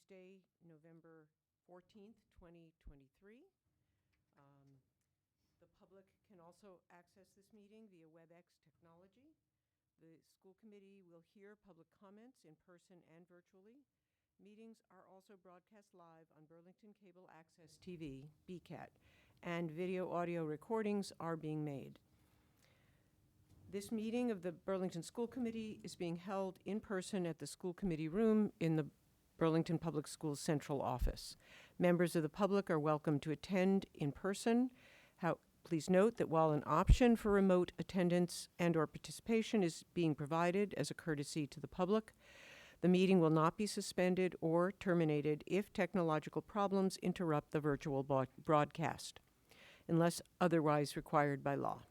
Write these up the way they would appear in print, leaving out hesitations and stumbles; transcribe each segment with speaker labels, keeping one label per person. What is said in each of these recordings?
Speaker 1: Tuesday, November 14th, 2023. The public can also access this meeting via WebEx technology. The school committee will hear public comments in person and virtually. Meetings are also broadcast live on Burlington Cable Access TV, BCAT, and video audio recordings are being made. This meeting of the Burlington School Committee is being held in person at the school committee room in the Burlington Public Schools Central Office. Members of the public are welcome to attend in person. Please note that while an option for remote attendance and/or participation is being provided as a courtesy to the public, the meeting will not be suspended or terminated if technological problems interrupt the virtual broadcast, unless otherwise required by law.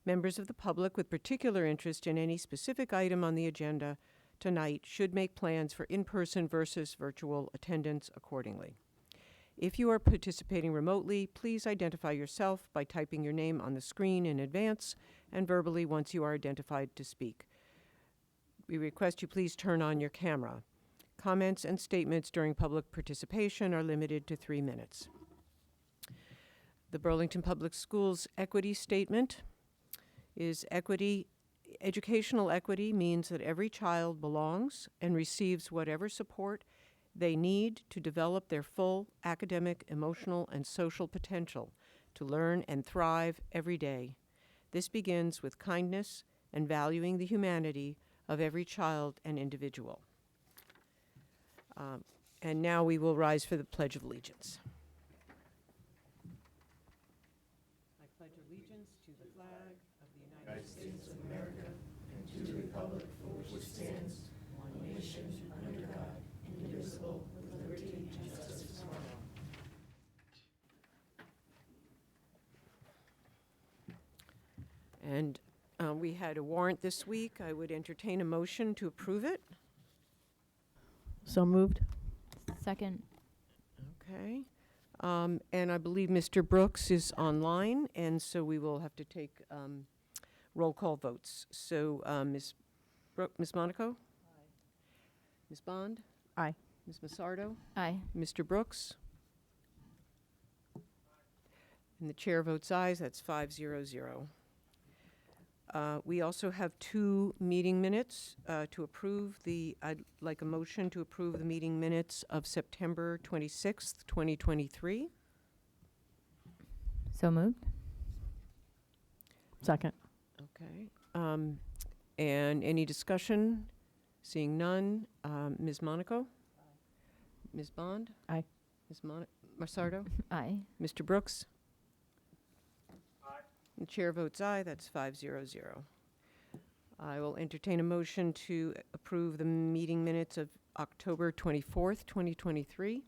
Speaker 1: Members of the public with particular interest in any specific item on the agenda tonight should make plans for in-person versus virtual attendance accordingly. If you are participating remotely, please identify yourself by typing your name on the screen in advance and verbally once you are identified to speak. We request you please turn on your camera. Comments and statements during public participation are limited to 3 minutes. The Burlington Public Schools Equity Statement is educational equity means that every child belongs and receives whatever support they need to develop their full academic, emotional, and social potential to learn and thrive every day. This begins with kindness and valuing the humanity of every child and individual. And now we will rise for the Pledge of Allegiance. I pledge allegiance to the flag of the United States of America and to the republic for which it stands, one nation, under God, indivisible, with liberty and justice for all. And we had a warrant this week. I would entertain a motion to approve it.
Speaker 2: So moved.
Speaker 3: Second.
Speaker 1: Okay. And I believe Mr. Brooks is online, and so we will have to take roll call votes. So Ms. Monaco? Aye. Ms. Bond?
Speaker 2: Aye.
Speaker 1: Ms. Massardo?
Speaker 3: Aye.
Speaker 1: Mr. Brooks? And the chair votes aye. That's 5-0-0. We also have 2 meeting minutes to approve. I'd like a motion to approve the meeting minutes of September 26th, 2023.
Speaker 3: So moved.
Speaker 2: Second.
Speaker 1: Okay. And any discussion? Seeing none. Ms. Monaco? Aye. Ms. Bond?
Speaker 2: Aye.
Speaker 1: Ms. Massardo?
Speaker 3: Aye.
Speaker 1: Mr. Brooks? Aye. The chair votes aye. That's 5-0-0. I will entertain a motion to approve the meeting minutes of October 24th, 2023.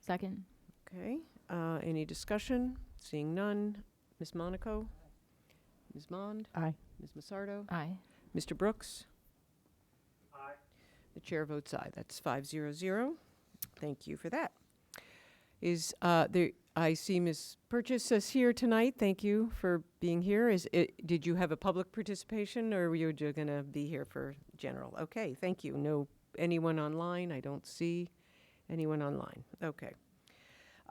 Speaker 3: Second.
Speaker 1: Okay. Any discussion? Seeing none. Ms. Monaco? Aye. Ms. Bond?
Speaker 2: Aye.
Speaker 1: Ms. Massardo?
Speaker 3: Aye.
Speaker 1: Mr. Brooks? Aye. The chair votes aye. That's 5-0-0. Thank you for that. I see Ms. Purchase is here tonight. Thank you for being here. Did you have a public participation, or were you going to be here for general? Okay, thank you. No, anyone online? I don't see anyone online. Okay.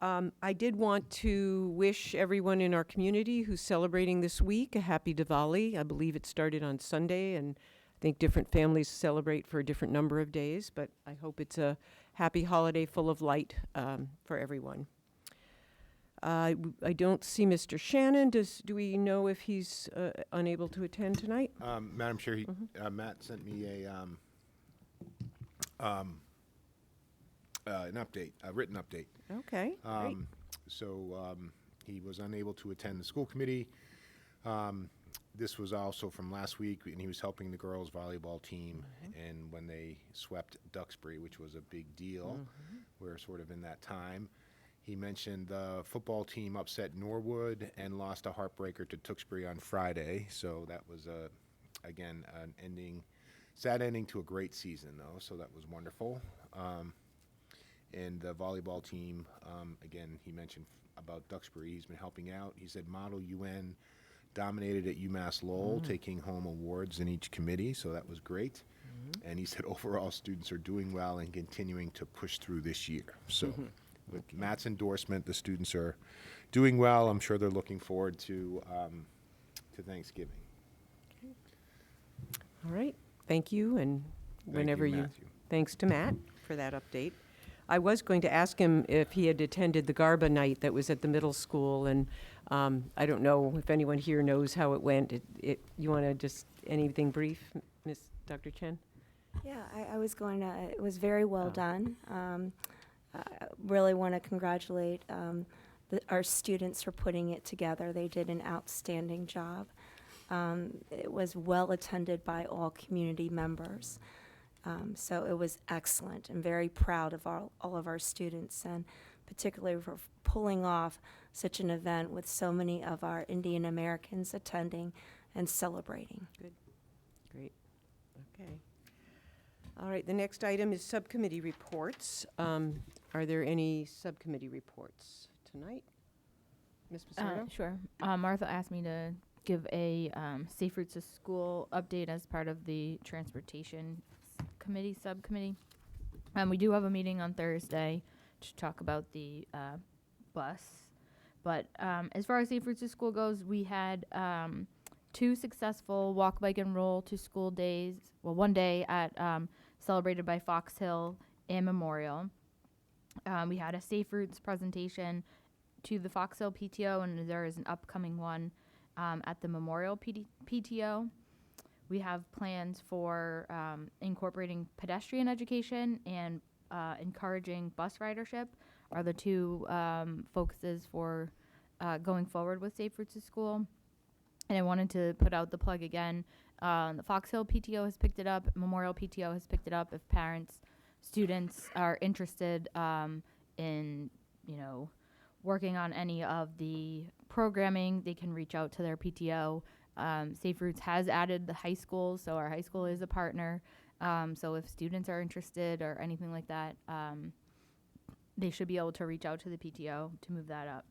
Speaker 1: I did want to wish everyone in our community who's celebrating this week a happy Diwali. I believe it started on Sunday, and I think different families celebrate for a different number of days, but I hope it's a happy holiday full of light for everyone. I don't see Mr. Shannon. Do we know if he's unable to attend tonight?
Speaker 4: Madam Chair, Matt sent me an update, a written update.
Speaker 1: Okay, great.
Speaker 4: So he was unable to attend the school committee. This was also from last week, and he was helping the girls volleyball team, and when they swept Duxbury, which was a big deal. We're sort of in that time. He mentioned the football team upset Norwood and lost a heartbreaker to Tewksbury on Friday. So that was, again, an sad ending to a great season, though. So that was wonderful. And the volleyball team, again, he mentioned about Duxbury. He's been helping out. He said Model UN dominated at UMass Lowell, taking home awards in each committee. So that was great. And he said overall students are doing well and continuing to push through this year. So with Matt's endorsement, the students are doing well. I'm sure they're looking forward to Thanksgiving.
Speaker 1: All right, thank you, and whenever you,
Speaker 4: Matthew.
Speaker 1: thanks to Matt for that update. I was going to ask him if he had attended the Garba night that was at the middle school, and I don't know if anyone here knows how it went. You want to just, anything brief, Dr. Chen?
Speaker 3: Yeah, I was going to, it was very well
Speaker 1: Oh.
Speaker 3: done. I really want to congratulate our students for putting it together. They did an outstanding job. It was well attended by all community members. So it was excellent. I'm very proud of all of our students, and particularly for pulling off such an event with so many of our Indian Americans attending and celebrating.
Speaker 1: Great, okay. All right, the next item is subcommittee reports. Are there any subcommittee reports tonight? Ms. Pissarro?
Speaker 5: Sure. Martha asked me to give a Safe Routes to School update as part of the Transportation Committee subcommittee. We do have a meeting on Thursday to talk about the bus. But as far as Safe Routes to School goes, we had 2 successful walk, bike, and roll to school days. Well, one day at celebrated by Fox Hill and Memorial. We had a Safe Routes presentation to the Fox Hill PTO, and there is an upcoming one at the Memorial PTO. We have plans for incorporating pedestrian education and encouraging bus ridership are the 2 focuses for going forward with Safe Routes to School. And I wanted to put out the plug again. The Fox Hill PTO has picked it up. Memorial PTO has picked it up. If parents, students are interested in, working on any of the programming, they can reach out to their PTO. Safe Routes has added the high school, so our high school is a partner. So if students are interested or anything like that, they should be able to reach out to the PTO to move that up.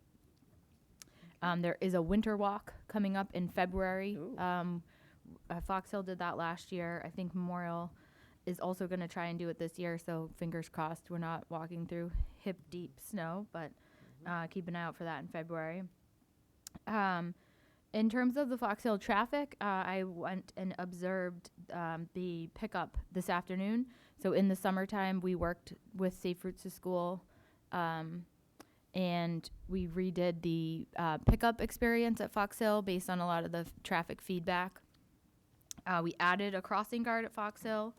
Speaker 5: There is a winter walk coming up in February. Fox Hill did that last year. I think Memorial is also going to try and do it this year, so fingers crossed we're not walking through hip-deep snow, but keep an eye out for that in February. In terms of the Fox Hill traffic, I went and observed the pickup this afternoon. So in the summertime, we worked with Safe Routes to School, and we redid the pickup experience at Fox Hill based on a lot of the traffic feedback. We added a crossing guard at Fox Hill,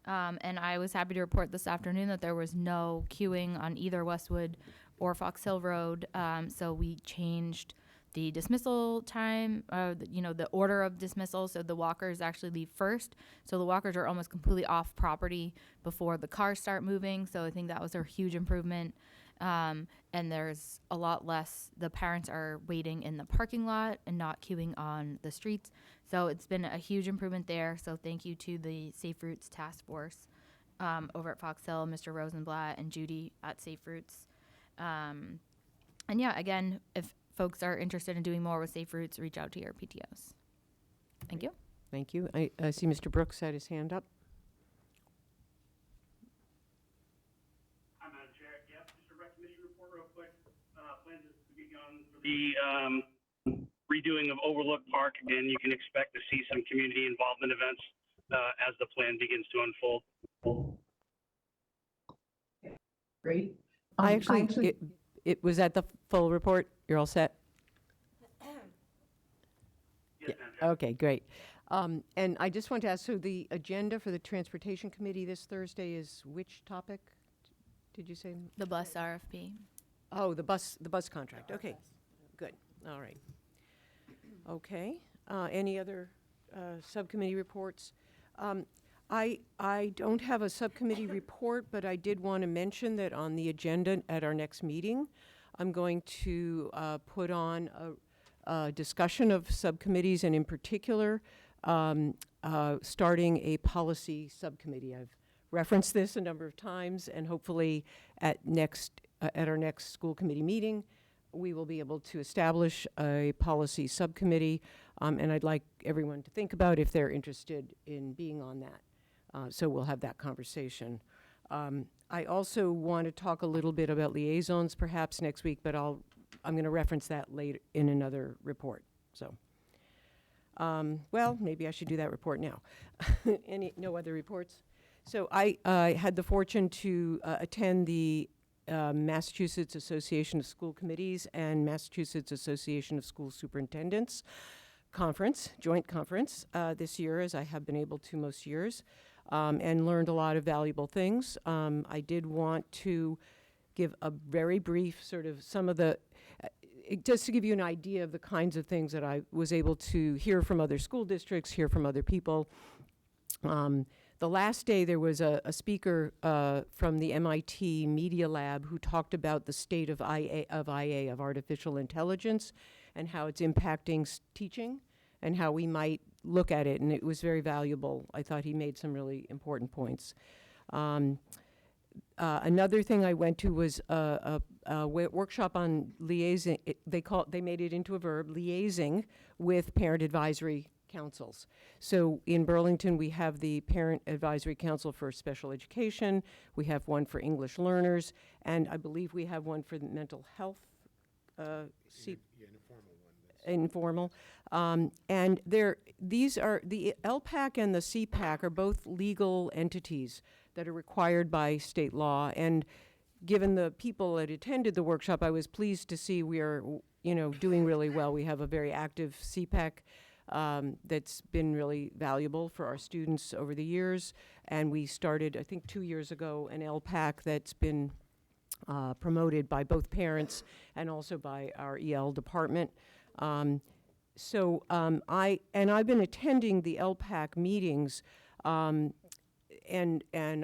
Speaker 5: and I was happy to report this afternoon that there was no queuing on either Westwood or Fox Hill Road. So we changed the dismissal time, the order of dismissal, so the walkers actually leave first. So the walkers are almost completely off property before the cars start moving. So I think that was a huge improvement. And there's a lot less, the parents are waiting in the parking lot and not queuing on the streets. So it's been a huge improvement there. So thank you to the Safe Routes Task Force over at Fox Hill, Mr. Rosenblatt and Judy at Safe Routes. And yeah, again, if folks are interested in doing more with Safe Routes, reach out to your PTOs. Thank you.
Speaker 1: Thank you. I see Mr. Brooks had his hand up.
Speaker 6: Hi, Madam Chair. Yep, just a recognition report real quick. Plans is to begun for the redoing of Overlook Park, and you can expect to see some community involvement events as the plan begins to unfold.
Speaker 2: Great.
Speaker 1: It was at the full report. You're all set?
Speaker 6: Yes, Madam Chair.
Speaker 1: Okay, great. And I just want to ask, so the agenda for the Transportation Committee this Thursday is which topic? Did you say?
Speaker 5: The bus RFP.
Speaker 1: Oh, the bus contract. Okay, good. All right. Okay. Any other subcommittee reports? I don't have a subcommittee report, but I did want to mention that on the agenda at our next meeting, I'm going to put on a discussion of subcommittees, and in particular, starting a policy subcommittee. I've referenced this a number of times, and hopefully at our next school committee meeting, we will be able to establish a policy subcommittee, and I'd like everyone to think about if they're interested in being on that. So we'll have that conversation. I also want to talk a little bit about liaisons perhaps next week, but I'm going to reference that later in another report. So, well, maybe I should do that report now. No other reports? So I had the fortune to attend the Massachusetts Association of School Committees and Massachusetts Association of School Superintendents joint conference this year, as I have been able to most years, and learned a lot of valuable things. I did want to give a very brief sort of some of the, just to give you an idea of the kinds of things that I was able to hear from other school districts, hear from other people. The last day there was a speaker from the MIT Media Lab who talked about the state of of artificial intelligence, and how it's impacting teaching and how we might look at it, and it was very valuable. I thought he made some really important points. Another thing I went to was a workshop on liaising. They made it into a verb, liaising with parent advisory councils. So in Burlington, we have the Parent Advisory Council for Special Education. We have one for English learners, and I believe we have one for the mental health. Informal. And these are, the LPAC and the CPAC are both legal entities that are required by state law. And given the people that attended the workshop, I was pleased to see we are, doing really well. We have a very active CPAC that's been really valuable for our students over the years. And we started, I think 2 years ago, an LPAC that's been promoted by both parents and also by our EL department. I've been attending the LPAC meetings, and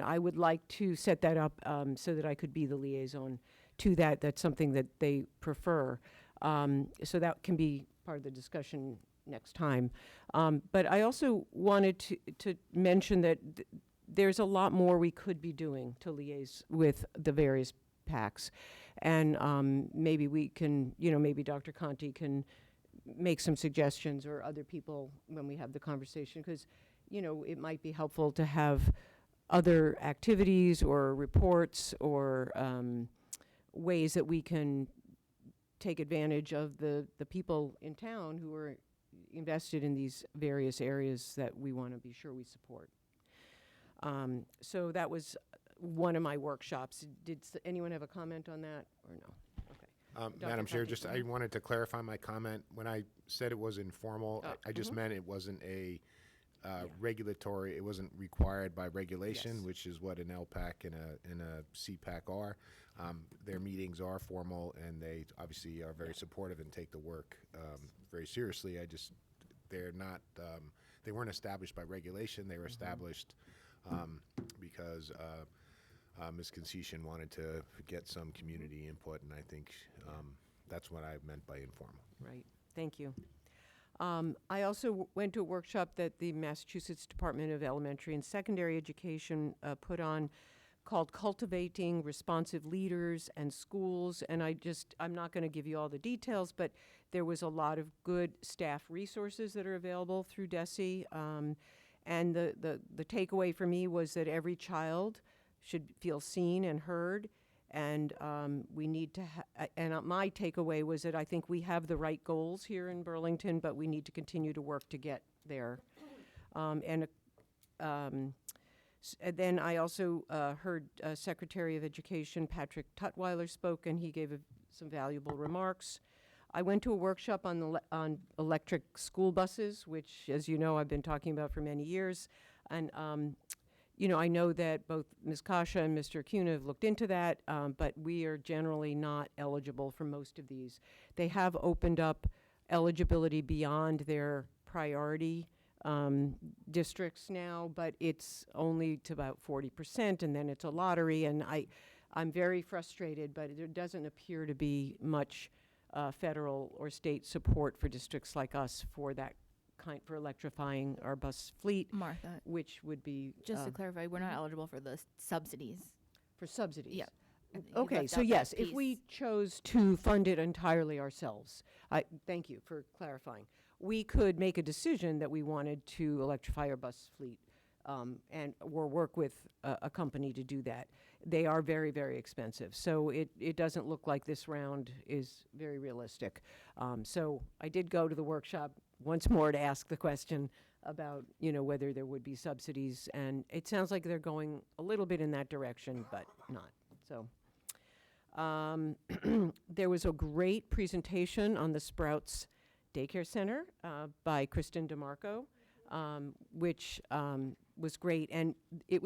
Speaker 1: I would like to set that up so that I could be the liaison to that. That's something that they prefer. So that can be part of the discussion next time. But I also wanted to mention that there's a lot more we could be doing to liaise with the various PACs. And maybe we can, maybe Dr. Conti can make some suggestions, or other people when we have the conversation, because, it might be helpful to have other activities or reports or ways that we can take advantage of the people in town who are invested in these various areas that we want to be sure we support. So that was one of my workshops. Did anyone have a comment on that or no? Okay.
Speaker 4: Madam Chair,
Speaker 1: Conti,
Speaker 4: I wanted to clarify my comment. When I said it was informal, I just meant it wasn't a regulatory, it wasn't required by regulation,
Speaker 1: Yes.
Speaker 4: which is what an LPAC and a CPAC are. Their meetings are formal, and they obviously are very supportive and take the work very seriously. They're not, they weren't established by regulation. They were established because Ms. Concession wanted to get some community input, and I think that's what I meant by informal.
Speaker 1: Right, thank you. I also went to a workshop that the Massachusetts Department of Elementary and Secondary Education put on, called Cultivating Responsive Leaders and Schools. And I'm not going to give you all the details, but there was a lot of good staff resources that are available through DESE. And the takeaway for me was that every child should feel seen and heard. And we need to, my takeaway was that I think we have the right goals here in Burlington, but we need to continue to work to get there. Then I also heard Secretary of Education Patrick Tutwiler spoke, and he gave some valuable remarks. I went to a workshop on electric school buses, which, as you know, I've been talking about for many years. And I know that both Ms. Kasha and Mr. Cuna have looked into that, but we are generally not eligible for most of these. They have opened up eligibility beyond their priority districts now, but it's only to about 40%, and then it's a lottery, and I'm very frustrated, but there doesn't appear to be much federal or state support for districts like us for that for electrifying our bus fleet,
Speaker 5: Martha,
Speaker 1: which would be
Speaker 5: just to clarify, we're not eligible for the subsidies.
Speaker 1: for subsidies.
Speaker 5: Yep. You
Speaker 1: Okay,
Speaker 5: left
Speaker 1: so
Speaker 5: out that
Speaker 1: yes, if we
Speaker 5: piece.
Speaker 1: chose to fund it entirely ourselves, thank you for clarifying. We could make a decision that we wanted to electrify our bus fleet or work with a company to do that. They are very, very expensive. So it doesn't look like this round is very realistic. So I did go to the workshop once more to ask the question about, whether there would be subsidies. And it sounds like they're going a little bit in that direction, but not. So there was a great presentation on the Sprouts Daycare Center by Kristen DeMarco, which was great. And it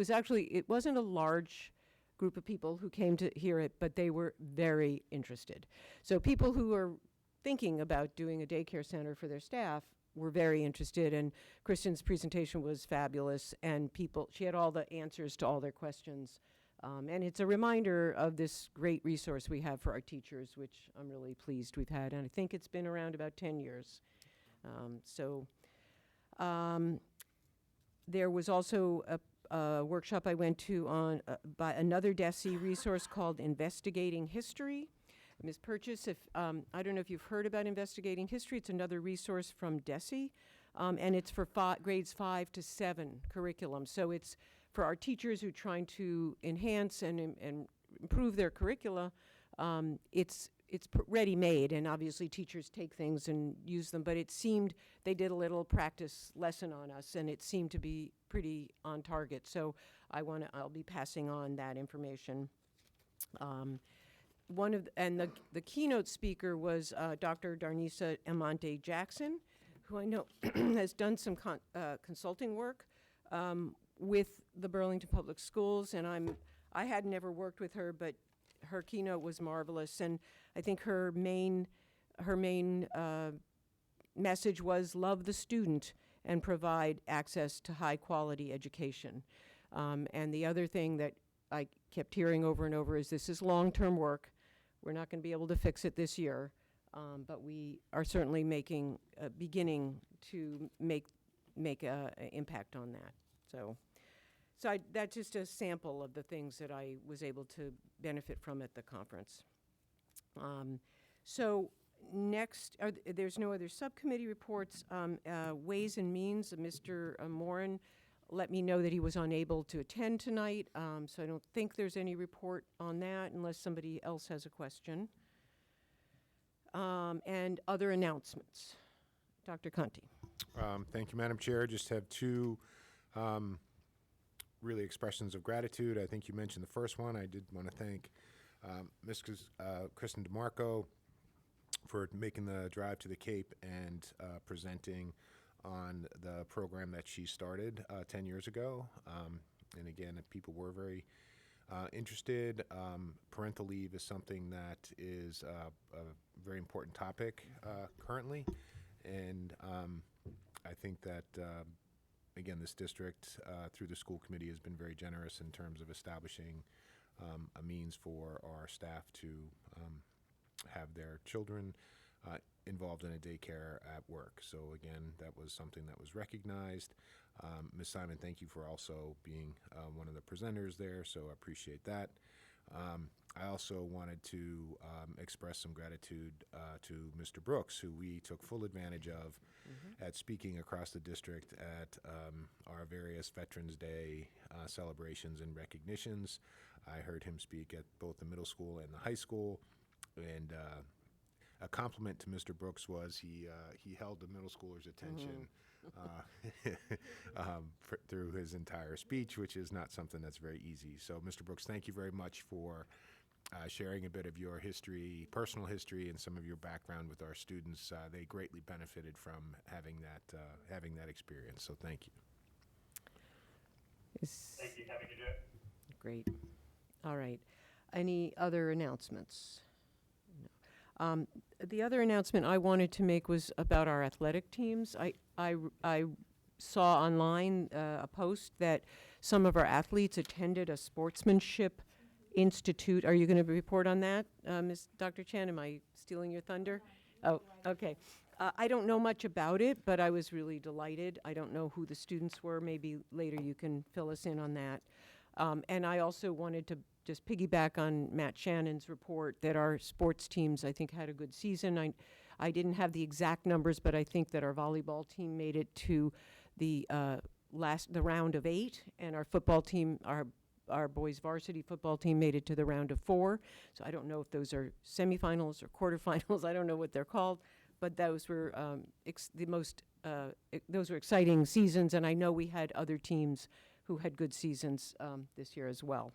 Speaker 1: wasn't a large group of people who came to hear it, but they were very interested. So people who are thinking about doing a daycare center for their staff were very interested, and Kristen's presentation was fabulous, and she had all the answers to all their questions. And it's a reminder of this great resource we have for our teachers, which I'm really pleased we've had. And I think it's been around about 10 years. There was also a workshop I went to on by another DESE resource called Investigating History. Ms. Purchase, I don't know if you've heard about Investigating History. It's another resource from DESE, and it's for grades 5 to 7 curriculum. So it's for our teachers who are trying to enhance and improve their curricula. It's ready-made, and obviously teachers take things and use them, but it seemed they did a little practice lesson on us, and it seemed to be pretty on target. So I'll be passing on that information. The keynote speaker was Dr. Darnisa Amante Jackson, who I know has done some consulting work with the Burlington Public Schools, and I had never worked with her, but her keynote was marvelous, and I think her main message was love the student and provide access to high quality education. And the other thing that I kept hearing over and over is this is long-term work. We're not going to be able to fix it this year, but we are certainly beginning to make an impact on that. So that's just a sample of the things that I was able to benefit from at the conference. So next, there's no other subcommittee reports. Ways and Means, Mr. Moran let me know that he was unable to attend tonight, so I don't think there's any report on that unless somebody else has a question. And other announcements. Dr. Conti.
Speaker 4: Thank you, Madam Chair. Just have two really expressions of gratitude. I think you mentioned the first one. I did want to thank Ms. Kristen DeMarco for making the drive to the Cape and presenting on the program that she started 10 years ago. And again, people were very interested. Parental leave is something that is a very important topic currently. And I think that, again, this district, through the school committee, has been very generous in terms of establishing a means for our staff to have their children involved in a daycare at work. So again, that was something that was recognized. Ms. Simon, thank you for also being one of the presenters there, so I appreciate that. I also wanted to express some gratitude to Mr. Brooks, who we took full advantage of at speaking across the district at our various Veterans Day celebrations and recognitions. I heard him speak at both the middle school and the high school, and a compliment to Mr. Brooks was he held the middle schoolers' attention through his entire speech, which is not something that's very easy. So, Mr. Brooks, thank you very much for sharing a bit of your history, personal history, and some of your background with our students. They greatly benefited from having that experience. So, thank you.
Speaker 6: Thank you. Happy to do it.
Speaker 1: Great. All right. Any other announcements? No. The other announcement I wanted to make was about our athletic teams. I saw online a post that some of our athletes attended a sportsmanship institute. Are you going to report on that, Dr. Chen? Am I stealing your thunder? Oh, okay. I don't know much about it, but I was really delighted. I don't know who the students were. Maybe later you can fill us in on that. And I also wanted to just piggyback on Matt Shannon's report that our sports teams, I think, had a good season. I didn't have the exact numbers, but I think that our volleyball team made it to the the round of 8, and our football team, our boys varsity football team made it to the round of 4. So I don't know if those are semifinals or quarterfinals. I don't know what they're called, but those were those were exciting seasons, and I know we had other teams who had good seasons this year as well.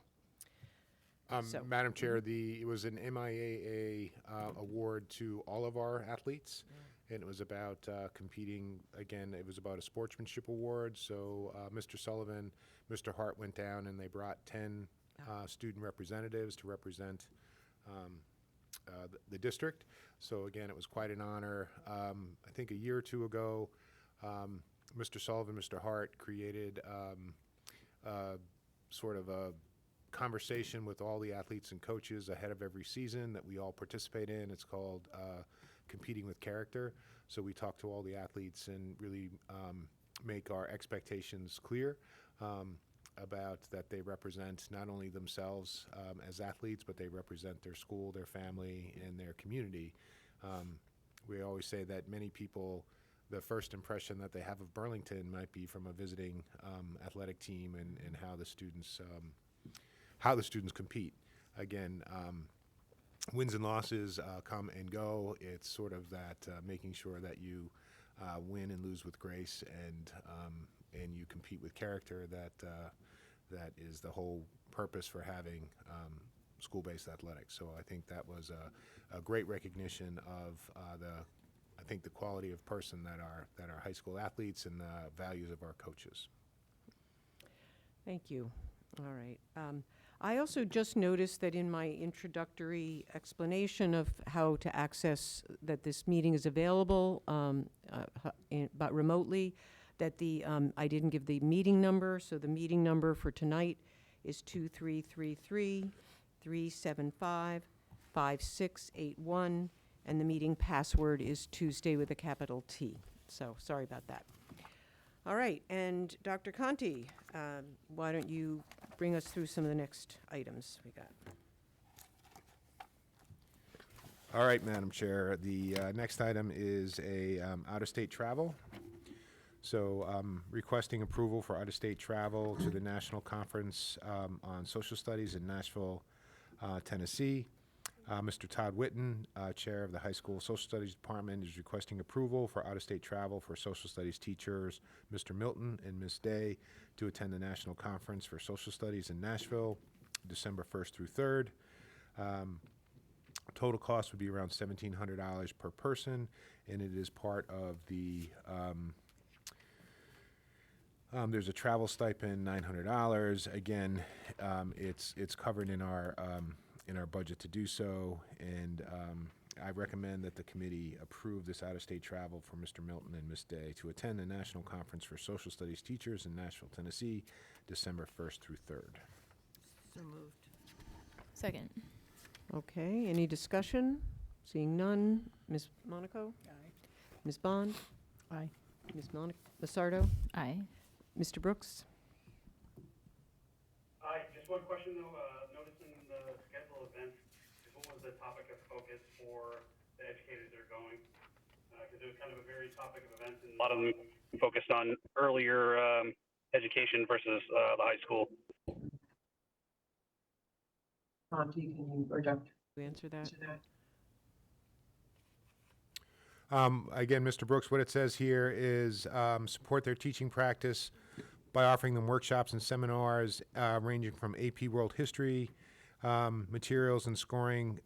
Speaker 1: So-
Speaker 4: Madam Chair, it was an MIAA award to all of our athletes, and it was about competing. Again, it was about a sportsmanship award. So Mr. Sullivan, Mr. Hart went down, and they brought 10 student representatives to represent the district. So again, it was quite an honor. I think a year or two ago, Mr. Sullivan, Mr. Hart created sort of a conversation with all the athletes and coaches ahead of every season that we all participate in. It's called Competing with Character. So we talk to all the athletes and really make our expectations clear about that they represent not only themselves as athletes, but they represent their school, their family, and their community. We always say that many people, the first impression that they have of Burlington might be from a visiting athletic team and how the students compete. Again, wins and losses come and go. It's sort of that making sure that you win and lose with grace, and you compete with character. That is the whole purpose for having school-based athletics. So I think that was a great recognition of the quality of person that are high school athletes and the values of our coaches.
Speaker 1: Thank you. All right. I also just noticed that in my introductory explanation of how to access that this meeting is available, but remotely, that I didn't give the meeting number. So the meeting number for tonight is 2333-375-5681, and the meeting password is Tuesday with a capital T. So sorry about that. All right, and Dr. Conti, why don't you bring us through some of the next items we got?
Speaker 4: All right, Madam Chair. The next item is out-of-state travel. So requesting approval for out-of-state travel to the National Conference on Social Studies in Nashville, Tennessee. Mr. Todd Witten, Chair of the High School Social Studies Department, is requesting approval for out-of-state travel for social studies teachers, Mr. Milton and Ms. Day, to attend the National Conference for Social Studies in Nashville, December 1st through 3rd. Total cost would be around $1,700 per person, and it is part of the there's a travel stipend, $900. Again, it's covered in our budget to do so, and I recommend that the committee approve this out-of-state travel for Mr. Milton and Ms. Day to attend the National Conference for Social Studies Teachers in Nashville, Tennessee, December 1st through 3rd.
Speaker 2: So moved.
Speaker 5: Second.
Speaker 1: Okay, any discussion? Seeing none. Ms. Monaco?
Speaker 2: Aye.
Speaker 1: Ms. Bond?
Speaker 2: Aye.
Speaker 1: Ms. Massardo?
Speaker 5: Aye.
Speaker 1: Mr. Brooks?
Speaker 6: Just one question though, noticing the schedule of events, what was the topic of focus for the educators that are going? Because it was kind of a varied topic of events, and a lot of them focused on earlier education versus the high school.
Speaker 1: Conti, can you, or Dr. answer that?
Speaker 4: Again, Mr. Brooks, what it says here is support their teaching practice by offering them workshops and seminars ranging from AP World History materials and scoring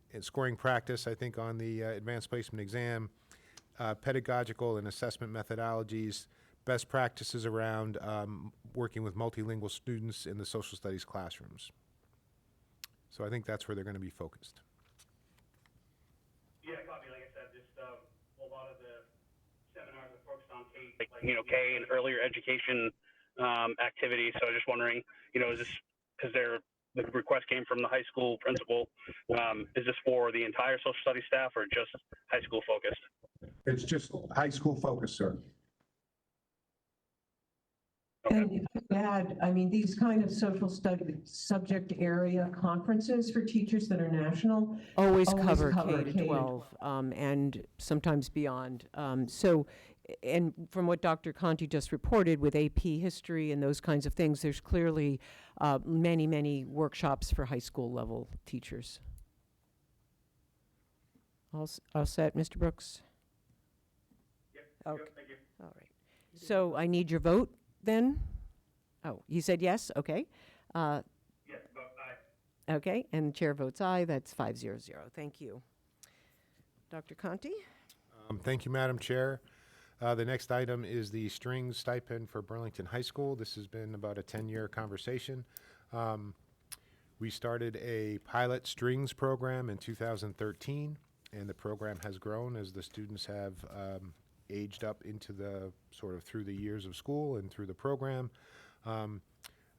Speaker 4: practice, I think, on the advanced placement exam, pedagogical and assessment methodologies, best practices around working with multilingual students in the social studies classrooms. So I think that's where they're going to be focused.
Speaker 6: Yeah, copy. Like I said, just a lot of the seminars are focused on K and earlier education activities. So I was just wondering, is this because the request came from the high school principal? Is this for the entire social studies staff or just high school focused?
Speaker 7: It's just high school focus, sir.
Speaker 1: And if I could add, I mean, these kind of social study subject area conferences for teachers that are national always cover K to 12 and sometimes beyond. So and from what Dr. Conti just reported with AP history and those kinds of things, there's clearly many, many workshops for high school level teachers. All set, Mr. Brooks? Okay.
Speaker 6: Thank you.
Speaker 1: All right. So I need your vote then? Oh, you said yes? Okay.
Speaker 6: Yes, vote aye.
Speaker 1: Okay, and the chair votes aye. That's 500. Thank you. Dr. Conti?
Speaker 4: Thank you, Madam Chair. The next item is the strings stipend for Burlington High School. This has been about a 10-year conversation. We started a pilot strings program in 2013, and the program has grown as the students have aged up into the sort of through the years of school and through the program.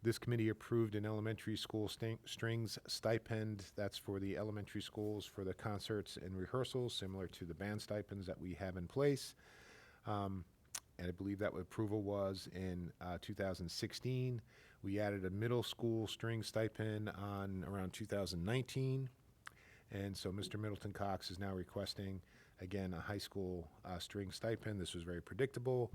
Speaker 4: This committee approved an elementary school strings stipend. That's for the elementary schools for the concerts and rehearsals, similar to the band stipends that we have in place. And I believe that approval was in 2016. We added a middle school string stipend on around 2019. And so Mr. Middleton Cox is now requesting, again, a high school string stipend. This was very predictable.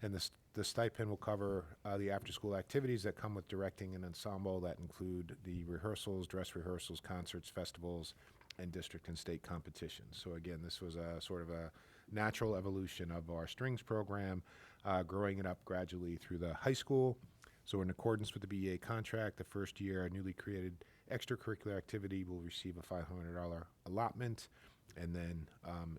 Speaker 4: And the stipend will cover the after-school activities that come with directing an ensemble that include the rehearsals, dress rehearsals, concerts, festivals, and district and state competitions. So again, this was a sort of a natural evolution of our strings program, growing it up gradually through the high school. So in accordance with the BEA contract, the first year, a newly created extracurricular activity will receive a $500 allotment. And then,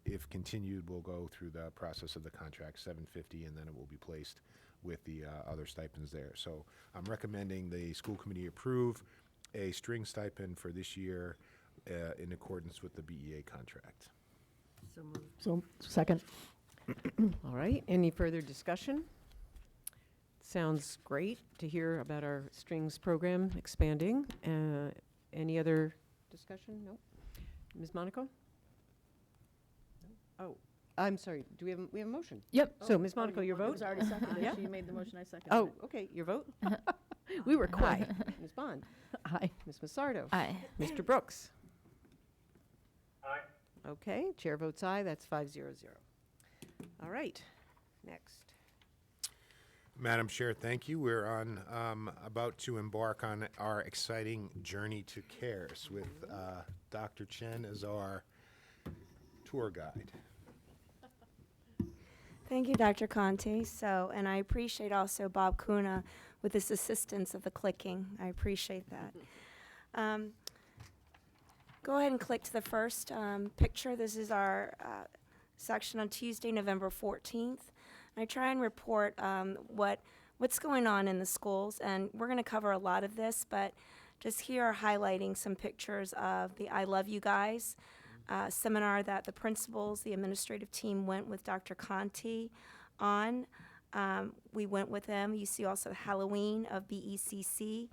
Speaker 4: if continued, we'll go through the process of the contract, $750, and then it will be placed with the other stipends there. So I'm recommending the school committee approve a string stipend for this year in accordance with the BEA contract.
Speaker 2: So, second.
Speaker 1: All right, any further discussion? Sounds great to hear about our strings program expanding. Any other discussion? No? Ms. Monaco? Oh, I'm sorry, do we have a motion?
Speaker 5: Yep.
Speaker 1: So, Ms. Monaco, your
Speaker 2: It
Speaker 1: vote?
Speaker 2: was already seconded.
Speaker 1: Yeah.
Speaker 2: She made the motion, I seconded
Speaker 1: Oh,
Speaker 2: it.
Speaker 1: okay, your vote?
Speaker 2: We were quick.
Speaker 1: Aye. Ms. Bond?
Speaker 2: Aye.
Speaker 1: Ms. Massardo?
Speaker 5: Aye.
Speaker 1: Mr. Brooks?
Speaker 6: Aye.
Speaker 1: Okay, chair votes aye, that's 500. All right, next.
Speaker 4: Madam Chair, thank you. We're on about to embark on our exciting journey to CARES with Dr. Chen as our tour guide.
Speaker 3: Thank you, Dr. Conti. So, and I appreciate also Bob Kuna with his assistance of the clicking. I appreciate that. Go ahead and click to the first picture. This is our section on Tuesday, November 14th. I try and report what's going on in the schools, and we're going to cover a lot of this, but just here are highlighting some pictures of the I Love You Guys seminar that the principals, the administrative team went with Dr. Conti on. We went with them. You see also Halloween of BECC.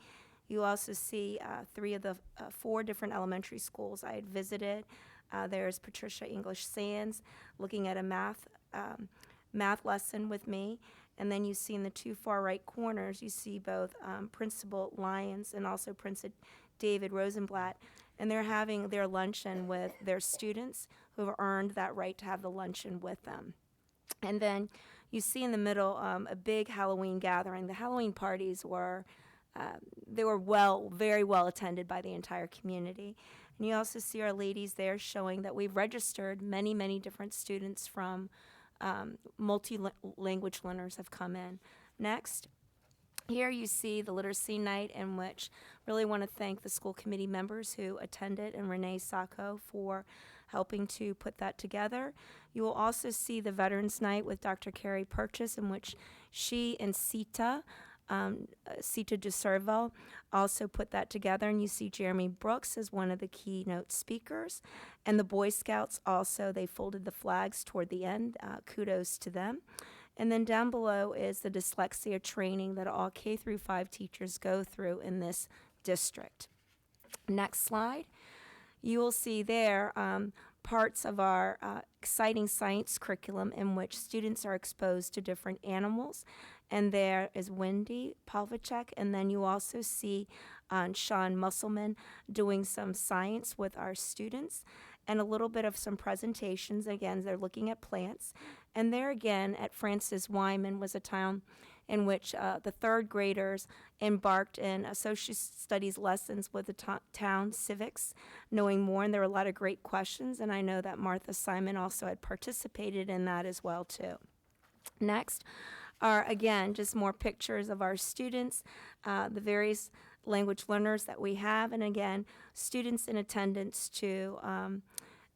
Speaker 3: You also see three of the four different elementary schools I had visited. There's Patricia English Sands looking at a math lesson with me. And then you see in the two far right corners, you see both Principal Lyons and also Principal David Rosenblatt. And they're having their luncheon with their students who have earned that right to have the luncheon with them. And then you see in the middle a big Halloween gathering. The Halloween parties were, very well attended by the entire community. And you also see our ladies there showing that we've registered many, many different students from multi-language learners have come in. Next. Here you see the literacy night, in which really want to thank the school committee members who attended and Renee Sacco for helping to put that together. You will also see the Veterans Night with Dr. Carrie Purchase, in which she and Sita DeServo also put that together. And you see Jeremy Brooks as one of the keynote speakers. And the Boy Scouts also, they folded the flags toward the end. Kudos to them. And then down below is the dyslexia training that all K through 5 teachers go through in this district. Next slide. You will see there parts of our exciting science curriculum in which students are exposed to different animals. And there is Wendy Pavlicek, and then you also see Sean Musselman doing some science with our students and a little bit of some presentations. Again, they're looking at plants. And there again, at Francis Wyman, was a town in which the third graders embarked in social studies lessons with the town civics, knowing more, and there were a lot of great questions, and I know that Martha Simon also had participated in that as well, too. Next are, again, just more pictures of our students, the various language learners that we have, and again, students in attendance to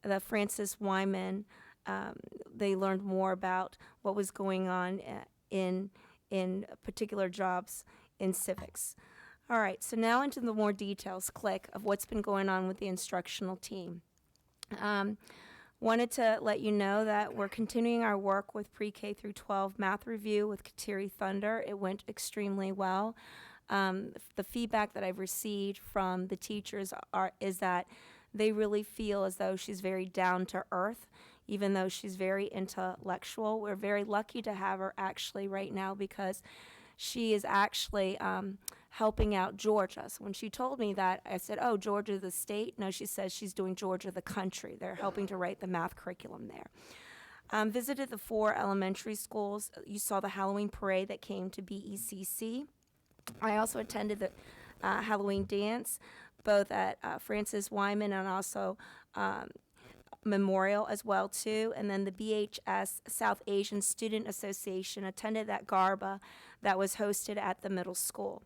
Speaker 3: the Francis Wyman. They learned more about what was going on in particular jobs in civics. All right, so now into the more details, of what's been going on with the instructional team. Wanted to let you know that we're continuing our work with pre-K through 12 math review with Kateri Thunder. It went extremely well. The feedback that I've received from the teachers is that they really feel as though she's very down to earth, even though she's very intellectual. We're very lucky to have her actually right now because she is actually helping out Georgia. So when she told me that, I said, oh, Georgia the state? No, she says she's doing Georgia the country. They're helping to write the math curriculum there. Visited the 4 elementary schools. You saw the Halloween parade that came to BECC. I also attended the Halloween dance, both at Francis Wyman and also Memorial as well too, and then the BHS South Asian Student Association attended that Garba that was hosted at the middle school.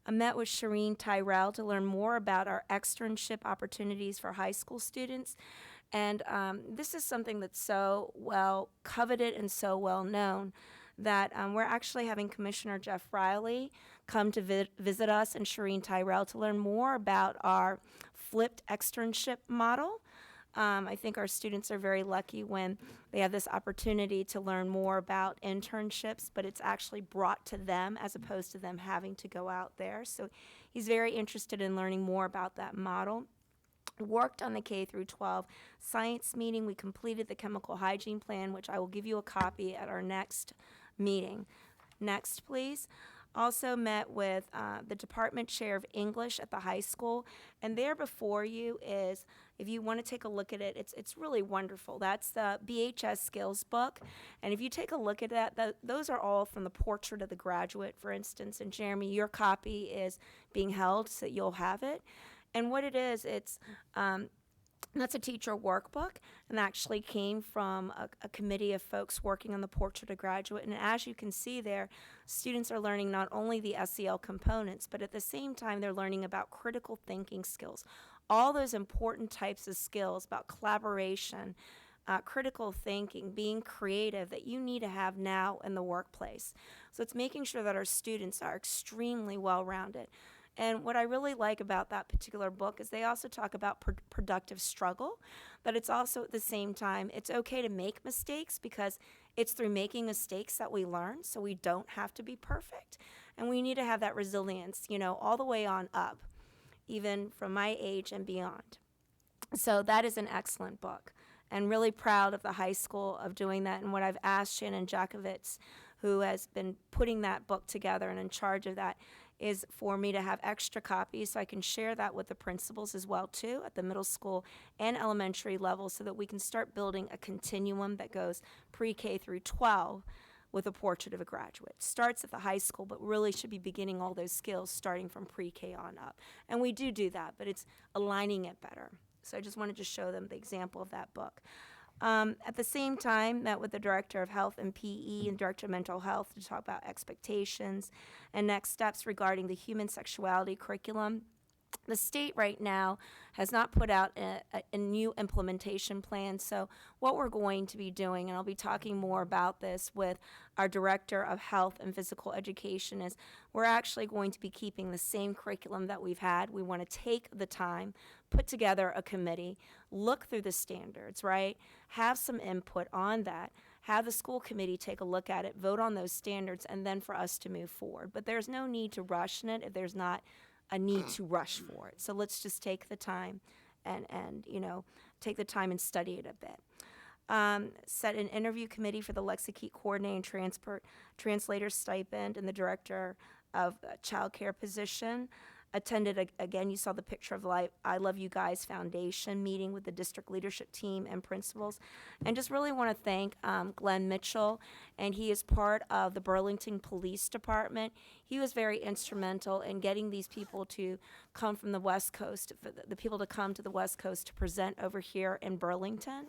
Speaker 3: I met with Shireen Tyrell to learn more about our externship opportunities for high school students, and this is something that's so well coveted and so well known that we're actually having Commissioner Jeff Riley come to visit us and Shireen Tyrell to learn more about our flipped externship model. I think our students are very lucky when they have this opportunity to learn more about internships, but it's actually brought to them as opposed to them having to go out there. So he's very interested in learning more about that model. Worked on the K through 12 science meeting. We completed the chemical hygiene plan, which I will give you a copy at our next meeting. Next, please. Also met with the department chair of English at the high school, and there before you is, if you want to take a look at it, it's really wonderful. That's the BHS skills book, and if you take a look at that, those are all from the portrait of the graduate, for instance, and Jeremy, your copy is being held so that you'll have it. And what it is, that's a teacher workbook, and actually came from a committee of folks working on the portrait of graduate. And as you can see there, students are learning not only the SEL components, but at the same time they're learning about critical thinking skills, all those important types of skills about collaboration, critical thinking, being creative that you need to have now in the workplace. So it's making sure that our students are extremely well-rounded. And what I really like about that particular book is they also talk about productive struggle, but it's also at the same time, it's okay to make mistakes because it's through making mistakes that we learn, so we don't have to be perfect. And we need to have that resilience, all the way on up, even from my age and beyond. So that is an excellent book, and really proud of the high school of doing that. And what I've asked Shannon Jakovitz, who has been putting that book together and in charge of that, is for me to have extra copies so I can share that with the principals as well too at the middle school and elementary level so that we can start building a continuum that goes pre-K through 12 with a portrait of a graduate. Starts at the high school, but really should be beginning all those skills starting from pre-K on up. And we do that, but it's aligning it better. So I just wanted to show them the example of that book. At the same time, met with the Director of Health and PE and Director of Mental Health to talk about expectations and next steps regarding the human sexuality curriculum. The state right now has not put out a new implementation plan, so what we're going to be doing, and I'll be talking more about this with our Director of Health and Physical Education, is we're actually going to be keeping the same curriculum that we've had. We want to take the time, put together a committee, look through the standards, right? Have some input on that. Have the school committee take a look at it, vote on those standards, and then for us to move forward. But there's no need to rush in it if there's not a need to rush for it. So let's just take the time and take the time and study it a bit. Set an interview committee for the Lexicate coordinator and translator stipend and the director of child care position. attended, again, you saw the picture of I Love You Guys Foundation meeting with the district leadership team and principals. And just really want to thank Glenn Mitchell, and he is part of the Burlington Police Department. He was very instrumental in getting these people to come from the West Coast, for the people to come to the West Coast to present over here in Burlington.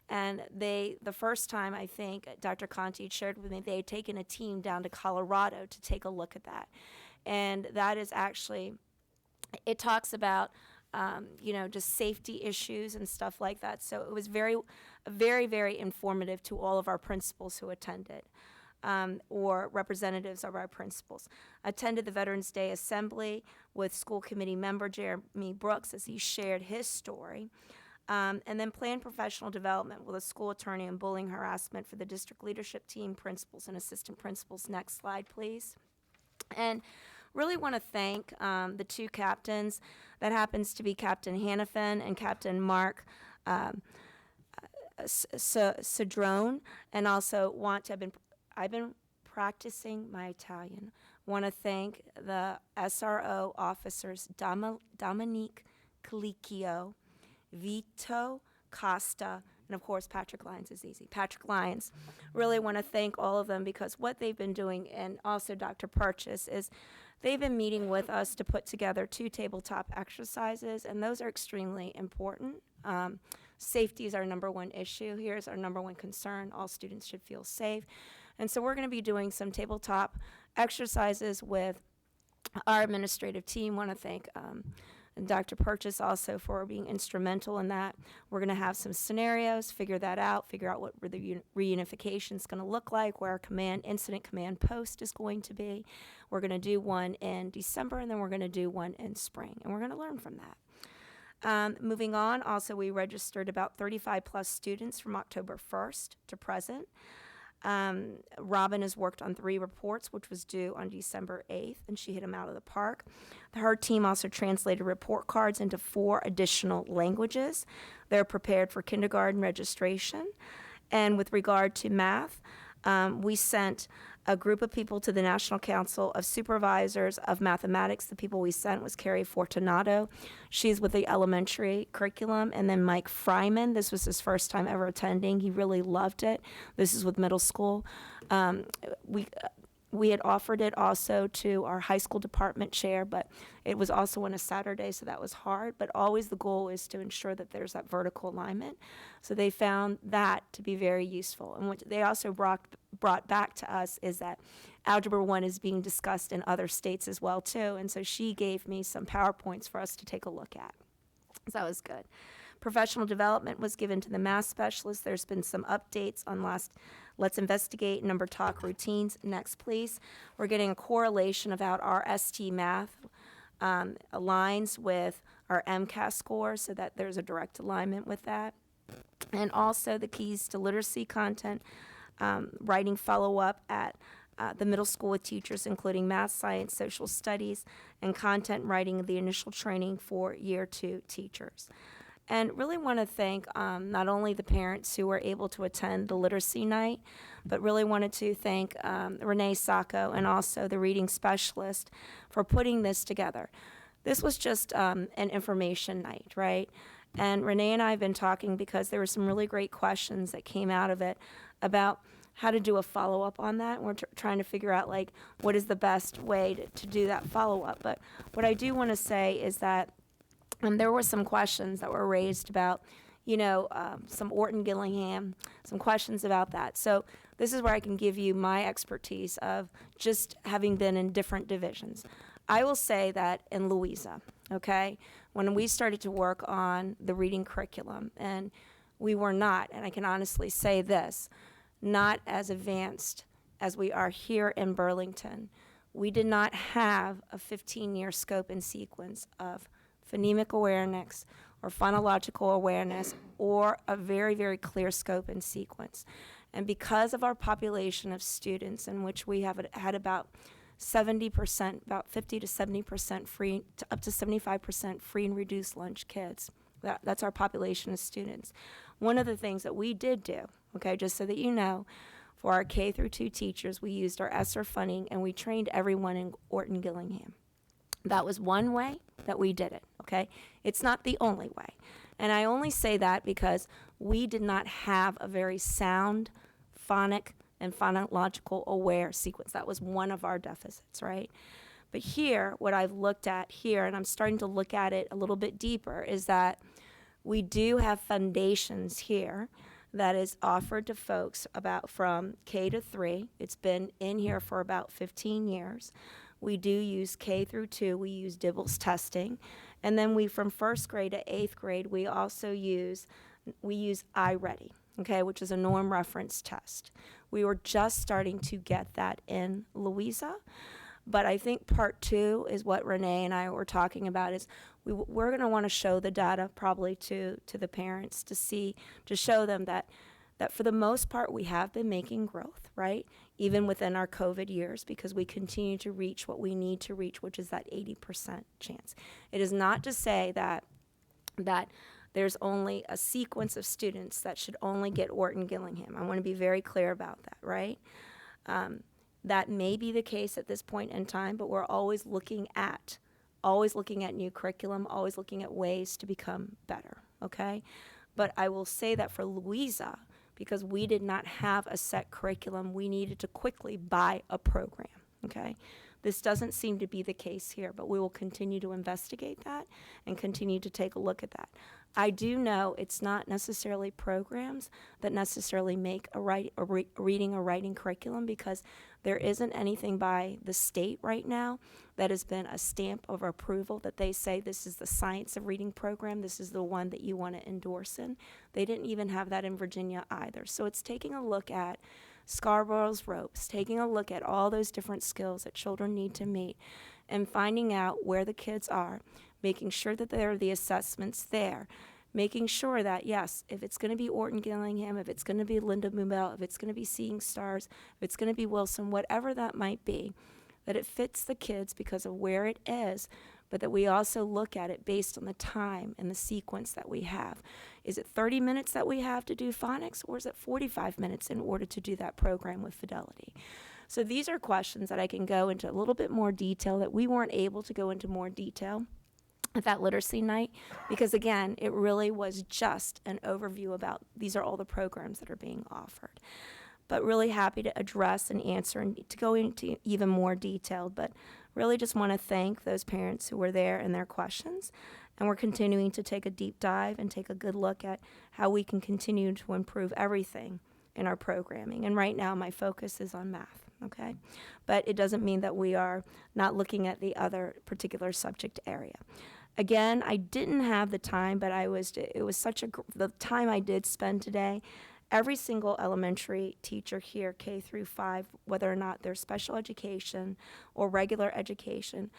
Speaker 3: And the first time, I think, Dr. Conti shared with me, they had taken a team down to Colorado to take a look at that. And that is actually, it talks about, just safety issues and stuff like that. So it was very, very informative to all of our principals who attended, or representatives of our principals. Attended the Veterans Day Assembly with school committee member Jeremy Brooks as he shared his story. And then planned professional development with a school attorney on bullying harassment for the district leadership team, principals, and assistant principals. Next slide, please. And really want to thank the two captains. That happens to be Captain Hannafin and Captain Mark Cedrone. And also I've been practicing my Italian. Want to thank the SRO officers Dominique Calicchio, Vito Costa, and of course Patrick Lyons is easy. Patrick Lyons. Really want to thank all of them because what they've been doing, and also Dr. Purchase, is they've been meeting with us to put together 2 tabletop exercises, and those are extremely important. Safety is our #1 issue. Here's our #1 concern. All students should feel safe. And so we're going to be doing some tabletop exercises with our administrative team. Want to thank Dr. Purchase also for being instrumental in that. We're going to have some scenarios, figure that out, figure out what the reunification is going to look like, where our incident command post is going to be. We're going to do one in December, and then we're going to do one in spring, and we're going to learn from that. Moving on, also we registered about 35 plus students from October 1st to present. Robin has worked on 3 reports, which was due on December 8th, and she hit them out of the park. Her team also translated report cards into 4 additional languages. They're prepared for kindergarten registration. And with regard to math, we sent a group of people to the National Council of Supervisors of Mathematics. The people we sent was Carrie Fortunato. She's with the elementary curriculum. And then Mike Fryman. This was his first time ever attending. He really loved it. This is with middle school. We had offered it also to our high school department chair, but it was also on a Saturday, so that was hard. But always the goal is to ensure that there's that vertical alignment. So they found that to be very useful. And what they also brought back to us is that Algebra 1 is being discussed in other states as well, too. And so she gave me some PowerPoints for us to take a look at. So that was good. Professional development was given to the math specialist. There's been some updates on Let's Investigate Number Talk routines. Next, please. We're getting a correlation about our ST math aligns with our MCAS score, so that there's a direct alignment with that. And also the keys to literacy content, writing follow-up at the middle school with teachers, including math, science, social studies, and content writing, the initial training for Year 2 teachers. And really want to thank not only the parents who were able to attend the literacy night, but really wanted to thank Renee Sacco and also the reading specialist for putting this together. This was just an information night, right? And Renee and I have been talking because there were some really great questions that came out of it about how to do a follow-up on that. We're trying to figure out, like, what is the best way to do that follow-up. But what I do want to say is that there were some questions that were raised about, some Orton Gillingham, some questions about that. So this is where I can give you my expertise of just having been in different divisions. I will say that in Louisa, okay, when we started to work on the reading curriculum, and we were not, and I can honestly say this, not as advanced as we are here in Burlington. We did not have a 15-year scope and sequence of phonemic awareness or phonological awareness, or a very, very clear scope and sequence. And because of our population of students, in which we have had about 70%, about 50 to 70% free, to up to 75% free and reduced lunch kids, that's our population of students. One of the things that we did do, okay, just so that you know, for our K through 2 teachers, we used our ESSER funding, and we trained everyone in Orton Gillingham. That was one way that we did it, okay? It's not the only way. And I only say that because we did not have a very sound phonic and phonological aware sequence. That was one of our deficits, right? But here, what I've looked at here, and I'm starting to look at it a little bit deeper, is that we do have foundations here that is offered to folks about from K to 3. It's been in here for about 15 years. We do use K through 2. We use DIBELS testing. And then we, from 1st grade to 8th grade, we also use iReady, okay, which is a norm reference test. We were just starting to get that in Louisa. But I think part 2 is what Renee and I were talking about is we're going to want to show the data probably to the parents to show them that for the most part we have been making growth, right? Even within our COVID years, because we continue to reach what we need to reach, which is that 80% chance. It is not to say that there's only a sequence of students that should only get Orton Gillingham. I want to be very clear about that, right? That may be the case at this point in time, but we're always looking at new curriculum, always looking at ways to become better, okay? But I will say that for Louisa, because we did not have a set curriculum, we needed to quickly buy a program, okay? This doesn't seem to be the case here, but we will continue to investigate that and continue to take a look at that. I do know it's not necessarily programs that necessarily make a reading or writing curriculum, because there isn't anything by the state right now that has been a stamp of approval that they say this is the science of reading program, this is the one that you want to endorse in. They didn't even have that in Virginia either. So it's taking a look at Scarborough's ropes, taking a look at all those different skills that children need to meet and finding out where the kids are, making sure that there are the assessments there, making sure that, yes, if it's going to be Orton Gillingham, if it's going to be Linda Mubel, if it's going to be Seeing Stars, if it's going to be Wilson, whatever that might be, that it fits the kids because of where it is, but that we also look at it based on the time and the sequence that we have. Is it 30 minutes that we have to do phonics, or is it 45 minutes in order to do that program with Fidelity? So these are questions that I can go into a little bit more detail that we weren't able to go into more detail at that literacy night, because again, it really was just an overview about these are all the programs that are being offered. But really happy to address and answer and to go into even more detail, but really just want to thank those parents who were there and their questions. And we're continuing to take a deep dive and take a good look at how we can continue to improve everything in our programming. And right now my focus is on math, okay? But it doesn't mean that we are not looking at the other particular subject area. Again, I didn't have the time, but it was such the time I did spend today. Every single elementary teacher here, K through 5, whether or not they're special education or regular education,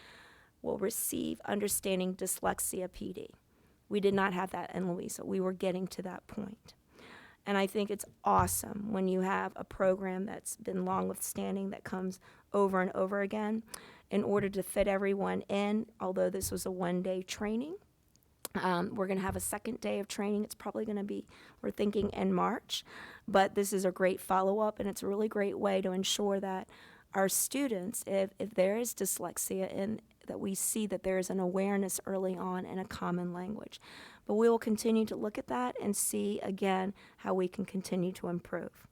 Speaker 3: will receive Understanding Dyslexia PD. We did not have that in Louisa. We were getting to that point. And I think it's awesome when you have a program that's been long withstanding that comes over and over again in order to fit everyone in, although this was a one-day training. We're going to have a second day of training. It's probably going to be, we're thinking, in March. But this is a great follow-up, and it's a really great way to ensure that our students, if there is dyslexia, and that we see that there is an awareness early on and a common language. But we will continue to look at that and see, again, how we can continue to improve.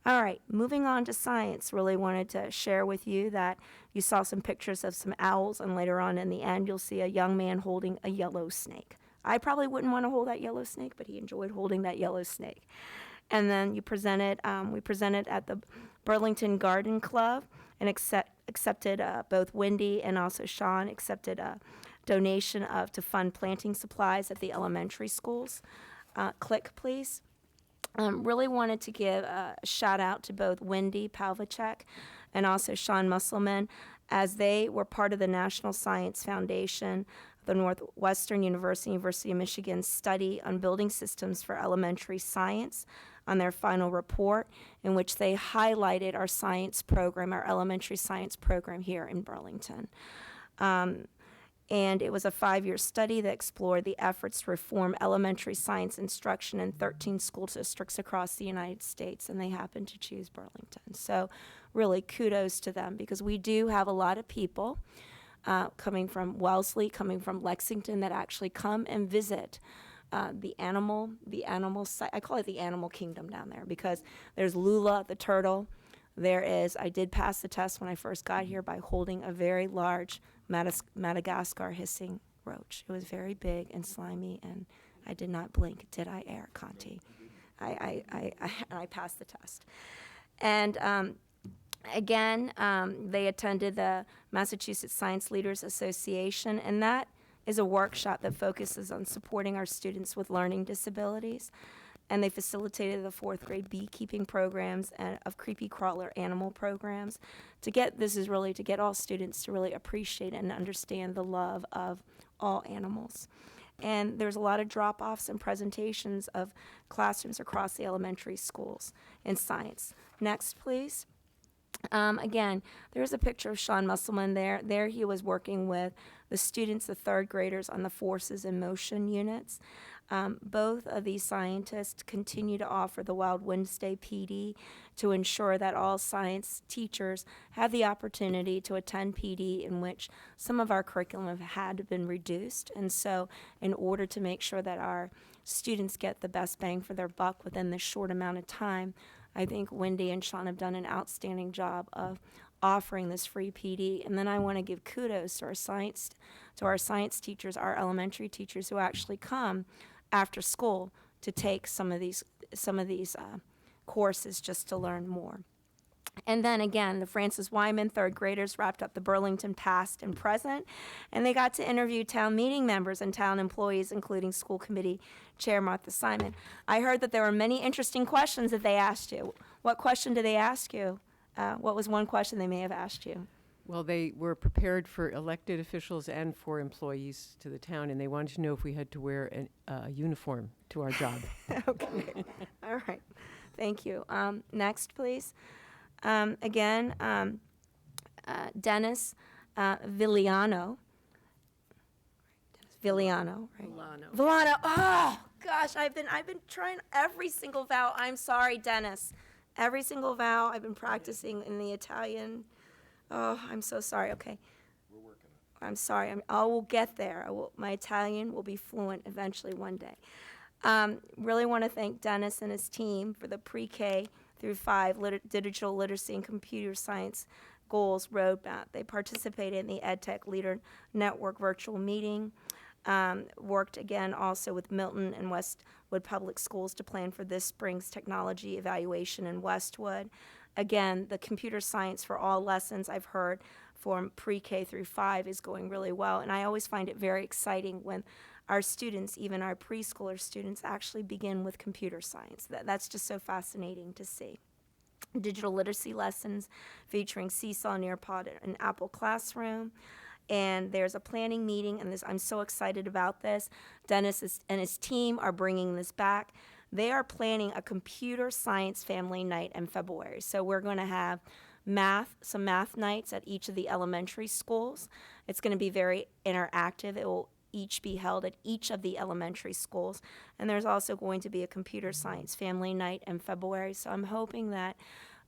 Speaker 3: All right, moving on to science, really wanted to share with you that you saw some pictures of some owls, and later on in the end, you'll see a young man holding a yellow snake. I probably wouldn't want to hold that yellow snake, but he enjoyed holding that yellow snake. And then we presented at the Burlington Garden Club and accepted both Wendy and also Sean accepted a donation to fund planting supplies at the elementary schools. Click, please. Really wanted to give a shout out to both Wendy Pavlicek and also Sean Musselman, as they were part of the National Science Foundation, the Northwestern University of Michigan study on building systems for elementary science on their final report, in which they highlighted our science program, our elementary science program here in Burlington. And it was a 5-year study that explored the efforts to reform elementary science instruction in 13 school districts across the United States, and they happened to choose Burlington. So really kudos to them, because we do have a lot of people coming from Wellesley, coming from Lexington, that actually come and visit the animal site. I call it the animal kingdom down there because there's Lula, the turtle. I did pass the test when I first got here by holding a very large Madagascar hissing roach. It was very big and slimy, and I did not blink. Did I, Eric Conti? I passed the test. And again, they attended the Massachusetts Science Leaders Association, and that is a workshop that focuses on supporting our students with learning disabilities. And they facilitated the 4th grade beekeeping programs and of creepy crawler animal programs. To get all students to really appreciate and understand the love of all animals. And there's a lot of drop-offs and presentations of classrooms across the elementary schools in science. Next, please. Again, there's a picture of Sean Musselman there. There he was working with the students, the 3rd graders, on the forces and motion units. Both of these scientists continue to offer the Wild Wednesday PD to ensure that all science teachers have the opportunity to attend PD, in which some of our curriculum had been reduced. And so in order to make sure that our students get the best bang for their buck within this short amount of time, I think Wendy and Sean have done an outstanding job of offering this free PD. And then I want to give kudos to our science teachers, our elementary teachers who actually come after school to take some of these courses just to learn more. And then again, the Francis Wyman 3rd graders wrapped up the Burlington past and present, and they got to interview town meeting members and town employees, including school committee chair Martha Simon. I heard that there were many interesting questions that they asked you. What question did they ask you? What was one question they may have asked you?
Speaker 1: Well, they were prepared for elected officials and for employees to the town, and they wanted to know if we had to wear a uniform to our job.
Speaker 3: Okay. All right. Thank you. Next, please. Again, Dennis Villano. Villano, right? Villano. Oh gosh, I've been trying every single vowel. I'm sorry, Dennis. Every single vowel I've been practicing in the Italian. Oh, I'm so sorry. Okay. We're working on it. I'm sorry. I will get there. My Italian will be fluent eventually one day. Really want to thank Dennis and his team for the pre-K through 5 digital literacy and computer science goals roadmap. They participated in the EdTech Leader Network virtual meeting. Worked again also with Milton and Westwood Public Schools to plan for this spring's technology evaluation in Westwood. Again, the computer science for all lessons I've heard from pre-K through 5 is going really well, and I always find it very exciting when our students, even our preschooler students, actually begin with computer science. That's just so fascinating to see. Digital literacy lessons featuring Seesaw, Nearpod, and Apple Classroom. And there's a planning meeting, and I'm so excited about this. Dennis and his team are bringing this back. They are planning a computer science family night in February. So we're going to have some math nights at each of the elementary schools. It's going to be very interactive. It will each be held at each of the elementary schools. And there's also going to be a computer science family night in February. So I'm hoping that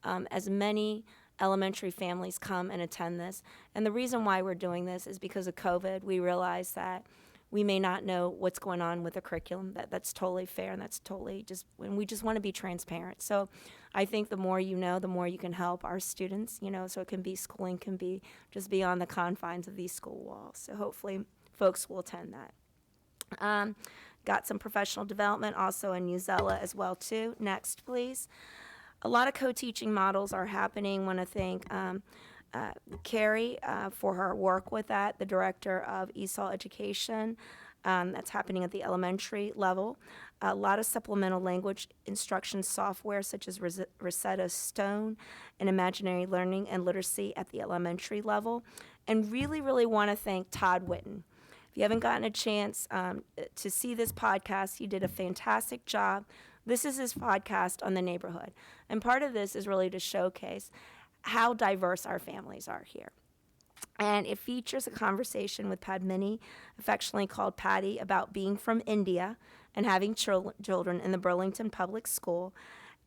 Speaker 3: as many elementary families come and attend this. And the reason why we're doing this is because of COVID. We realize that we may not know what's going on with the curriculum. That's totally fair, and that's totally and we just want to be transparent. So I think the more you know, the more you can help our students, so schooling can be just beyond the confines of these school walls. So hopefully folks will attend that. Got some professional development also in Uzella as well too. Next, please. A lot of co-teaching models are happening. Want to thank Carrie for her work with that, the director of ESOL Education. That's happening at the elementary level. A lot of supplemental language instruction software such as Rosetta Stone and Imaginary Learning and Literacy at the elementary level. And really, really want to thank Todd Witten. If you haven't gotten a chance to see this podcast, he did a fantastic job. This is his podcast on the neighborhood. And part of this is really to showcase how diverse our families are here. And it features a conversation with Padmini, affectionately called Patty, about being from India and having children in the Burlington Public School.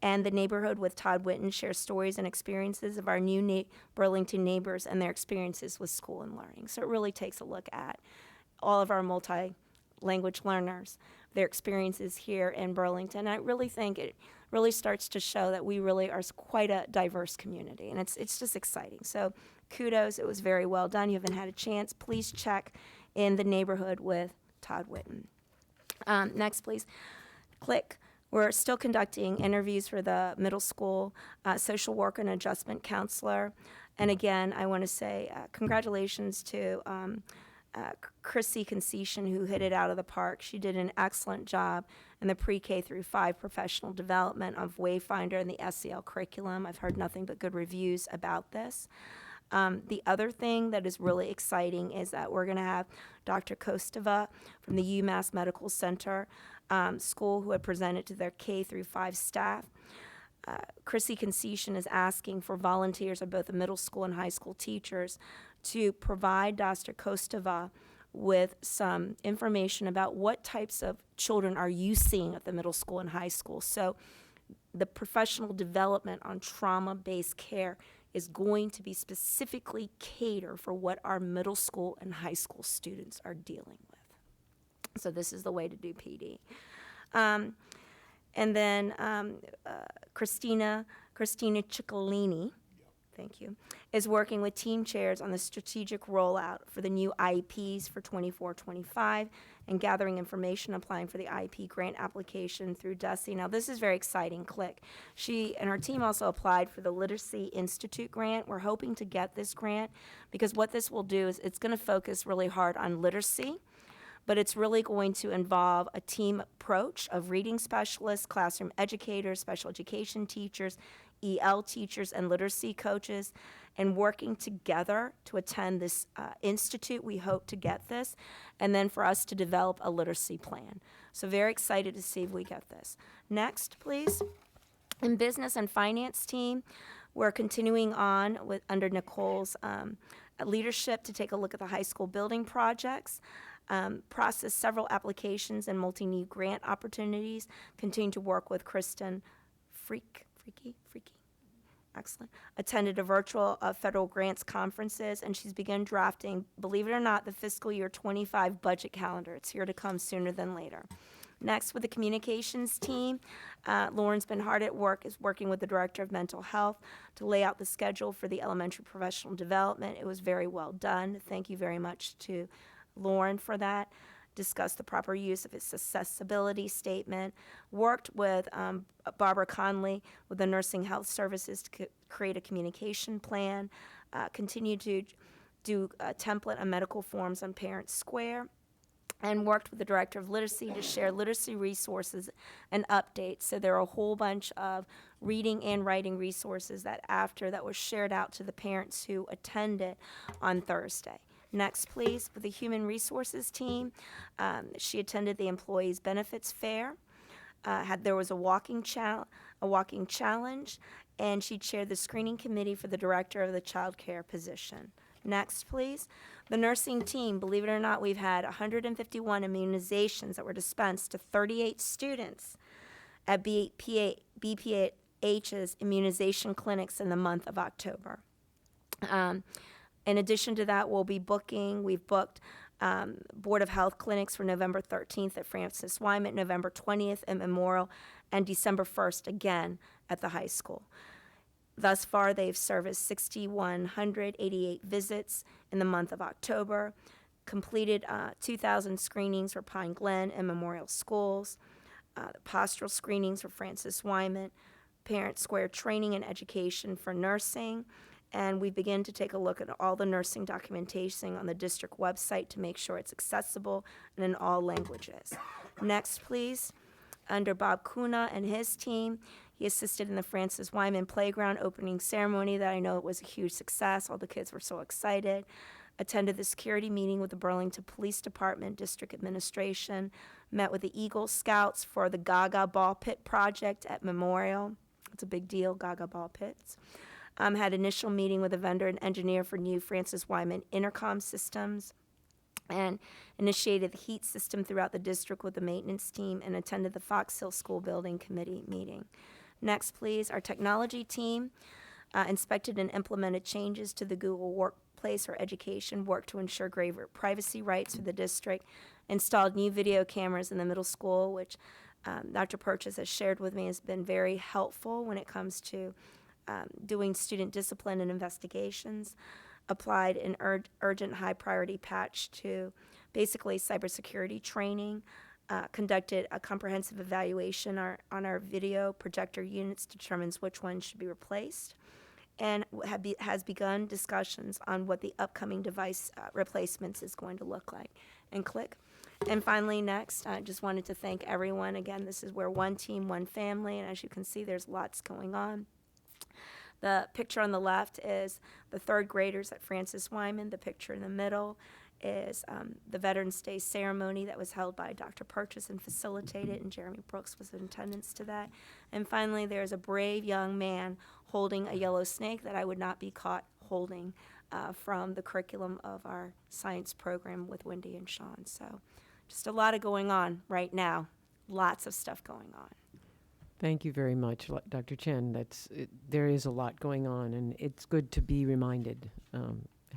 Speaker 3: and the neighborhood with Todd Whitten shares stories and experiences of our new Burlington neighbors and their experiences with school and learning. So it really takes a look at all of our multi-language learners, their experiences here in Burlington. I really think it really starts to show that we really are quite a diverse community, and it's just exciting. So kudos, it was very well done. You haven't had a chance, please check in the neighborhood with Todd Whitten. Next, please. Click. We're still conducting interviews for the middle school social worker and adjustment counselor. And again, I want to say congratulations to Chrissy Concession, who hit it out of the park. She did an excellent job in the pre-K through 5 professional development of Wayfinder and the SEL curriculum. I've heard nothing but good reviews about this. The other thing that is really exciting is that we're going to have Dr. Kostova from the UMass Medical Center school, who had presented to their K through 5 staff. Chrissy Concession is asking for volunteers of both the middle school and high school teachers to provide Dr. Kostova with some information about what types of children are you seeing at the middle school and high school. So the professional development on trauma-based care is going to be specifically catered for what our middle school and high school students are dealing with. So this is the way to do PD. And then Christina Ciccolini, thank you, is working with team chairs on the strategic rollout for the new IEPs for 24-25 and gathering information, applying for the IEP grant application through DESE. Now, this is very exciting, Click. She and her team also applied for the Literacy Institute grant. We're hoping to get this grant because what this will do is it's going to focus really hard on literacy, but it's really going to involve a team approach of reading specialists, classroom educators, special education teachers, EL teachers, and literacy coaches, and working together to attend this institute. We hope to get this, and then for us to develop a literacy plan. So very excited to see if we get this. Next, please. In business and finance team, we're continuing on with under Nicole's leadership to take a look at the high school building projects. Process several applications and multi-need grant opportunities. Continue to work with Kristen Freaky. Excellent. Attended a virtual federal grants conferences, and she's begun drafting, believe it or not, the fiscal year 25 budget calendar. It's here to come sooner than later. Next, with the communications team, Lauren's been hard at work, is working with the director of mental health to lay out the schedule for the elementary professional development. It was very well done. Thank you very much to Lauren for that. Discussed the proper use of its accessibility statement, worked with Barbara Conley with the Nursing Health Services to create a communication plan, continued to do a template on medical forms on Parent Square, and worked with the Director of Literacy to share literacy resources and updates. So there are a whole bunch of reading and writing resources that were shared out to the parents who attended on Thursday. Next, please, with the Human Resources team, she attended the Employees Benefits Fair. There was a walking challenge, and she chaired the screening committee for the director of the child care position. Next, please. The nursing team, believe it or not, we've had 151 immunizations that were dispensed to 38 students at BPH's immunization clinics in the month of October. In addition to that, we've booked Board of Health clinics for November 13th at Francis Wyman, November 20th at Memorial, and December 1st again at the high school. Thus far, they've serviced 6,188 visits in the month of October, completed 2,000 screenings for Pine Glen and Memorial Schools, postural screenings for Francis Wyman, Parent Square training and education for nursing, and we begin to take a look at all the nursing documentation on the district website to make sure it's accessible and in all languages. Next, please. Under Bob Kuna and his team, he assisted in the Francis Wyman Playground opening ceremony that I know it was a huge success. All the kids were so excited. Attended the security meeting with the Burlington Police Department District Administration. Met with the Eagle Scouts for the Gaga Ball Pit project at Memorial. It's a big deal, Gaga Ball Pits. Had initial meeting with a vendor and engineer for new Francis Wyman intercom systems, and initiated the heat system throughout the district with the maintenance team, and attended the Fox Hill School Building Committee meeting. Next, please, our technology team inspected and implemented changes to the Google Workplace for Education, worked to ensure greater privacy rights for the district, installed new video cameras in the middle school, which Dr. Purchase has shared with me has been very helpful when it comes to doing student discipline and investigations, applied an urgent high priority patch to basically cybersecurity training, conducted a comprehensive evaluation on our video projector units, determines which ones should be replaced, and has begun discussions on what the upcoming device replacements is going to look like. And click. And finally, next, I just wanted to thank everyone. Again, this is where one team, one family, and as you can see, there's lots going on. The picture on the left is the third graders at Francis Wyman. The picture in the middle is the Veterans Day ceremony that was held by Dr. Purchase and facilitated, and Jeremy Brooks was in attendance to that. And finally, there's a brave young man holding a yellow snake that I would not be caught holding from the curriculum of our science program with Wendy and Sean. So just a lot of going on right now, lots of stuff going on.
Speaker 1: Thank you very much, Dr. Chen. There is a lot going on, and it's good to be reminded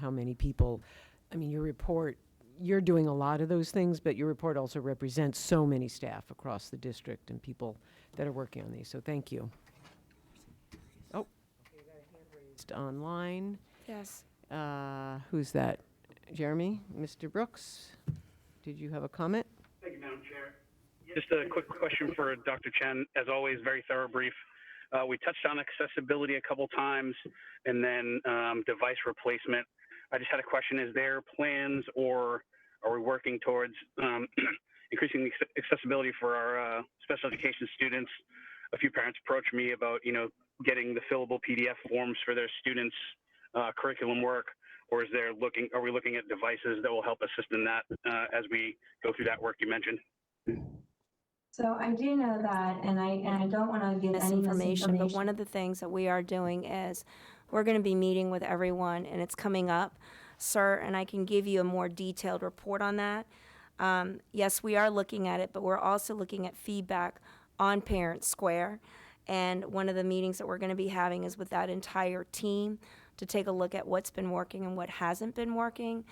Speaker 1: how many people, I mean, your report, you're doing a lot of those things, but your report also represents so many staff across the district and people that are working on these, so thank you. Oh, okay, we got a hand raised online.
Speaker 3: Yes.
Speaker 1: Who's that? Jeremy? Mr. Brooks? Did you have a comment?
Speaker 6: Thank you, Madam Chair. Just a quick question for Dr. Chen. As always, very thorough brief. We touched on accessibility a couple times and then device replacement. I just had a question. Is there plans or are we working towards increasing the accessibility for our special education students? A few parents approached me about, getting the fillable PDF forms for their students' curriculum work, or are we looking at devices that will help assist in that as we go through that work you mentioned?
Speaker 3: So I do know that, and I don't want to give any misinformation, but one of the things that we are doing is we're going to be meeting with everyone, and it's coming up, sir, and I can give you a more detailed report on that. Yes, we are looking at it, but we're also looking at feedback on Parent Square, and one of the meetings that we're going to be having is with that entire team to take a look at what's been working and what hasn't been working.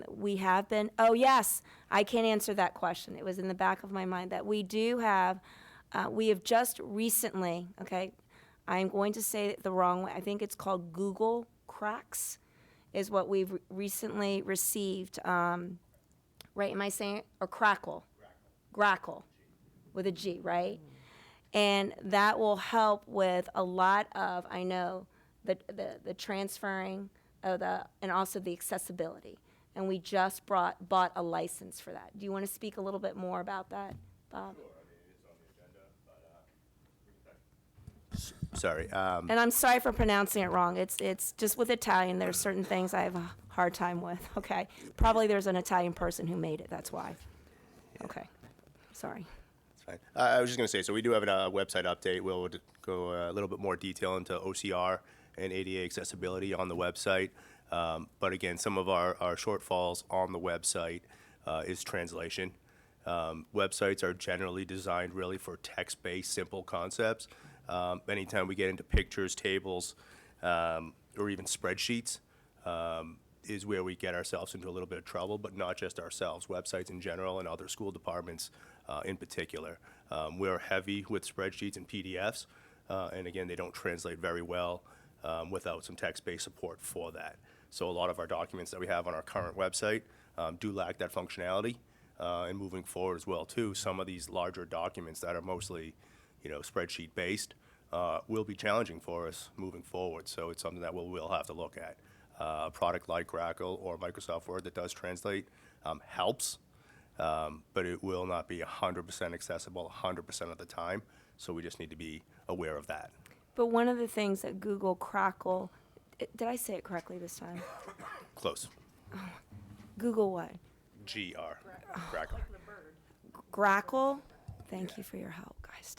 Speaker 3: We have been, oh yes, I can answer that question. It was in the back of my mind that we do have, we have just recently, okay, I'm going to say it the wrong way. I think it's called Google Cracks is what we've recently received. Right, am I saying it? Or Crackle? Grackle with a G, right? And that will help with a lot of, I know, the transferring of and also the accessibility. And we just bought a license for that. Do you want to speak a little bit more about that, Bob?
Speaker 8: Sure. I mean, it's on the agenda, but sorry.
Speaker 3: And I'm sorry for pronouncing it wrong. It's just with Italian, there's certain things I have a hard time with. Okay. Probably there's an Italian person who made it. That's why. Okay. Sorry.
Speaker 8: It's fine. I was just going to say, so we do have a website update. We'll go a little bit more detail into OCR and ADA accessibility on the website. But again, some of our shortfalls on the website is translation. Websites are generally designed really for text-based, simple concepts. Anytime we get into pictures, tables, or even spreadsheets, is where we get ourselves into a little bit of trouble, but not just ourselves, websites in general and other school departments in particular. We're heavy with spreadsheets and PDFs, and again, they don't translate very well without some text-based support for that. So a lot of our documents that we have on our current website do lack that functionality, and moving forward as well too, some of these larger documents that are mostly, spreadsheet-based will be challenging for us moving forward. So it's something that we'll have to look at. A product like Grackle or Microsoft Word that does translate helps, but it will not be 100% accessible 100% of the time. So we just need to be aware of that.
Speaker 3: But one of the things that Google Crackle, did I say it correctly this time?
Speaker 8: Close.
Speaker 3: Google what?
Speaker 8: GR. Grackle.
Speaker 3: Grackle? Thank you for your help, guys.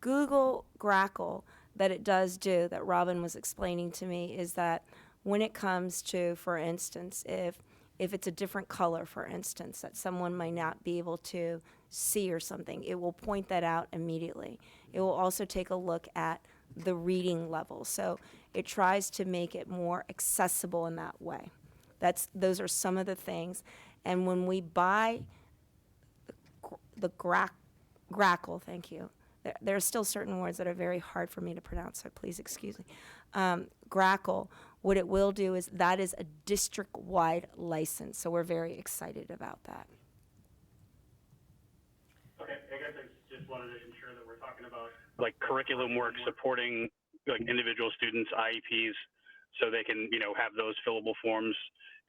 Speaker 3: Google Grackle, that it does do, that Robin was explaining to me, is that when it comes to, for instance, if if it's a different color, for instance, that someone might not be able to see or something, it will point that out immediately. It will also take a look at the reading level. So it tries to make it more accessible in that way. Those are some of the things. And when we buy the Grackle, thank you. There are still certain words that are very hard for me to pronounce, so please excuse me. Grackle, what it will do is that is a district-wide license, so we're very excited about that.
Speaker 6: Okay, I guess I just wanted to ensure that we're talking about like curriculum work supporting like individual students' IEPs, so they can have those fillable forms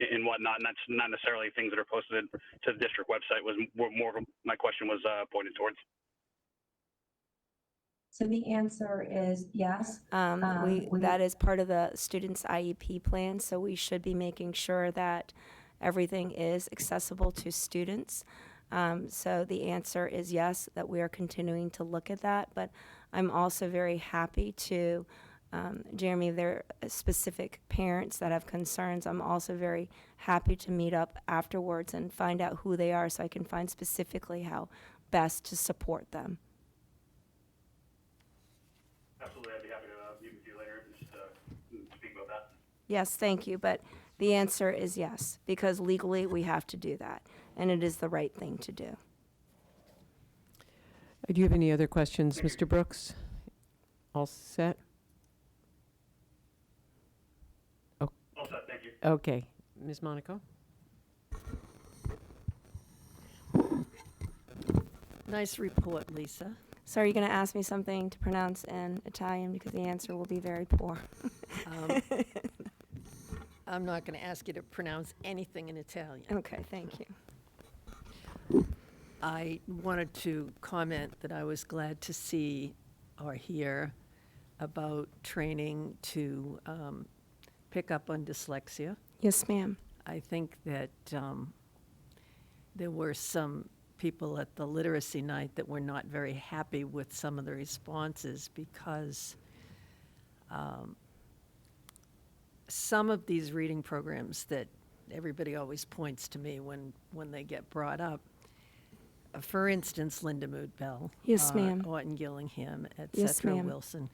Speaker 6: and whatnot. And that's not necessarily things that are posted to the district website. Was more my question was pointed towards.
Speaker 9: So the answer is yes.
Speaker 3: That is part of the student's IEP plan, so we should be making sure that everything is accessible to students. So the answer is yes, that we are continuing to look at that, but I'm also very happy to, Jeremy, there are specific parents that have concerns. I'm also very happy to meet up afterwards and find out who they are so I can find specifically how best to support them.
Speaker 6: Absolutely, I'd be happy to meet with you later and just speak about that.
Speaker 3: Yes, thank you, but the answer is yes, because legally we have to do that, and it is the right thing to do.
Speaker 1: Do you have any other questions, Mr. Brooks? All set?
Speaker 6: All set, thank you.
Speaker 1: Okay. Ms. Monaco?
Speaker 2: Nice report, Lisa.
Speaker 3: So are you going to ask me something to pronounce in Italian, because the answer will be very poor?
Speaker 2: I'm not going to ask you to pronounce anything in Italian.
Speaker 3: Okay, thank you.
Speaker 2: I wanted to comment that I was glad to see or hear about training to pick up on dyslexia.
Speaker 3: Yes, ma'am.
Speaker 2: I think that there were some people at the literacy night that were not very happy with some of the responses because some of these reading programs that everybody always points to me when they get brought up, for instance, Linda Mood Bell.
Speaker 3: Yes, ma'am.
Speaker 2: Orton Gillingham, et
Speaker 3: Yes,
Speaker 2: cetera,
Speaker 3: ma'am.
Speaker 2: Wilson.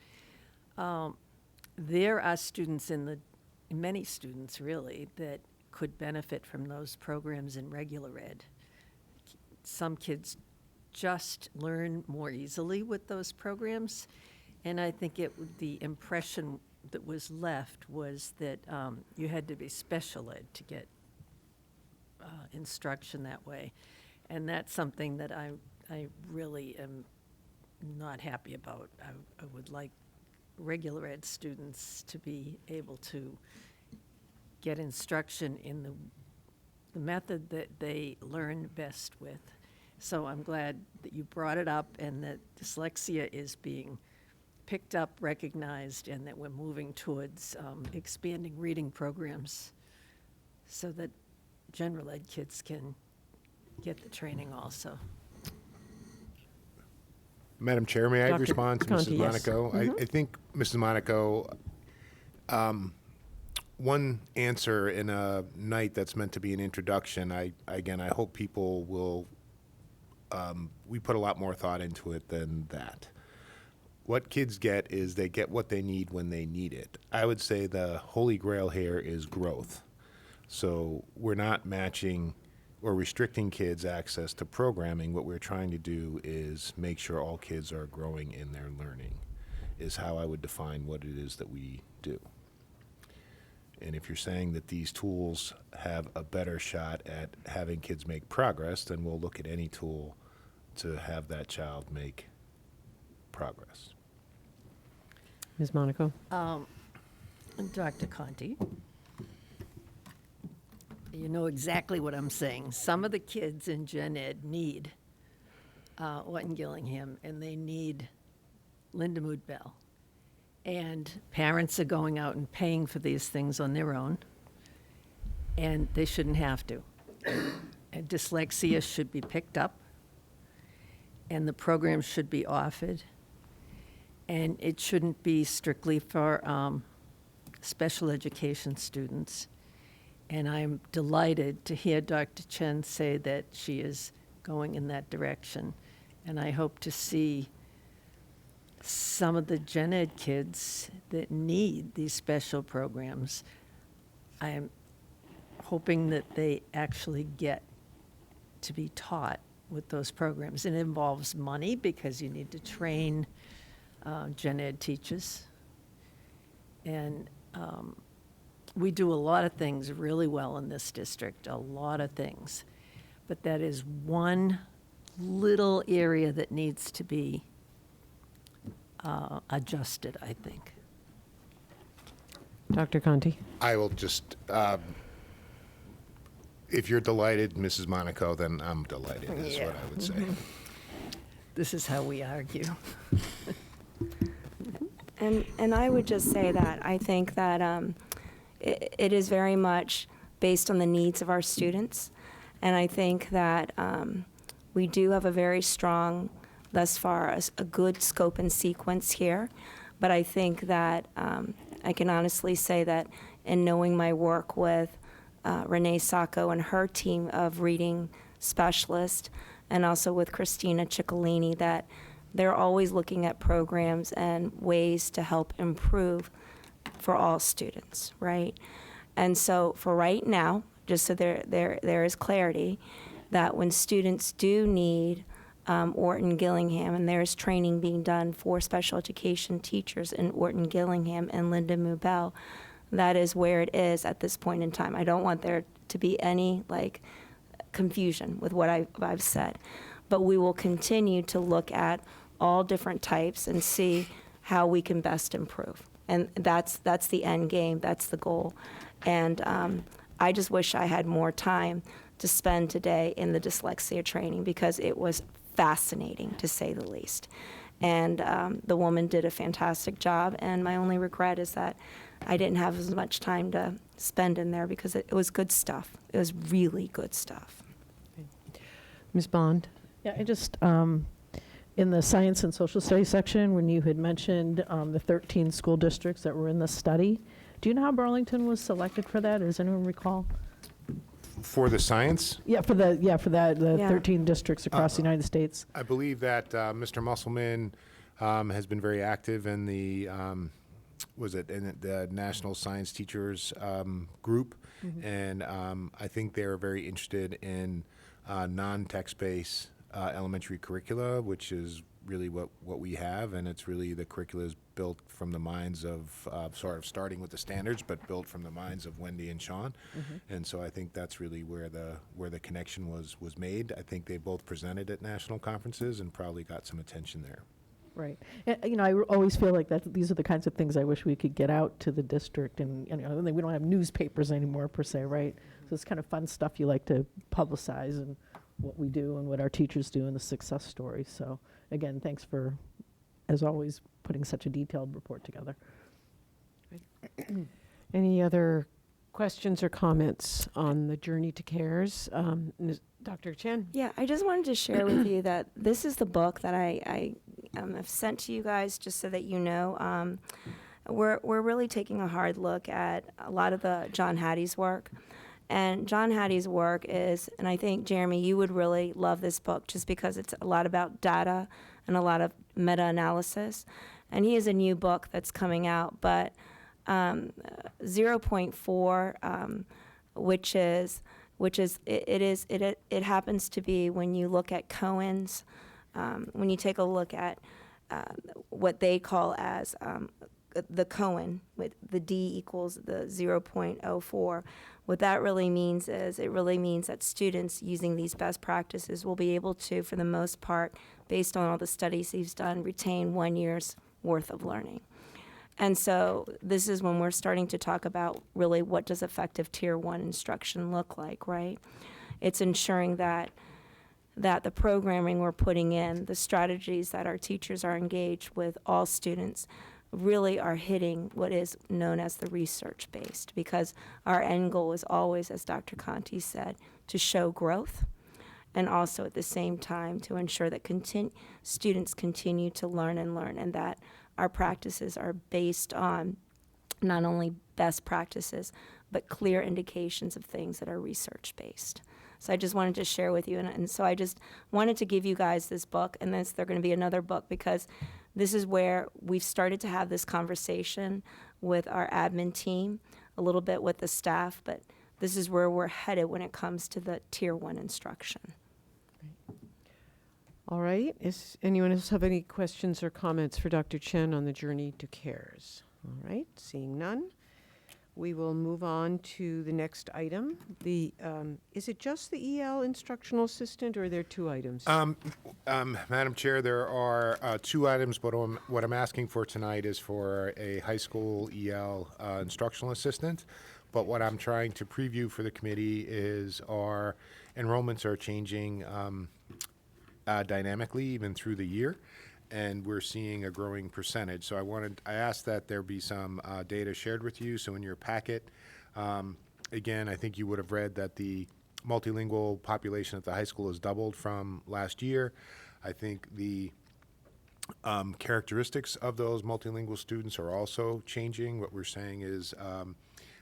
Speaker 2: There are students many students really, that could benefit from those programs in regular ed. Some kids just learn more easily with those programs, and I think the impression that was left was that you had to be special ed to get instruction that way. And that's something that I really am not happy about. I would like regular ed students to be able to get instruction in the method that they learn best with. So I'm glad that you brought it up and that dyslexia is being picked up, recognized, and that we're moving towards expanding reading programs so that general ed kids can get the training also.
Speaker 4: Madam Chair, may I
Speaker 1: Dr.
Speaker 4: respond to
Speaker 1: Conti,
Speaker 4: Mrs.
Speaker 1: yes.
Speaker 4: Monaco? I think, Mrs. Monaco, one answer in a night that's meant to be an introduction, I hope people will, we put a lot more thought into it than that. What kids get is they get what they need when they need it. I would say the holy grail here is growth. So we're not matching or restricting kids' access to programming. What we're trying to do is make sure all kids are growing in their learning, is how I would define what it is that we do. And if you're saying that these tools have a better shot at having kids make progress, then we'll look at any tool to have that child make progress.
Speaker 1: Ms. Monaco?
Speaker 2: Dr. Conti, you know exactly what I'm saying. Some of the kids in Gen Ed need Orton Gillingham, and they need Linda Mood Bell. And parents are going out and paying for these things on their own, and they shouldn't have to. And dyslexia should be picked up, and the program should be offered, and it shouldn't be strictly for special education students. And I'm delighted to hear Dr. Chen say that she is going in that direction. And I hope to see some of the gen ed kids that need these special programs. I am hoping that they actually get to be taught with those programs. And it involves money because you need to train gen ed teachers. And we do a lot of things really well in this district, a lot of things. But that is one little area that needs to be adjusted, I think.
Speaker 10: Dr. Conti?
Speaker 4: I will just, if you're delighted, Mrs. Monaco, then I'm delighted, is what I would say.
Speaker 2: This is how we argue.
Speaker 3: And I would just say that I think that it is very much based on the needs of our students. And I think that we do have a very strong, thus far, a good scope and sequence here. But I think that I can honestly say that in knowing my work with Renee Sacco and her team of reading specialists, and also with Christina Ciccolini, that they're always looking at programs and ways to help improve for all students, right? And so for right now, just so there is clarity, that when students do need Orton Gillingham, and there's training being done for special education teachers in Orton Gillingham and Linda Mubel, that is where it is at this point in time. I don't want there to be any confusion with what I've said, but we will continue to look at all different types and see how we can best improve. And that's the end game, that's the goal. And I just wish I had more time to spend today in the dyslexia training, because it was fascinating, to say the least. And the woman did a fantastic job, and my only regret is that I didn't have as much time to spend in there, because it was good stuff. It was really good stuff.
Speaker 10: Ms. Bond?
Speaker 11: Yeah, I just, in the science and social studies section, when you had mentioned the 13 school districts that were in the study, do you know how Burlington was selected for that? Does anyone recall?
Speaker 4: For the science,
Speaker 11: The
Speaker 3: Yeah.
Speaker 11: 13 districts across the United States.
Speaker 4: I believe that Mr. Musselman has been very active in the, in the National Science Teachers group. And I think they're very interested in non-text-based elementary curricula, which is really what we have, and it's really the curricula is built from the minds of sort of starting with the standards, but built from the minds of Wendy and Sean. And so I think that's really where the connection was made. I think they both presented at national conferences and probably got some attention there.
Speaker 11: Right. And, I always feel like these are the kinds of things I wish we could get out to the district. And we don't have newspapers anymore, per se, right? So it's kind of fun stuff you like to publicize, and what we do and what our teachers do, and the success stories. So again, thanks for, as always, putting such a detailed report together.
Speaker 10: Any other questions or comments on the Journey to CARES? Dr. Chen?
Speaker 3: Yeah, I just wanted to share with you that this is the book that I have sent to you guys, just so that you know. We're really taking a hard look at a lot of the John Hattie's work. And John Hattie's work is, and I think, Jeremy, you would really love this book, just because it's a lot about data and a lot of meta-analysis. And he has a new book that's coming out, but 0.4, it happens to be, when you look at Cohen's, when you take a look at what they call as the Cohen, with the D equals the 0.04, what that really means is, it really means that students using these best practices will be able to, for the most part, based on all the studies he's done, retain 1 year's worth of learning. And so this is when we're starting to talk about really what does effective Tier 1 instruction look like, right? It's ensuring that the programming we're putting in, the strategies that our teachers are engaged with all students, really are hitting what is known as the research-based, because our end goal is always, as Dr. Conti said, to show growth, and also at the same time to ensure that students continue to learn, and that our practices are based on not only best practices, but clear indications of things that are research-based. So I just wanted to share with you, and so I just wanted to give you guys this book, and they're going to be another book, because this is where we've started to have this conversation with our admin team, a little bit with the staff, but this is where we're headed when it comes to the Tier 1 instruction.
Speaker 10: All right. Is anyone else have any questions or comments for Dr. Chen on the Journey to CARES? All right. Seeing none, we will move on to the next item. Is it just the EL instructional assistant, or are there two items?
Speaker 4: Madam Chair, there are 2 items, but what I'm asking for tonight is for a high school EL instructional assistant. But what I'm trying to preview for the committee is our enrollments are changing dynamically even through the year, and we're seeing a growing percentage. So I asked that there be some data shared with you. So in your packet, again, I think you would have read that the multilingual population at the high school has doubled from last year. I think the characteristics of those multilingual students are also changing. What we're saying is,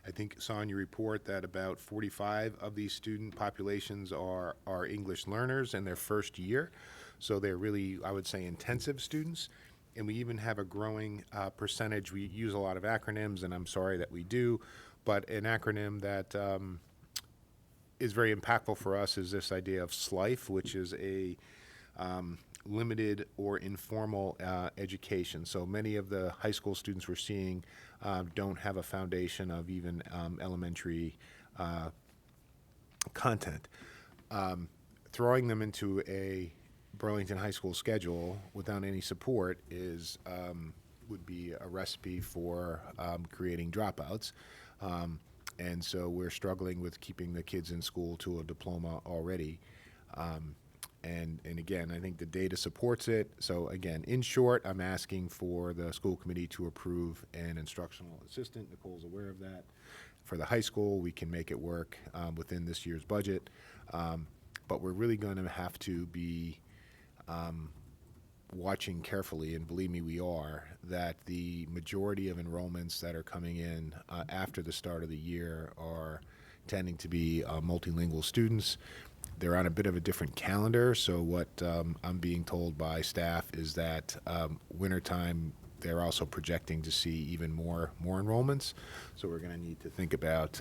Speaker 4: I think saw in your report that about 45 of these student populations are English learners in their first year. So they're really, I would say, intensive students. And we even have a growing percentage. We use a lot of acronyms, and I'm sorry that we do, but an acronym that is very impactful for us is this idea of SLIFE, which is a limited or informal education. So many of the high school students we're seeing don't have a foundation of even elementary content. Throwing them into a Burlington High School schedule without any support would be a recipe for creating dropouts. And so we're struggling with keeping the kids in school to a diploma already. And again, I think the data supports it. So again, in short, I'm asking for the school committee to approve an instructional assistant. Nicole's aware of that. For the high school, we can make it work within this year's budget. But we're really going to have to be watching carefully, and believe me, we are, that the majority of enrollments that are coming in after the start of the year are tending to be multilingual students. They're on a bit of a different calendar, so what I'm being told by staff is that wintertime, they're also projecting to see even more enrollments. So we're going to need to think about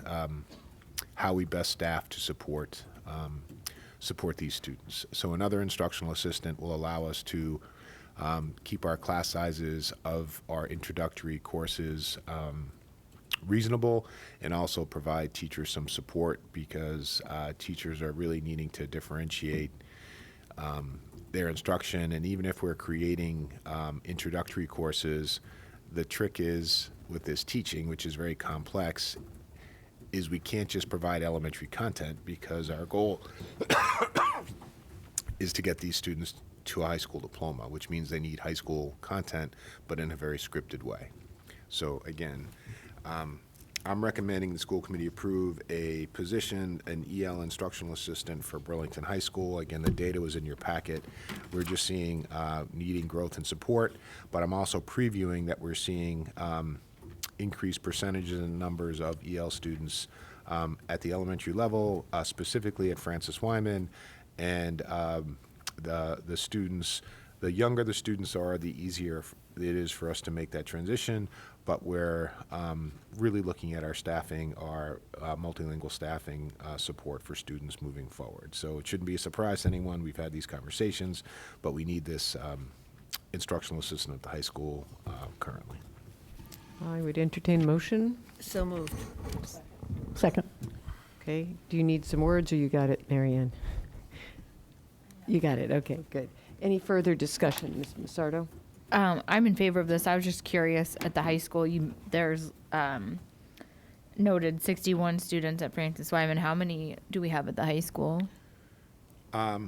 Speaker 4: how we best staff to support these students. So another instructional assistant will allow us to keep our class sizes of our introductory courses reasonable, and also provide teachers some support, because teachers are really needing to differentiate their instruction. And even if we're creating introductory courses, the trick is with this teaching, which is very complex, is we can't just provide elementary content, because our goal is to get these students to a high school diploma, which means they need high school content, but in a very scripted way. So again, I'm recommending the school committee approve a position, an EL instructional assistant for Burlington High School. Again, the data was in your packet. We're just seeing needing growth and support, but I'm also previewing that we're seeing increased percentages and numbers of EL students at the elementary level, specifically at Francis Wyman, and the students. The younger the students are, the easier it is for us to make that transition. But we're really looking at our staffing, our multilingual staffing support for students moving forward. So it shouldn't be a surprise to anyone. We've had these conversations, but we need this instructional assistant at the high school currently.
Speaker 10: I would entertain motion.
Speaker 2: So moved.
Speaker 11: Second.
Speaker 10: Okay. Do you need some words, or you got it, Marianne? You got it. Okay, good. Any further discussion, Ms. Massardo?
Speaker 5: I'm in favor of this. I was just curious, at the high school, there's noted 61 students at Francis Wyman. How many do we have at the high school?
Speaker 4: I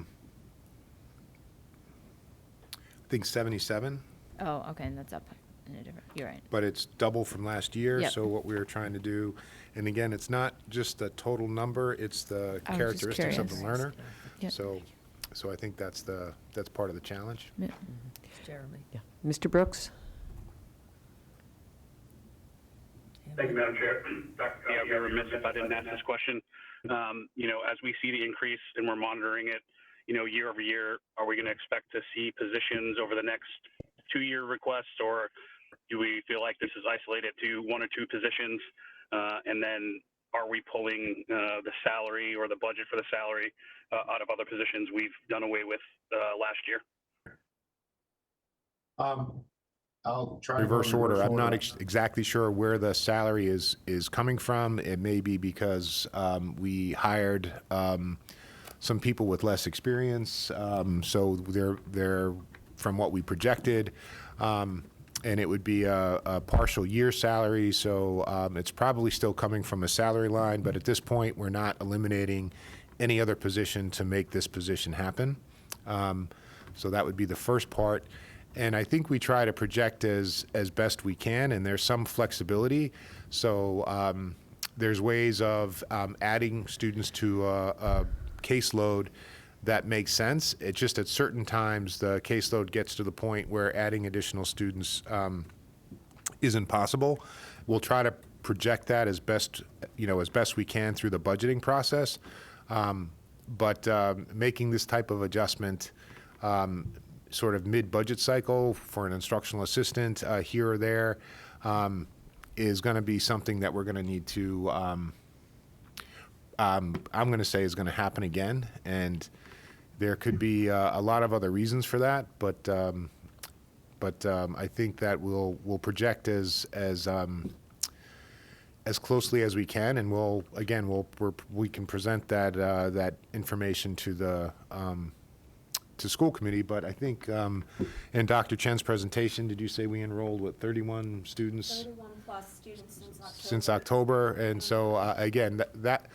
Speaker 4: think 77.
Speaker 5: Oh, okay, and that's up in a different, you're right.
Speaker 4: But it's double from last year.
Speaker 5: Yep.
Speaker 4: So what we're trying to do, and again, it's not just the total number, it's the
Speaker 5: I was just
Speaker 4: characteristics of the
Speaker 5: curious.
Speaker 4: learner.
Speaker 5: Yep.
Speaker 4: So I think that's part of the challenge.
Speaker 5: Yeah.
Speaker 2: Jeremy.
Speaker 10: Yeah. Mr. Brooks?
Speaker 6: Thank you, Madam Chair. Dr. Yeah, I'd be remiss if I didn't ask this question. As we see the increase and we're monitoring it, year over year, are we going to expect to see positions over the next 2-year requests, or do we feel like this is isolated to 1 or 2 positions? And then are we pulling the salary or the budget for the salary out of other positions we've done away with last year?
Speaker 7: I'll try. to go in
Speaker 4: Reverse order. I'm not
Speaker 7: order.
Speaker 4: exactly sure where the salary is coming from. It may be because we hired some people with less experience, so they're from what we projected, and it would be a partial year salary. So it's probably still coming from a salary line, but at this point, we're not eliminating any other position to make this position happen. So that would be the first part. And I think we try to project as best we can, and there's some flexibility. So there's ways of adding students to a caseload that makes sense. It's just at certain times the caseload gets to the point where adding additional students isn't possible. We'll try to project that as best we can through the budgeting process. But making this type of adjustment sort of mid-budget cycle for an instructional assistant here or there is going to be something that we're going to need to, I'm going to say is going to happen again. And there could be a lot of other reasons for that, but I think that we'll project as closely as we can, and we can present that information to the to school committee. But I think in Dr. Chen's presentation, did you say we enrolled 31 students?
Speaker 3: 31 plus students
Speaker 4: Since October, and so again, that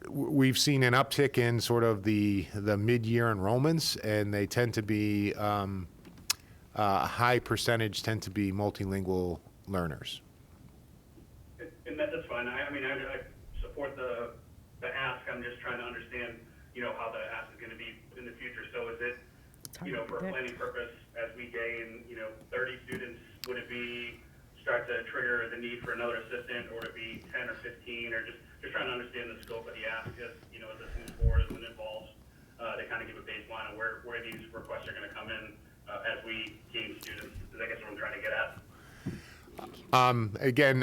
Speaker 4: we've seen an uptick in sort of the mid-year enrollments, and they tend to be a high percentage tend to be multilingual learners.
Speaker 6: And that's fine. I support the ask. I'm just trying to understand, how the ask is going to be in the future. So is it, for a planning purpose, as we gain, 30 students, would it start to trigger the need for another assistant, or would it be 10 or 15, or just trying to understand the scope of the ask as, as this moves forward, as it evolves, to kind of give a baseline of where these requests are going to come in as we gain students, is I guess what I'm trying to get at.
Speaker 4: Again,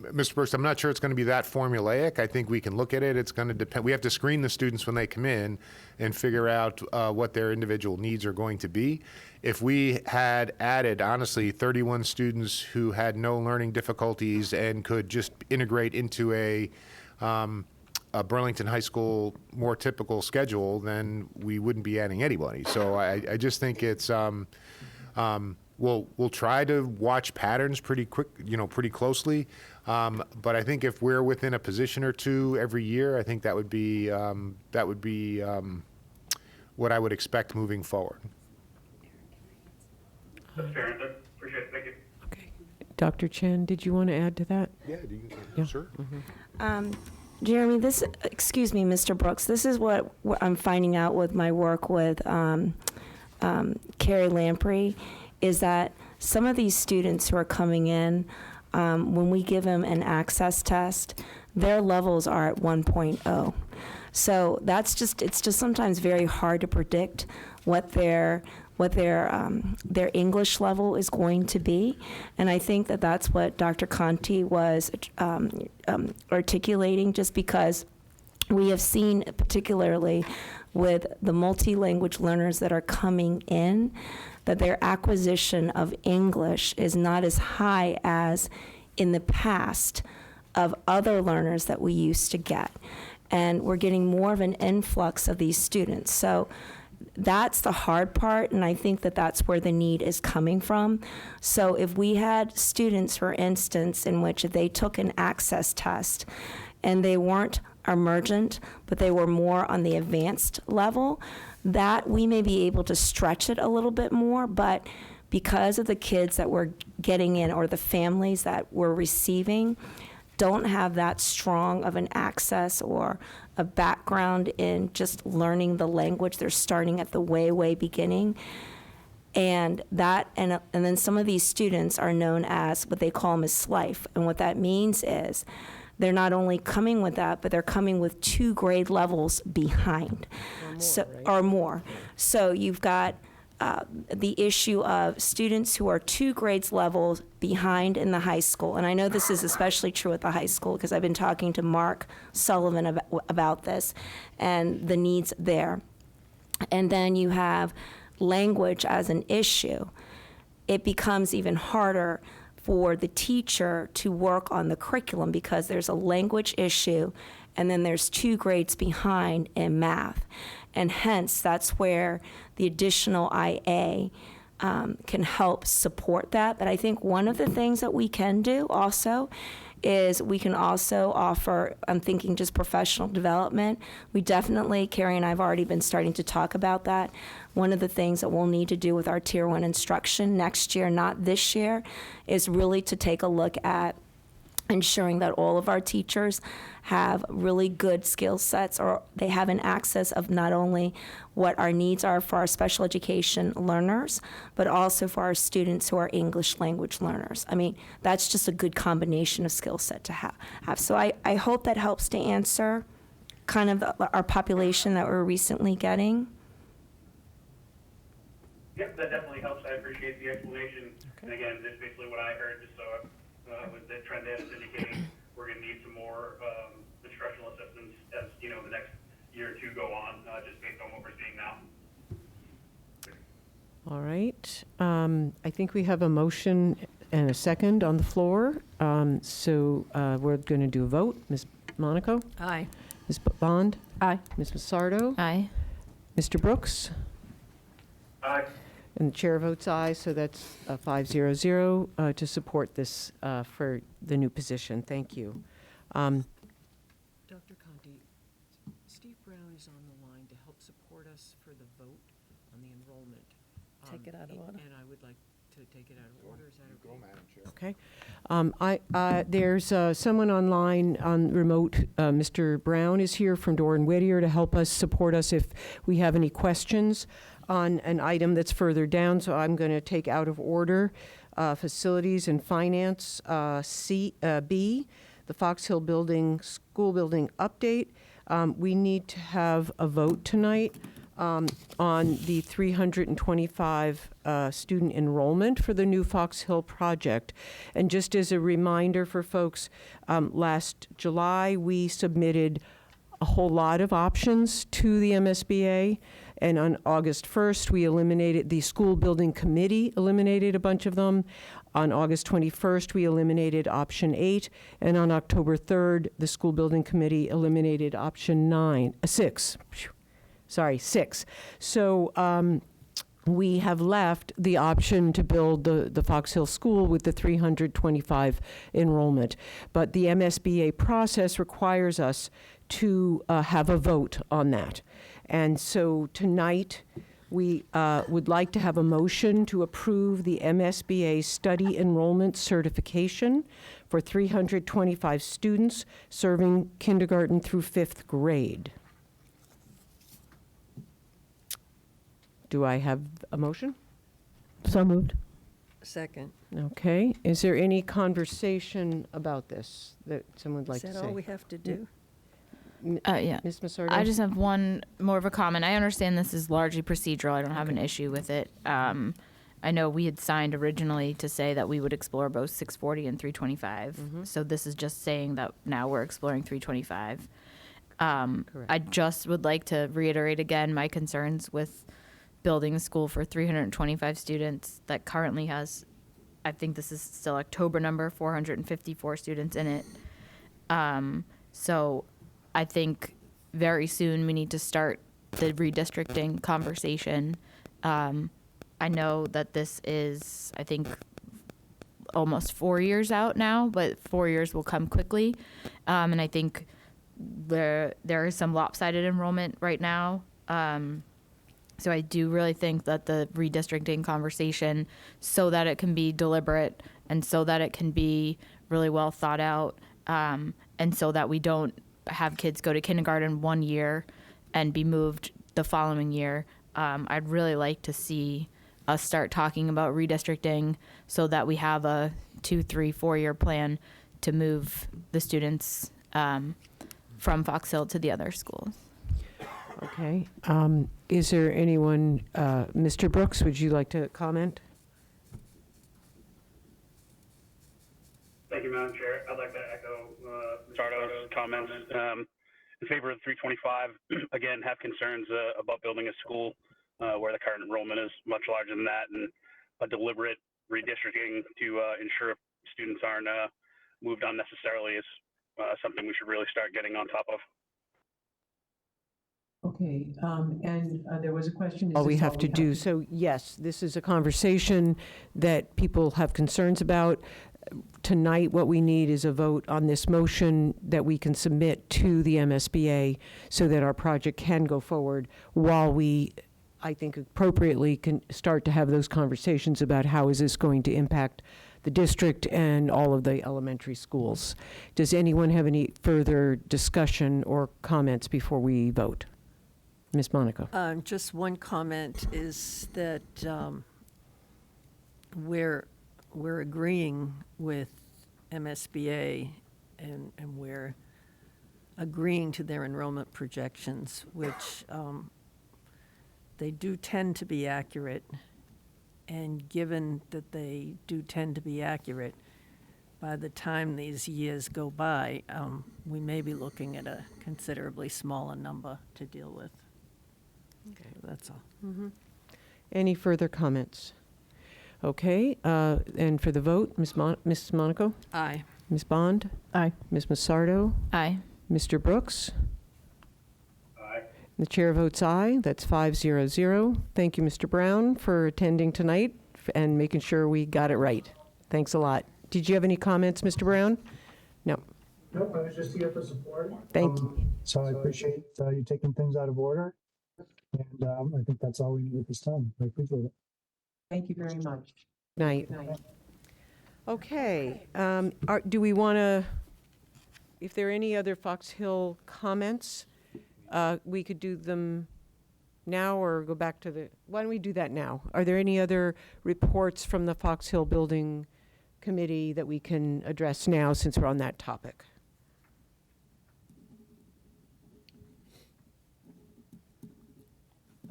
Speaker 4: Mr. Brooks, I'm not sure it's going to be that formulaic. I think we can look at it. It's going to depend. We have to screen the students when they come in and figure out what their individual needs are going to be. If we had added, honestly, 31 students who had no learning difficulties and could just integrate into a Burlington High School more typical schedule, then we wouldn't be adding anybody. So I just think it's we'll try to watch patterns pretty closely. But I think if we're within a position or two every year, I think that would be what I would expect moving forward.
Speaker 6: That's fair. Appreciate it. Thank you.
Speaker 10: Okay. Dr. Chen, did you want to add to that?
Speaker 4: Yeah, sure.
Speaker 3: Jeremy, Mr. Brooks, this is what I'm finding out with my work with Carrie Lamprey, is that some of these students who are coming in, when we give them an access test, their levels are at 1.0. So it's just sometimes very hard to predict what their English level is going to be. And I think that that's what Dr. Conti was articulating, just because we have seen, particularly with the multi-language learners that are coming in, that their acquisition of English is not as high as in the past of other learners that we used to get. And we're getting more of an influx of these students. So that's the hard part, and I think that that's where the need is coming from. So if we had students, for instance, in which they took an access test and they weren't emergent, but they were more on the advanced level, that we may be able to stretch it a little bit more. But because of the kids that we're getting in, or the families that we're receiving, don't have that strong of an access or a background in just learning the language, they're starting at the way beginning, And then some of these students are known as what they call them as SLIFE. And what that means is they're not only coming with that, but they're coming with 2 grade levels behind. Or more. So you've got the issue of students who are 2 grades levels behind in the high school. And I know this is especially true at the high school because I've been talking to Mark Sullivan about this and the needs there. And then you have language as an issue. It becomes even harder for the teacher to work on the curriculum because there's a language issue and then there's 2 grades behind in math. And hence, that's where the additional IA can help support that. But I think one of the things that we can do also is we can also offer, I'm thinking just professional development. We definitely, Carrie and I have already been starting to talk about that. One of the things that we'll need to do with our Tier 1 instruction next year, not this year, is really to take a look at ensuring that all of our teachers have really good skill sets, or they have an access of not only what our needs are for our special education learners, but also for our students who are English language learners. I mean, that's just a good combination of skill set to have. So I hope that helps to answer kind of our population that we're recently getting.
Speaker 6: Yep, that definitely helps. I appreciate the explanation. And again, that's basically what I heard, just so with the trend data indicating we're going to need some more instructional assistance as, the next year or 2 go on, just based on what we're seeing now.
Speaker 10: All right. I think we have a motion and a second on the floor. So we're going to do a vote. Ms. Monaco?
Speaker 2: Aye.
Speaker 10: Ms. Bond?
Speaker 11: Aye.
Speaker 10: Ms. Massardo?
Speaker 5: Aye.
Speaker 10: Mr. Brooks?
Speaker 6: Aye.
Speaker 10: And the chair votes aye, so that's 5-0-0 to support this for the new position. Thank you. Dr. Conti, Steve Brown is on the line to help support us for the vote on the enrollment.
Speaker 2: Take it out of order.
Speaker 10: And I would like to take it out of order. Is that okay? Okay. There's someone online on remote. Mr. Brown is here from Doran Whittier to help us, support us if we have any questions on an item that's further down, so I'm going to take out of order Facilities and Finance, B, the Fox Hill Building, School Building Update. We need to have a vote tonight on the 325 student enrollment for the new Fox Hill project. And just as a reminder for folks, last July we submitted a whole lot of options to the MSBA. And on August 1st, we eliminated, the school building committee eliminated a bunch of them. On August 21st, we eliminated option 8. And on October 3rd, the school building committee eliminated option 6. Sorry, 6. So we have left the option to build the Fox Hill School with the 325 enrollment. But the MSBA process requires us to have a vote on that. And so tonight, we would like to have a motion to approve the MSBA study enrollment certification for 325 students serving kindergarten through 5th grade. Do I have a motion?
Speaker 11: So moved.
Speaker 2: Second.
Speaker 10: Okay. Is there any conversation about this that someone would like to say?
Speaker 2: Is that all we have to do?
Speaker 5: Yeah.
Speaker 10: Ms. Massardo?
Speaker 5: I just have one more of a comment. I understand this is largely procedural. I don't have an issue with it. I know we had signed originally to say that we would explore both 640 and 325. So this is just saying that now we're exploring 325. I just would like to reiterate again my concerns with building a school for 325 students that currently has, I think this is still October number, 454 students in it. So I think very soon we need to start the redistricting conversation. I know that this is, I think, almost 4 years out now, but 4 years will come quickly. And I think there is some lopsided enrollment right now. So I do really think that the redistricting conversation, so that it can be deliberate and so that it can be really well thought out, and so that we don't have kids go to kindergarten 1 year and be moved the following year. I'd really like to see us start talking about redistricting so that we have a 2, 3, 4-year plan to move the students from Fox Hill to the other schools.
Speaker 10: Okay. Is there anyone, Mr. Brooks, would you like to comment?
Speaker 6: Thank you, Madam Chair. I'd like to echo Sardo's comments. In favor of 325, again, have concerns about building a school where the current enrollment is much larger than that, and a deliberate redistricting to ensure students aren't moved unnecessarily is something we should really start getting on top of.
Speaker 10: Okay, and there was a question. All we have to do, so yes, this is a conversation that people have concerns about. Tonight, what we need is a vote on this motion that we can submit to the MSBA so that our project can go forward while we, I think appropriately, can start to have those conversations about how is this going to impact the district and all of the elementary schools. Does anyone have any further discussion or comments before we vote? Ms. Monaco.
Speaker 2: Just one comment is that we're agreeing with MSBA and we're agreeing to their enrollment projections, which they do tend to be accurate. And given that they do tend to be accurate, by the time these years go by, we may be looking at a considerably smaller number to deal with. Okay, that's all.
Speaker 10: Any further comments? Okay, and for the vote, Ms. Monaco?
Speaker 2: Aye.
Speaker 10: Ms. Bond?
Speaker 11: Aye.
Speaker 10: Ms. Massardo?
Speaker 5: Aye.
Speaker 10: Mr. Brooks?
Speaker 6: Aye.
Speaker 10: The chair votes aye. That's 500. Thank you, Mr. Brown, for attending tonight and making sure we got it right. Thanks a lot. Did you have any comments, Mr. Brown? No.
Speaker 7: Nope, I was just here for support.
Speaker 10: Thank you.
Speaker 7: So I appreciate you taking things out of order. And I think that's all we need at this time. I appreciate it.
Speaker 1: Thank you very much.
Speaker 10: Night. Okay, do we want to, if there are any other Fox Hill comments, we could do them now or go back to why don't we do that now? Are there any other reports from the Fox Hill Building Committee that we can address now since we're on that topic?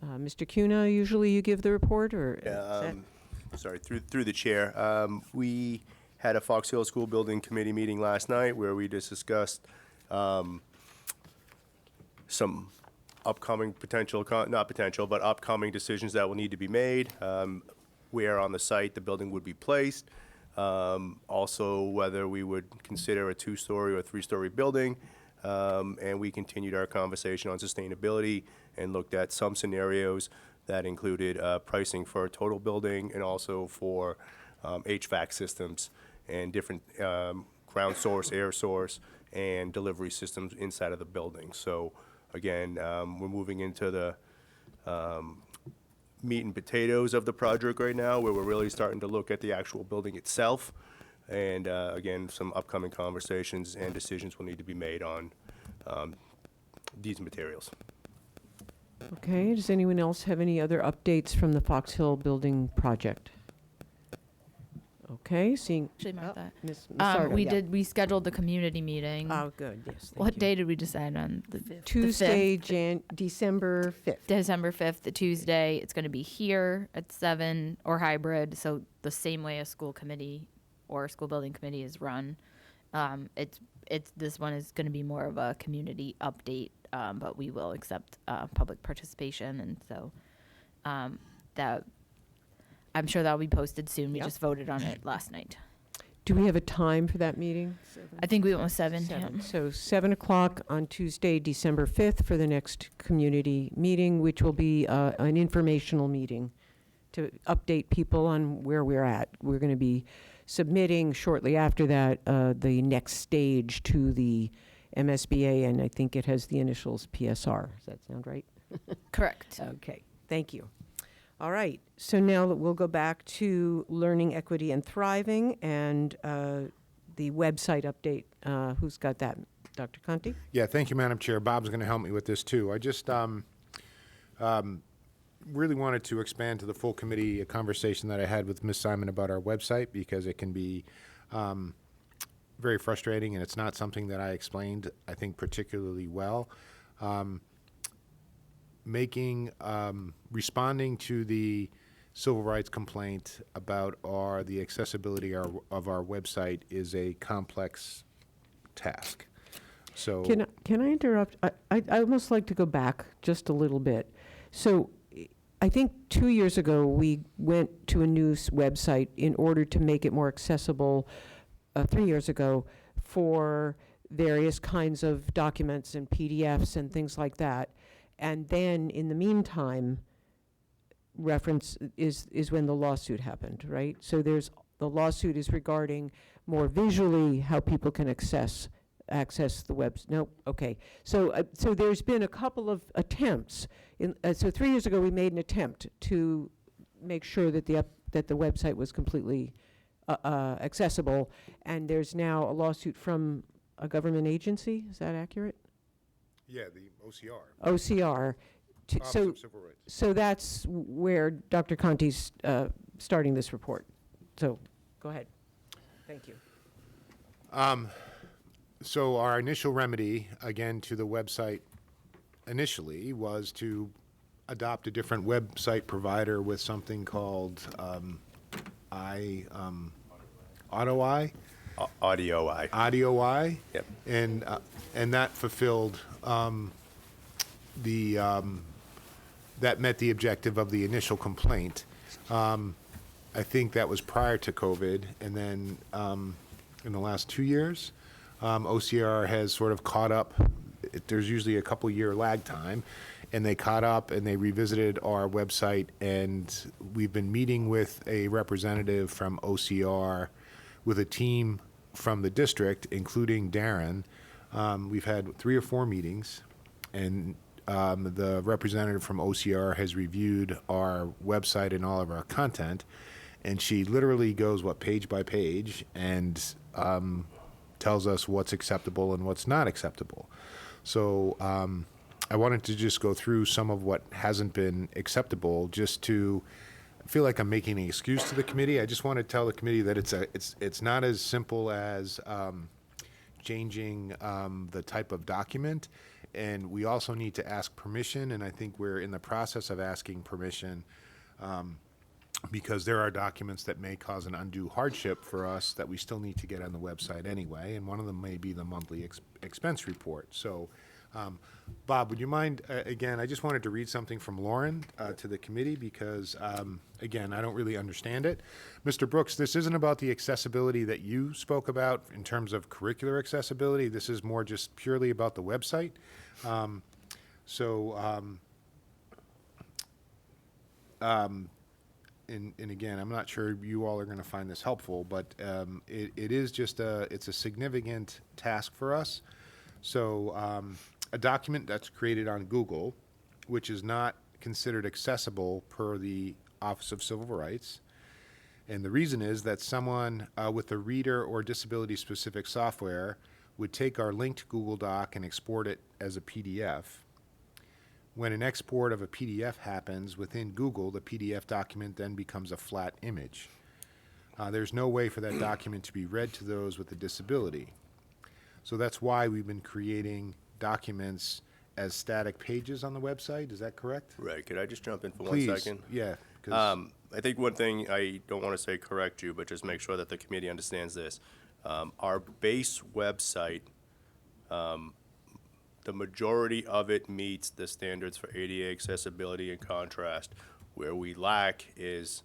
Speaker 10: Mr. Cuna, usually you give the report, or? Is that-
Speaker 8: Sorry, through the chair. We had a Fox Hill School Building Committee meeting last night where we just discussed some upcoming upcoming decisions that will need to be made, where on the site the building would be placed, also whether we would consider a 2-story or 3-story building, and we continued our conversation on sustainability and looked at some scenarios that included pricing for a total building and also for HVAC systems and different ground source, air source, and delivery systems inside of the building. So again, we're moving into the meat and potatoes of the project right now, where we're really starting to look at the actual building itself. And again, some upcoming conversations and decisions will need to be made on these materials.
Speaker 10: Okay, does anyone else have any other updates from the Fox Hill Building project? Okay, seeing.
Speaker 5: Actually, mark that.
Speaker 10: Ms. Massardo,
Speaker 5: We scheduled the community meeting.
Speaker 10: Oh, good, yes.
Speaker 5: What day did we decide on? The
Speaker 10: Tuesday,
Speaker 5: the 5th.
Speaker 10: December 5th.
Speaker 5: December 5th, the Tuesday. It's going to be here at 7 or hybrid, so the same way a school committee or a school building committee is run. This one is going to be more of a community update, but we will accept public participation, and so that I'm sure that'll be posted soon. We
Speaker 10: Yep.
Speaker 5: just voted on it last night.
Speaker 10: Do we have a time for that meeting?
Speaker 5: I think we went with 7.
Speaker 10: Seven. So 7 o'clock on Tuesday, December 5th for the next community meeting, which will be an informational meeting to update people on where we're at. We're going to be submitting shortly after that the next stage to the MSBA, and I think it has the initials PSR. Does that sound right?
Speaker 5: Correct.
Speaker 10: Okay, thank you. All right, so now we'll go back to Learning, Equity, and Thriving and the website update. Who's got that? Dr. Conti?
Speaker 4: Yeah, thank you, Madam Chair. Bob's going to help me with this, too. I just, really wanted to expand to the full committee a conversation that I had with Ms. Simon about our website, because it can be very frustrating, and it's not something that I explained, I think, particularly well. Responding to the civil rights complaint about the accessibility of our website is a complex task. So
Speaker 10: Can I interrupt? I almost like to go back just a little bit. So I think 2 years ago, we went to a news website in order to make it more accessible, 3 years ago, for various kinds of documents and PDFs and things like that. And then, in the meantime, reference is when the lawsuit happened, right? So the lawsuit is regarding more visually how people can access the web. No, okay. So there's been a couple of attempts. So 3 years ago, we made an attempt to make sure that the website was completely accessible, and there's now a lawsuit from a government agency. Is that accurate?
Speaker 4: yeah, the OCR.
Speaker 10: OCR.
Speaker 4: Office of Civil Rights.
Speaker 10: So that's where Dr. Conti's starting this report. So go ahead. Thank you.
Speaker 4: So our initial remedy, again, to the website initially was to adopt a different website provider with something called AudioEye. AudioEye.
Speaker 8: Yep.
Speaker 4: And that fulfilled that met the objective of the initial complaint. I think that was prior to COVID, and then in the last 2 years, OCR has sort of caught up. There's usually a couple year lag time, and they caught up and they revisited our website, and we've been meeting with a representative from OCR with a team from the district, including Darren. We've had 3 or 4 meetings, and the representative from OCR has reviewed our website and all of our content, and she literally goes page by page and tells us what's acceptable and what's not acceptable. So I wanted to just go through some of what hasn't been acceptable, just to feel like I'm making an excuse to the committee. I just want to tell the committee that it's not as simple as changing the type of document, and we also need to ask permission, and I think we're in the process of asking permission because there are documents that may cause an undue hardship for us that we still need to get on the website anyway, and one of them may be the monthly expense report. So, Bob, would you mind, again, I just wanted to read something from Lauren to the committee because, again, I don't really understand it. Mr. Brooks, this isn't about the accessibility that you spoke about in terms of curricular accessibility. This is more just purely about the website. And again, I'm not sure you all are going to find this helpful, but it is just it's a significant task for us. So a document that's created on Google, which is not considered accessible per the Office of Civil Rights, and the reason is that someone with a reader or disability-specific software would take our linked Google Doc and export it as a PDF. When an export of a PDF happens within Google, the PDF document then becomes a flat image. There's no way for that document to be read to those with a disability. So that's why we've been creating documents as static pages on the website. Is that correct?
Speaker 8: Right. Could I just jump in for
Speaker 4: Please.
Speaker 8: 1 second?
Speaker 4: Yeah. 'Cause
Speaker 8: I think one thing, I don't want to say correct you, but just make sure that the committee understands this. Our base website, the majority of it meets the standards for ADA accessibility and contrast. Where we lack is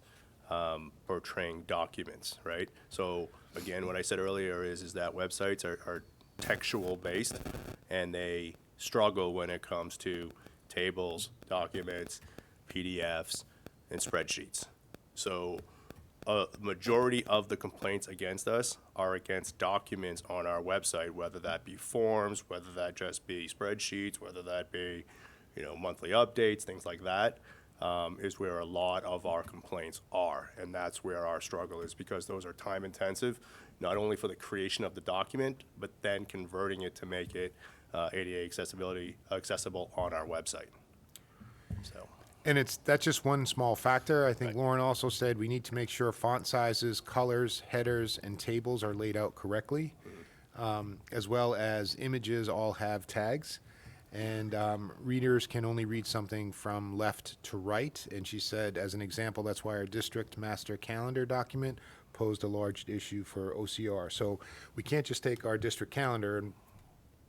Speaker 8: portraying documents, right? So again, what I said earlier is that websites are textual based, and they struggle when it comes to tables, documents, PDFs, and spreadsheets. So a majority of the complaints against us are against documents on our website, whether that be forms, whether that just be spreadsheets, whether that be, monthly updates, things like that, is where a lot of our complaints are. And that's where our struggle is, because those are time intensive, not only for the creation of the document, but then converting it to make it ADA accessible on our website. So.
Speaker 4: And that's just one small factor. I think Lauren also said we need to make sure font sizes, colors, headers, and tables are laid out correctly, as well as images all have tags. And readers can only read something from left to right. And she said, as an example, that's why our district master calendar document posed a large issue for OCR. So we can't just take our district calendar and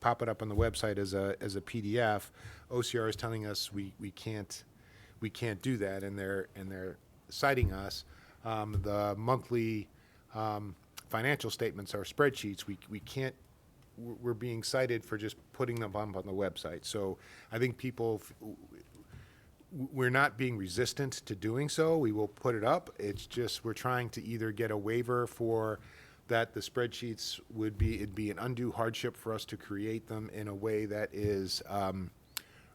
Speaker 4: pop it up on the website as a PDF. OCR is telling us we can't do that, and they're citing us. The monthly financial statements are spreadsheets. We can't. We're being cited for just putting them up on the website. So I think we're not being resistant to doing so. We will put it up. It's just we're trying to either get a waiver for that the spreadsheets it'd be an undue hardship for us to create them in a way that is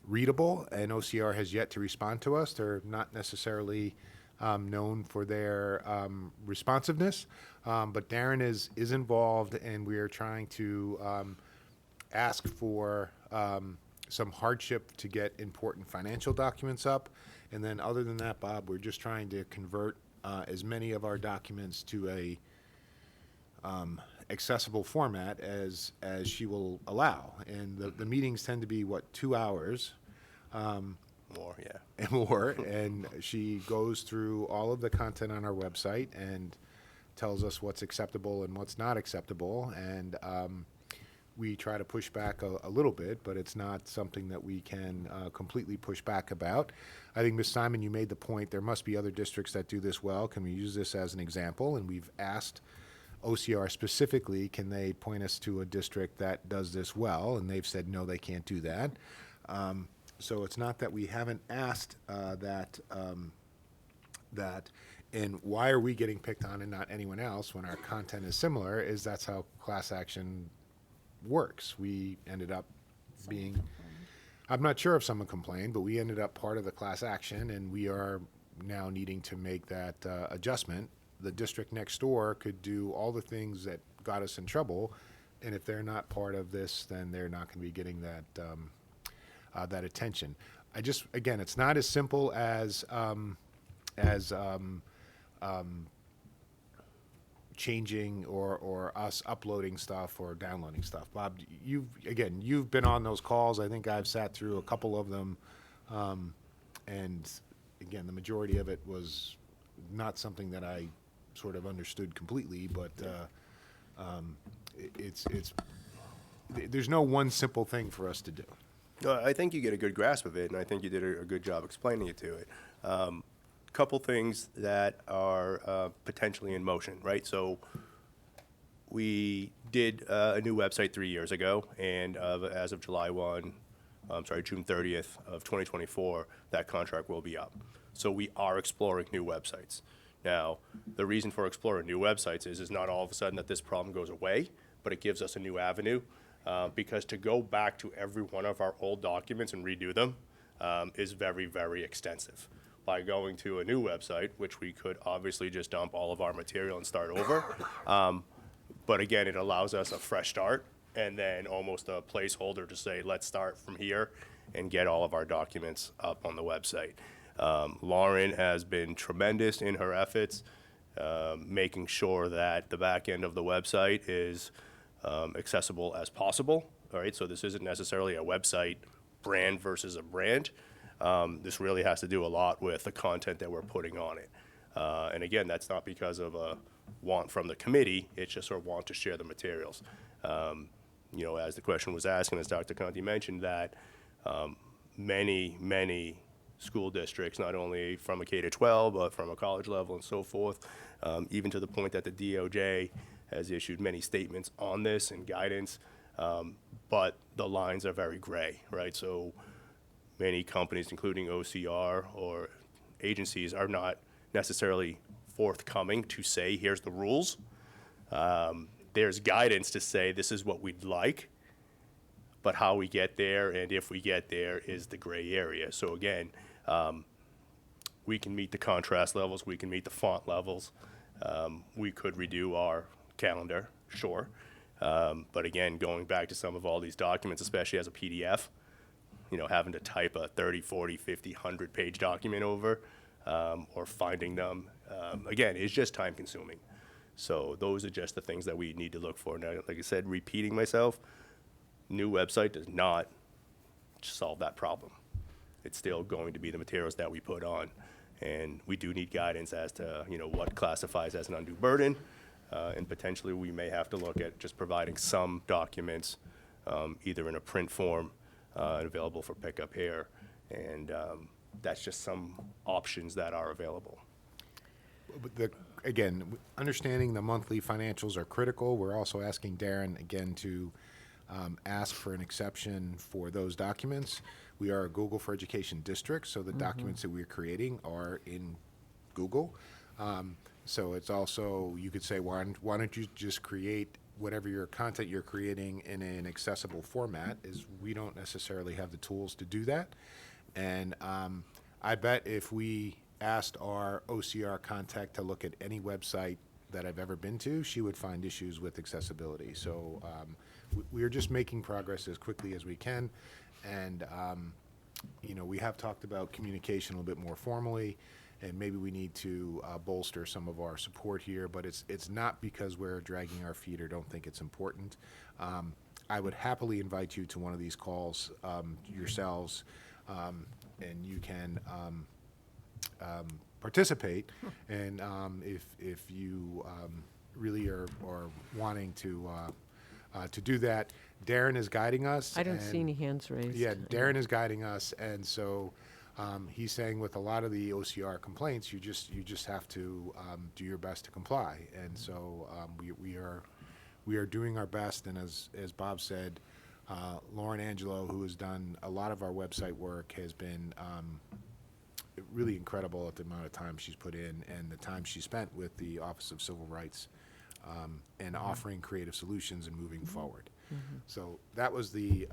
Speaker 4: readable, and OCR has yet to respond to us. They're not necessarily known for their responsiveness, but Darren is involved, and we are trying to ask for some hardship to get important financial documents up. And then other than that, Bob, we're just trying to convert as many of our documents to a accessible format as she will allow. And the meetings tend to be, 2 hours?
Speaker 8: More, yeah.
Speaker 4: And more. And she goes through all of the content on our website and tells us what's acceptable and what's not acceptable. And we try to push back a little bit, but it's not something that we can completely push back about. I think, Ms. Simon, you made the point, there must be other districts that do this well. Can we use this as an example? And we've asked OCR specifically, can they point us to a district that does this well? And they've said, no, they can't do that. So it's not that we haven't asked that. And why are we getting picked on and not anyone else when our content is similar? Is that's how class action works. We ended up being, I'm not sure if someone complained, but we ended up part of the class action, and we are now needing to make that adjustment. The district next door could do all the things that got us in trouble, and if they're not part of this, then they're not going to be getting that attention. Again, it's not as simple as changing or us uploading stuff or downloading stuff. Bob, you've been on those calls. I think I've sat through a couple of them, and again, the majority of it was not something that I sort of understood completely, but there's no one simple thing for us to do.
Speaker 8: No, I think you get a good grasp of it, and I think you did a good job explaining it to it. Couple things that are potentially in motion, right? So we did a new website 3 years ago, and as of June 30th of 2024, that contract will be up. So we are exploring new websites. Now, the reason for exploring new websites is not all of a sudden that this problem goes away, but it gives us a new avenue, because to go back to every one of our old documents and redo them is very, very extensive. By going to a new website, which we could obviously just dump all of our material and start over. But again, it allows us a fresh start and then almost a placeholder to say, let's start from here and get all of our documents up on the website. Lauren has been tremendous in her efforts, making sure that the back end of the website is accessible as possible. All right, so this isn't necessarily a website brand versus a brand. This really has to do a lot with the content that we're putting on it. And again, that's not because of a want from the committee, it's just our want to share the materials. As the question was asked, and as Dr. Conti mentioned, that many school districts, not only from a K-12, but from a college level and so forth, even to the point that the DOJ has issued many statements on this and guidance, but the lines are very gray, right? So many companies, including OCR or agencies, are not necessarily forthcoming to say, here's the rules. There's guidance to say, this is what we'd like, but how we get there and if we get there is the gray area. So again, we can meet the contrast levels, we can meet the font levels, we could redo our calendar, sure. But again, going back to some of all these documents, especially as a PDF, having to type a 30, 40, 50, 100-page document over, or finding them, again, is just time consuming. So those are just the things that we need to look for. Now, like I said, repeating myself, new website does not solve that problem. It's still going to be the materials that we put on. And we do need guidance as to, what classifies as an undue burden. And potentially we may have to look at just providing some documents, either in a print form and available for pickup here. And that's just some options that are available.
Speaker 4: But again, understanding the monthly financials are critical. We're also asking Darren again to ask for an exception for those documents. We are a Google for Education district, so the documents that we're creating are in Google. So it's also, you could say, why don't you just create whatever your content you're creating in an accessible format, is we don't necessarily have the tools to do that. And I bet if we asked our OCR contact to look at any website that I've ever been to, she would find issues with accessibility. So we are just making progress as quickly as we can. And, we have talked about communication a little bit more formally, and maybe we need to bolster some of our support here, but it's not because we're dragging our feet or don't think it's important. I would happily invite you to one of these calls yourselves, and you can participate. And if you really are wanting to do that, Darren is guiding us.
Speaker 10: I don't see any hands raised.
Speaker 4: Yeah, Darren is guiding us, and so he's saying with a lot of the OCR complaints, you just have to do your best to comply. And so we are doing our best. And as Bob said, Lauren Angelo, who has done a lot of our website work, has been really incredible at the amount of time she's put in and the time she spent with the Office of Civil Rights, and offering creative solutions and moving forward. So that was the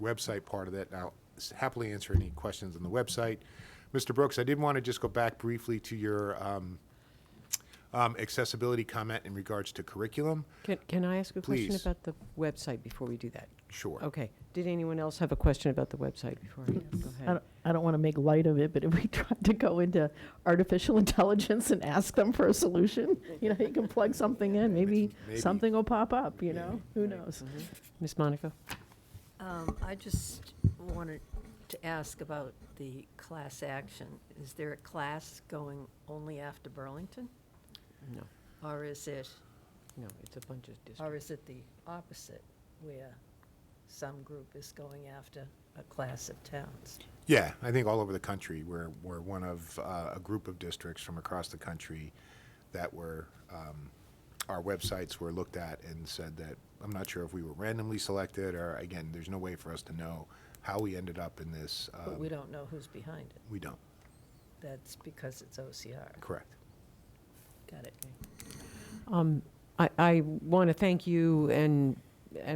Speaker 4: website part of it. Now, happily answer any questions on the website. Mr. Brooks, I did want to just go back briefly to your accessibility comment in regards to curriculum.
Speaker 10: Can I ask a question
Speaker 4: Please.
Speaker 10: about the website before we do that?
Speaker 4: Sure.
Speaker 10: Okay. Did anyone else have a question about the website before? Go ahead.
Speaker 11: I don't want to make light of it, but if we tried to go into artificial intelligence and ask them for a solution, you can plug something in, maybe something will pop up, who knows?
Speaker 10: Ms. Monaco?
Speaker 2: I just wanted to ask about the class action. Is there a class going only after Burlington?
Speaker 10: No.
Speaker 2: Or is it,
Speaker 10: No, it's a bunch of districts.
Speaker 2: or is it the opposite, where some group is going after a class of towns?
Speaker 4: Yeah, I think all over the country, we're one of a group of districts from across the country that were, our websites were looked at and said that, I'm not sure if we were randomly selected, or again, there's no way for us to know how we ended up in this.
Speaker 2: But we don't know who's behind it.
Speaker 4: We don't.
Speaker 2: That's because it's OCR.
Speaker 4: Correct.
Speaker 2: Got it.
Speaker 10: I want to thank you and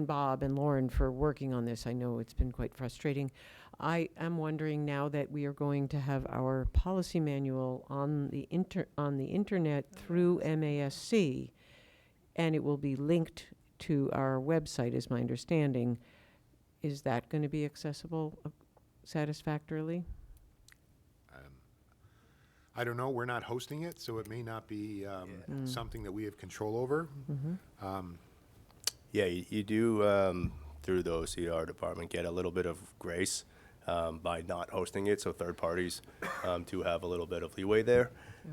Speaker 10: Bob and Lauren for working on this. I know it's been quite frustrating. I am wondering, now that we are going to have our policy manual on the internet through MASC, and it will be linked to our website, is my understanding. Is that going to be accessible satisfactorily?
Speaker 4: I don't know. We're not hosting it, so it may not be something that we have control over.
Speaker 8: Yeah, you do, through the OCR department, get a little bit of grace by not hosting it, so third parties do have a little bit of leeway there.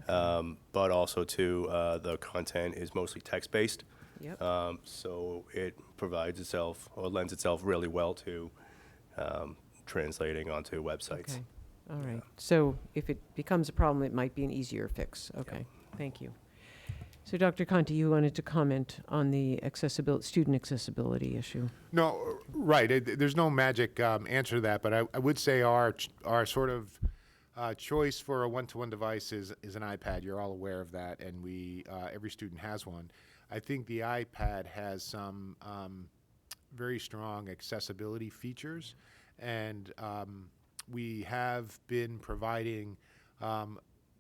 Speaker 8: But also, too, the content is mostly text-based.
Speaker 10: Yep.
Speaker 8: So it provides itself, or lends itself really well to translating onto websites.
Speaker 10: Okay. All right. So if it becomes a problem, it might be an easier fix. Okay. Thank you. So Dr. Conti, you wanted to comment on the student accessibility issue.
Speaker 4: No, right. There's no magic answer to that, but I would say our sort of choice for a one-to-one device is an iPad. You're all aware of that, and every student has one. I think the iPad has some very strong accessibility features, and we have been providing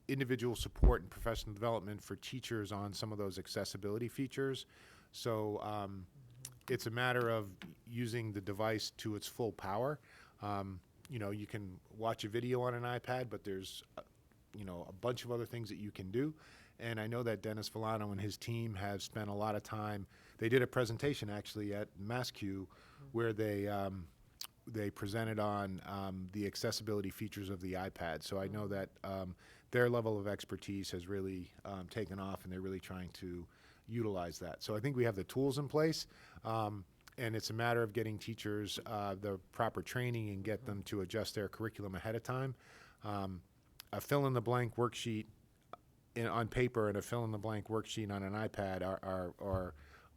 Speaker 4: individual support and professional development for teachers on some of those accessibility features. So it's a matter of using the device to its full power. You know, you can watch a video on an iPad, but there's, you know, a bunch of other things that you can do. And I know that Dennis Villano and his team have spent a lot of time. They did a presentation actually at MassQ where they presented on the accessibility features of the iPad. So I know that their level of expertise has really taken off, and they're really trying to utilize that. So I think we have the tools in place, and it's a matter of getting teachers the proper training and get them to adjust their curriculum ahead of time. A fill-in-the-blank worksheet on paper and a fill-in-the-blank worksheet on an iPad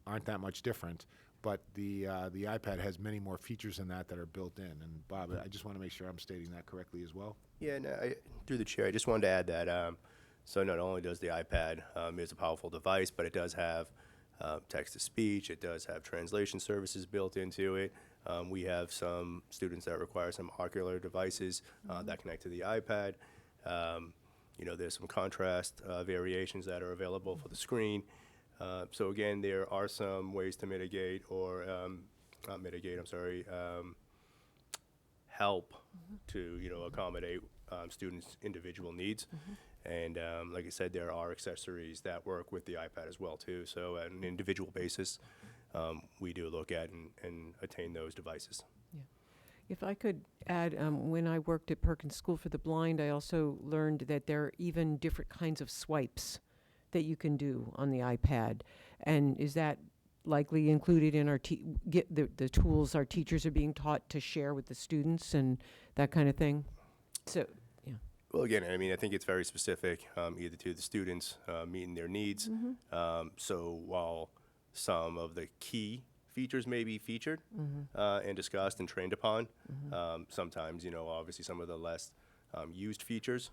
Speaker 4: aren't that much different. But the iPad has many more features than that are built in. And Bob, I just want to make sure I'm stating that correctly as well.
Speaker 8: Yeah, no, through the chair, I just wanted to add that, so not only does the iPad, is a powerful device, but it does have text-to-speech, it does have translation services built into it. We have some students that require some ocular devices that connect to the iPad. You know, there's some contrast variations that are available for the screen. So again, there are some ways to mitigate or, not mitigate, I'm sorry, help to, you know, accommodate students' individual needs. And like I said, there are accessories that work with the iPad as well too. So at an individual basis, we do look at and attain those devices.
Speaker 10: If I could add, when I worked at Perkins School for the Blind, I also learned that there are even different kinds of swipes that you can do on the iPad. And is that likely included in our the tools our teachers are being taught to share with the students and that kind of thing? So, yeah.
Speaker 8: Well, again, I mean, I think it's very specific, either to the students meeting their needs. So while some of the key features may be featured and discussed and trained upon, sometimes, you know, obviously some of the less used features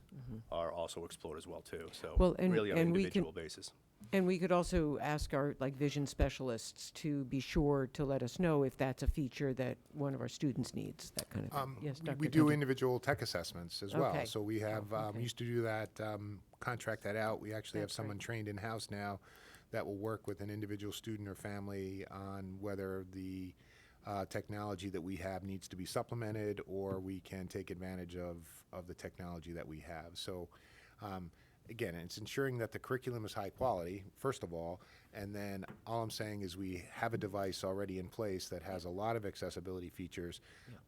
Speaker 8: are also explored as well too. So
Speaker 10: Well, and-
Speaker 8: really on an
Speaker 10: and we
Speaker 8: individual
Speaker 10: can-
Speaker 8: basis.
Speaker 10: And we could also ask our vision specialists to be sure to let us know if that's a feature that one of our students needs, that kind of thing. Yes, Dr.
Speaker 4: We do
Speaker 10: Dungy.
Speaker 4: individual tech assessments as well.
Speaker 10: Okay.
Speaker 4: So we have,
Speaker 10: okay.
Speaker 4: used to do that, contract that out. We actually have someone trained in-house now that will work with an individual student or family on whether the technology that we have needs to be supplemented, or we can take advantage of the technology that we have. So again, it's ensuring that the curriculum is high quality, first of all, and then all I'm saying is we have a device already in place that has a lot of accessibility features.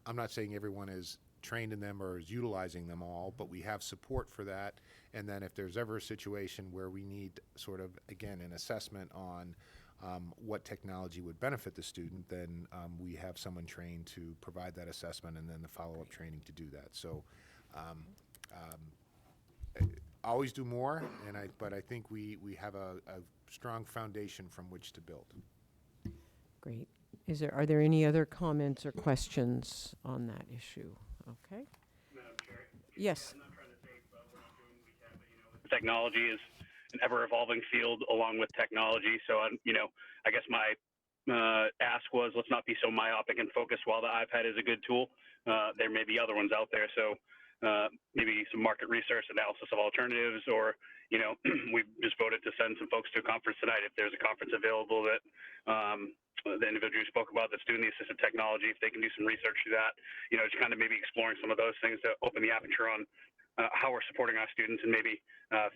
Speaker 4: I'm not saying everyone is trained in them or is utilizing them all, but we have support for that. And then if there's ever a situation where we need sort of, again, an assessment on what technology would benefit the student, then we have someone trained to provide that assessment and then the follow-up training to do that. So always do more, but I think we have a strong foundation from which to build.
Speaker 10: Great. Are there any other comments or questions on that issue? Okay.
Speaker 6: Madam Chair.
Speaker 10: Yes.
Speaker 6: I'm not trying to say we're not doing what we can, but, you know, technology is an ever-evolving field along with technology. So, you know, I guess my ask was let's not be so myopic and focused. While the iPad is a good tool, there may be other ones out there. So maybe some market research analysis of alternatives, or, you know, we've just voted to send some folks to a conference tonight. If there's a conference available that the individual who spoke about that's doing the assistive technology, if they can do some research through that, you know, just kind of maybe exploring some of those things to open the aperture on how we're supporting our students and maybe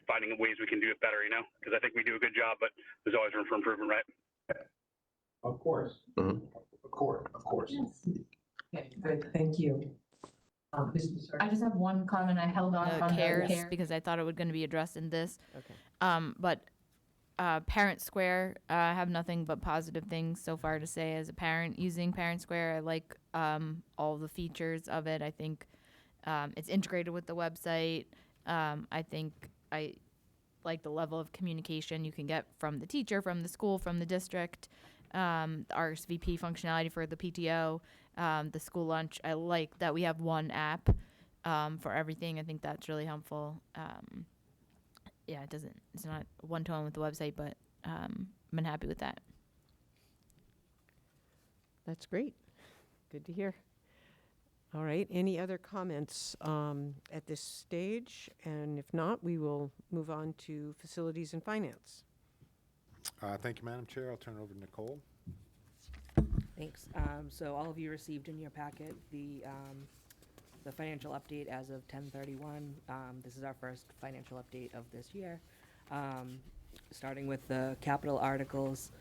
Speaker 6: finding ways we can do it better, you know, because I think we do a good job, but there's always room for improvement, right?
Speaker 12: Of course. Of course.
Speaker 13: Okay, good, thank you.
Speaker 5: I just have one comment. I held on CARES because I thought it was going to be addressed in this.
Speaker 10: Okay.
Speaker 5: But Parent Square, I have nothing but positive things so far to say as a parent using Parent Square. I like all the features of it. I think it's integrated with the website. I think I like the level of communication you can get from the teacher, from the school, from the district. The RSVP functionality for the PTO, the school lunch. I like that we have one app for everything. I think that's really helpful. Yeah, it's not one-to-one with the website, but I've been happy with that.
Speaker 10: That's great. Good to hear. All right, any other comments at this stage? And if not, we will move on to Facilities and Finance.
Speaker 4: Thank you, Madam Chair. I'll turn it over to Nicole.
Speaker 13: Thanks. So all of you received in your packet the
Speaker 14: the financial update as of 10/31. This is our first financial update of this year. Starting with the capital articles,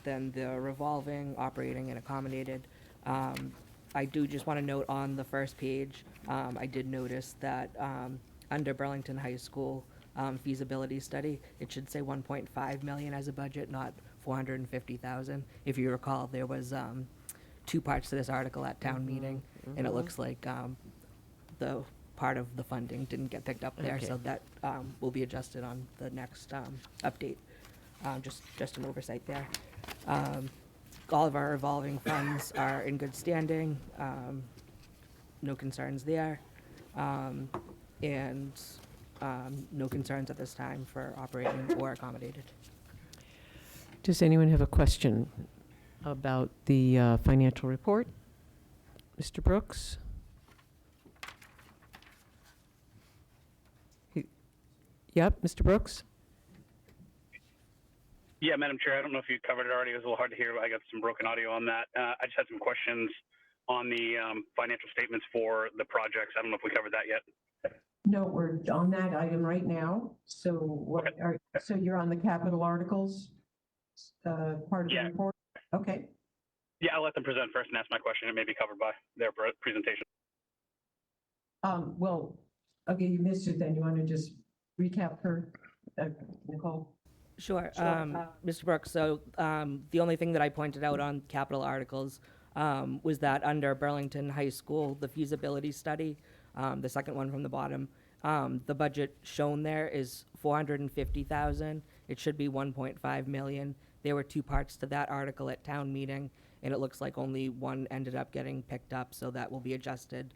Speaker 14: then the revolving, operating, and accommodated. I do just want to note on the first page, I did notice that under Burlington High School feasibility study, it should say 1.5 million as a budget, not 450,000. If you recall, there was two parts to this article at town meeting, and it looks like the part of the funding didn't get picked up there, so that will be adjusted on the next update. Just an oversight there. All of our revolving funds are in good standing. No concerns there. And no concerns at this time for operating or accommodated.
Speaker 10: Does anyone have a question about the financial report? Mr. Brooks? Yep, Mr. Brooks?
Speaker 6: Yeah, Madam Chair, I don't know if you covered it already. It was a little hard to hear, but I got some broken audio on that. I just had some questions on the financial statements for the projects. I don't know if we covered that yet.
Speaker 13: No, we're on that item right now. So what are, so you're on the capital articles, part of the report? Okay.
Speaker 6: Yeah, I'll let them present first and ask my question. It may be covered by their presentation.
Speaker 13: Well, okay, you missed it then. You want to just recap her, Nicole?
Speaker 14: Sure. Mr. Brooks, so the only thing that I pointed out on capital articles was that under Burlington High School, the feasibility study, the second one from the bottom, the budget shown there is 450,000. It should be 1.5 million. There were two parts to that article at town meeting, and it looks like only one ended up getting picked up, so that will be adjusted.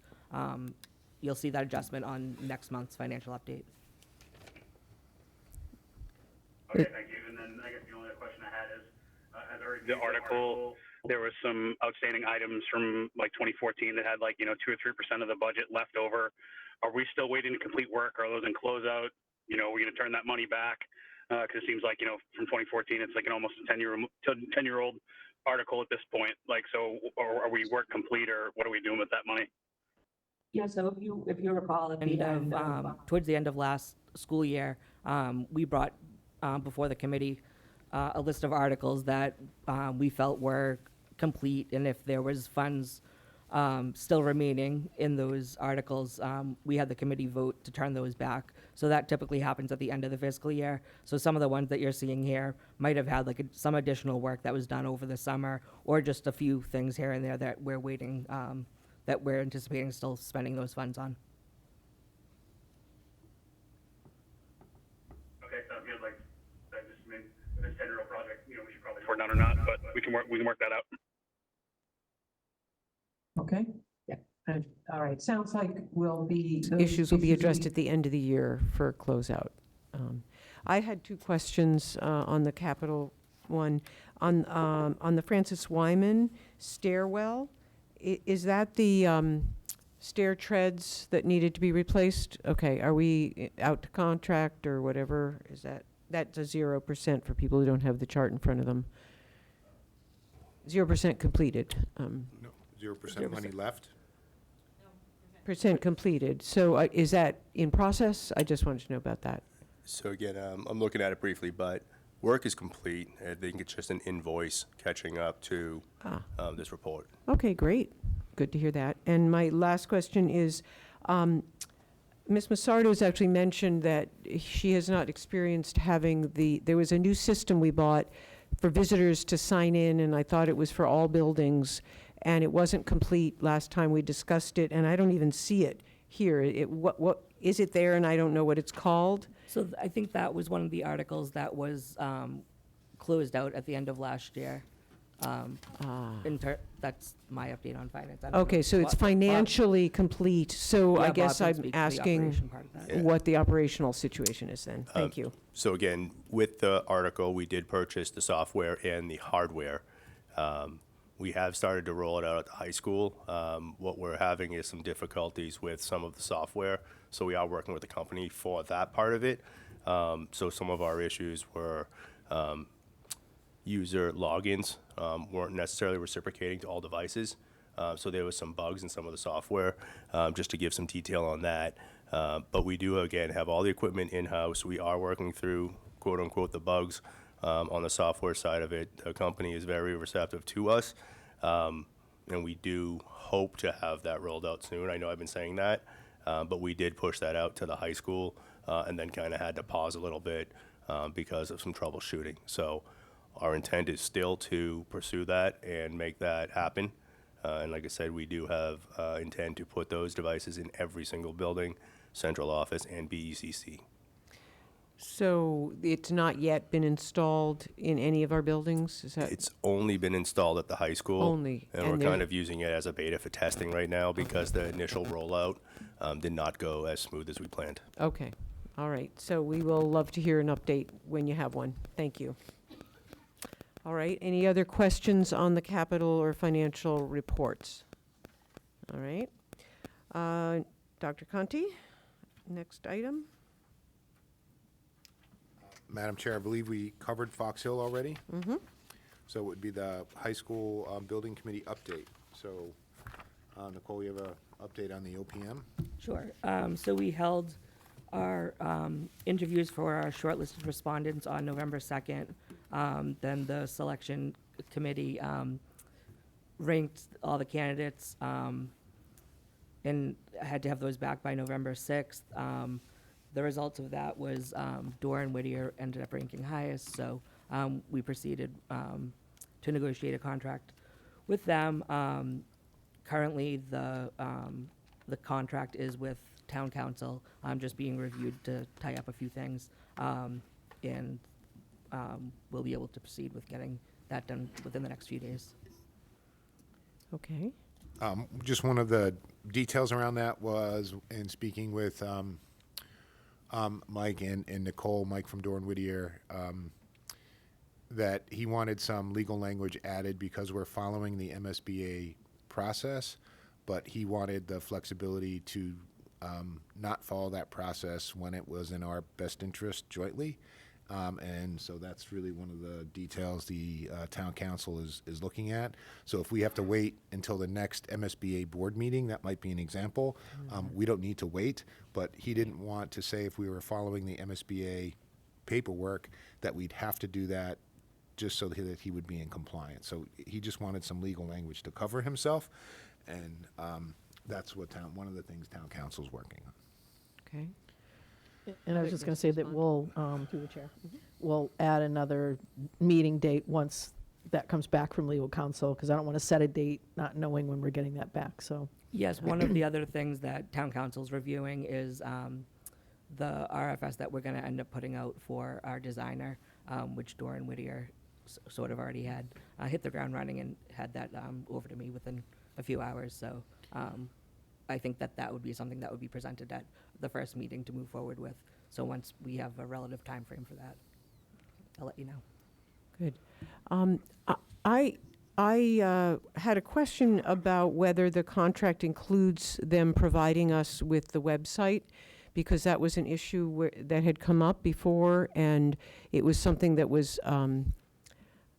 Speaker 14: You'll see that adjustment on next month's financial update.
Speaker 6: Okay, thank you. And then I guess the only other question I had is, as I read the article, there was some outstanding items from like 2014 that had like, 2 or 3% of the budget left over. Are we still waiting to complete work? Are those in closeout? We're going to turn that money back? Because it seems like, from 2014, it's like an almost 10-year-old article at this point. Like, so are we work complete, or what are we doing with that money?
Speaker 14: Yeah, so if you recall, at the end towards the end of last school year, we brought before the committee a list of articles that we felt were complete, and if there was funds still remaining in those articles, we had the committee vote to turn those back. So that typically happens at the end of the fiscal year. So some of the ones that you're seeing here might have had like some additional work that was done over the summer, or just a few things here and there that we're waiting, that we're anticipating still spending those funds on.
Speaker 6: Okay, sounds good. Like, that just means this 10-year-old project, we should probably afford none or not, but we can work that out.
Speaker 13: Okay. Yeah. All right. Sounds like
Speaker 10: Issues will be addressed at the end of the year for closeout. I had two questions on the capital one. On the Francis Wyman stairwell, is that the stair treads that needed to be replaced? Okay, are we out to contract or whatever? That's a 0% for people who don't have the chart in front of them. 0% completed.
Speaker 4: No, 0% money left?
Speaker 10: Percent completed. So is that in process? I just wanted to know about that.
Speaker 8: So again, I'm looking at it briefly, but work is complete. I think it's just an invoice catching up to this report.
Speaker 10: Okay, great. Good to hear that. And my last question is, Ms. Massardo has actually mentioned that she has not experienced having there was a new system we bought for visitors to sign in, and I thought it was for all buildings, and it wasn't complete last time we discussed it, and I don't even see it here. What is it there, and I don't know what it's called?
Speaker 14: So I think that was one of the articles that was closed out at the end of last year. That's my update on finance. I don't
Speaker 10: Okay,
Speaker 14: know
Speaker 10: so it's financially complete, so I guess
Speaker 14: Bob can
Speaker 10: I'm
Speaker 14: speak to the
Speaker 10: asking
Speaker 14: operation part of that.
Speaker 10: what the operational situation is then. Thank you.
Speaker 8: So again, with the article, we did purchase the software and the hardware. We have started to roll it out at the high school. What we're having is some difficulties with some of the software, so we are working with the company for that part of it. So some of our issues were user logins weren't necessarily reciprocating to all devices. So there was some bugs in some of the software, just to give some detail on that. But we do, again, have all the equipment in-house. We are working through, quote unquote, the bugs on the software side of it. The company is very receptive to us. And we do hope to have that rolled out soon. I know I've been saying that, but we did push that out to the high school and then kind of had to pause a little bit because of some troubleshooting. So our intent is still to pursue that and make that happen. And like I said, we do have intent to put those devices in every single building, central office, and BECC.
Speaker 10: So it's not yet been installed in any of our buildings? Is that?
Speaker 8: It's only been installed at the high school.
Speaker 10: Only,
Speaker 8: And
Speaker 10: and
Speaker 8: we're
Speaker 10: there-
Speaker 8: kind of using it as a beta for testing right now because the initial rollout did not go as smooth as we planned.
Speaker 10: Okay, all right. So we will love to hear an update when you have one. Thank you. All right, any other questions on the capital or financial reports? All right. Dr. Conti, next item?
Speaker 4: Madam Chair, I believe we covered Fox Hill already.
Speaker 10: Mm-hmm.
Speaker 4: So it would be the high school building committee update. So Nicole, you have an update on the OPM?
Speaker 14: Sure. So we held our interviews for our shortlisted respondents on November 2nd. Then the selection committee ranked all the candidates and had to have those back by November 6th. The results of that was Doran Whittier ended up ranking highest, so we proceeded to negotiate a contract with them. Currently, the contract is with town council, just being reviewed to tie up a few things, and we'll be able to proceed with getting that done within the next few days.
Speaker 10: Okay.
Speaker 4: Just one of the details around that was in speaking with Mike and Nicole, Mike from Doran Whittier, that he wanted some legal language added because we're following the MSBA process, but he wanted the flexibility to not follow that process when it was in our best interest jointly. And so that's really one of the details the town council is looking at. So if we have to wait until the next MSBA board meeting, that might be an example. We don't need to wait, but he didn't want to say if we were following the MSBA paperwork that we'd have to do that just so that he would be in compliance. So he just wanted some legal language to cover himself, and that's what one of the things town council's working on.
Speaker 10: Okay.
Speaker 11: And I was just going to say that we'll, through the chair, we'll add another meeting date once that comes back from legal counsel, because I don't want to set a date not knowing when we're getting that back, so.
Speaker 14: Yes, one of the other things that town council's reviewing is the RFS that we're going to end up putting out for our designer, which Doran Whittier sort of already had hit the ground running and had that over to me within a few hours. So I think that would be something that would be presented at the first meeting to move forward with. So once we have a relative time frame for that, I'll let you know.
Speaker 10: Good. I had a question about whether the contract includes them providing us with the website, because that was an issue that had come up before, and it was something that was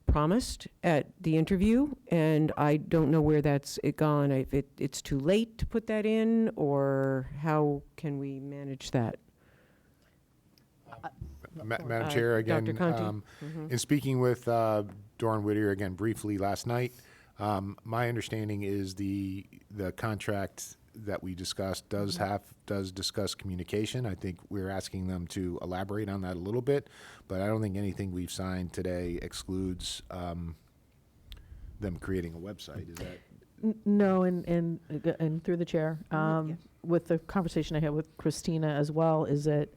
Speaker 10: promised at the interview, and I don't know where that's gone. If it's too late to put that in, or how can we manage that?
Speaker 4: Madam Chair, again,
Speaker 10: Dr. Conti?
Speaker 4: in speaking with Doran Whittier again briefly last night, my understanding is the contract that we discussed does discuss communication. I think we're asking them to elaborate on that a little bit, but I don't think anything we've signed today excludes them creating a website. Is that?
Speaker 11: No, and through the chair, with the conversation I had with Christina as well, is that,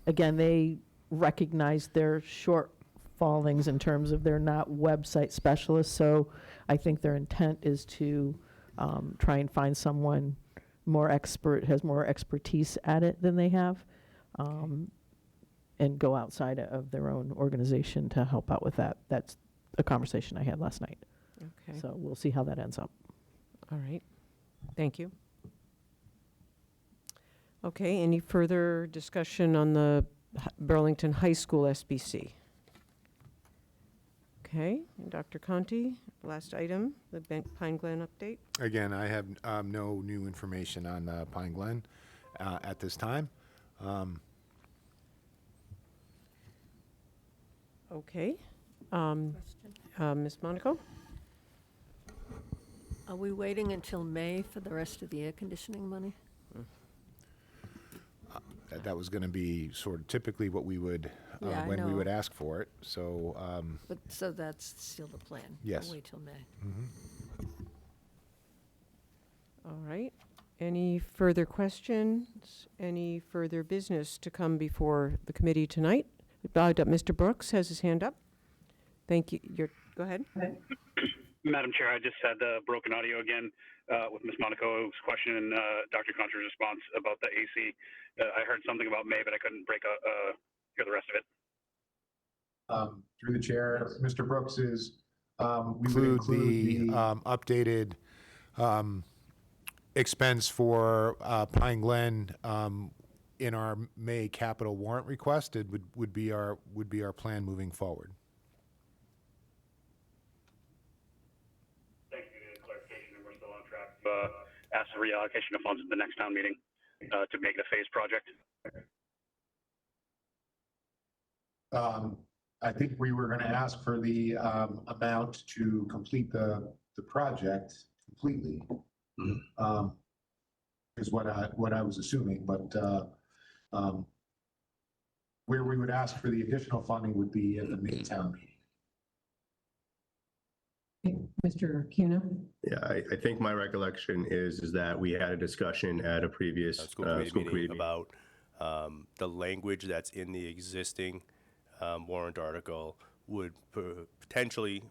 Speaker 11: again, they recognize their shortfallings in terms of they're not website specialists, so I think their intent is to try and find someone more expert, has more expertise at it than they have, and go outside of their own organization to help out with that. That's a conversation I had last night.
Speaker 10: Okay.
Speaker 11: So we'll see how that ends up.
Speaker 10: All right. Thank you. Okay, any further discussion on the Burlington High School SBC? Okay, and Dr. Conti, last item, the Pine Glen update.
Speaker 4: Again, I have no new information on Pine Glen at this time.
Speaker 10: Okay. Ms. Monaco?
Speaker 2: Are we waiting until May for the rest of the air conditioning money?
Speaker 4: That was going to be sort of typically what we would,
Speaker 2: Yeah, I
Speaker 4: when we
Speaker 2: know.
Speaker 4: would ask for it. So,
Speaker 2: But, so that's still the plan?
Speaker 4: Yes.
Speaker 2: We'll wait till May.
Speaker 10: All right. Any further questions? Any further business to come before the committee tonight? Mr. Brooks has his hand up. Thank you. Go ahead.
Speaker 6: Madam Chair, I just had the broken audio again with Ms. Monaco's question and Dr. Concher's response about the AC. I heard something about May, but I couldn't hear the rest of it.
Speaker 12: Through the chair, Mr. Brooks is, we would
Speaker 4: include the
Speaker 12: include
Speaker 4: updated expense for Pine Glen in our May capital warrant request. It would be our plan moving forward.
Speaker 6: Thank you for the clarification, and we're still on track to ask for reallocation of funds at the next town meeting to make it a phased project.
Speaker 12: I think we were going to ask for the amount to complete the project completely. Is what I was assuming, but where we would ask for the additional funding would be at the May town meeting.
Speaker 13: Mr. Cuna?
Speaker 8: Yeah, I think my recollection is that we had a discussion at a previous
Speaker 15: school committee meeting about the language that's in the existing warrant article would potentially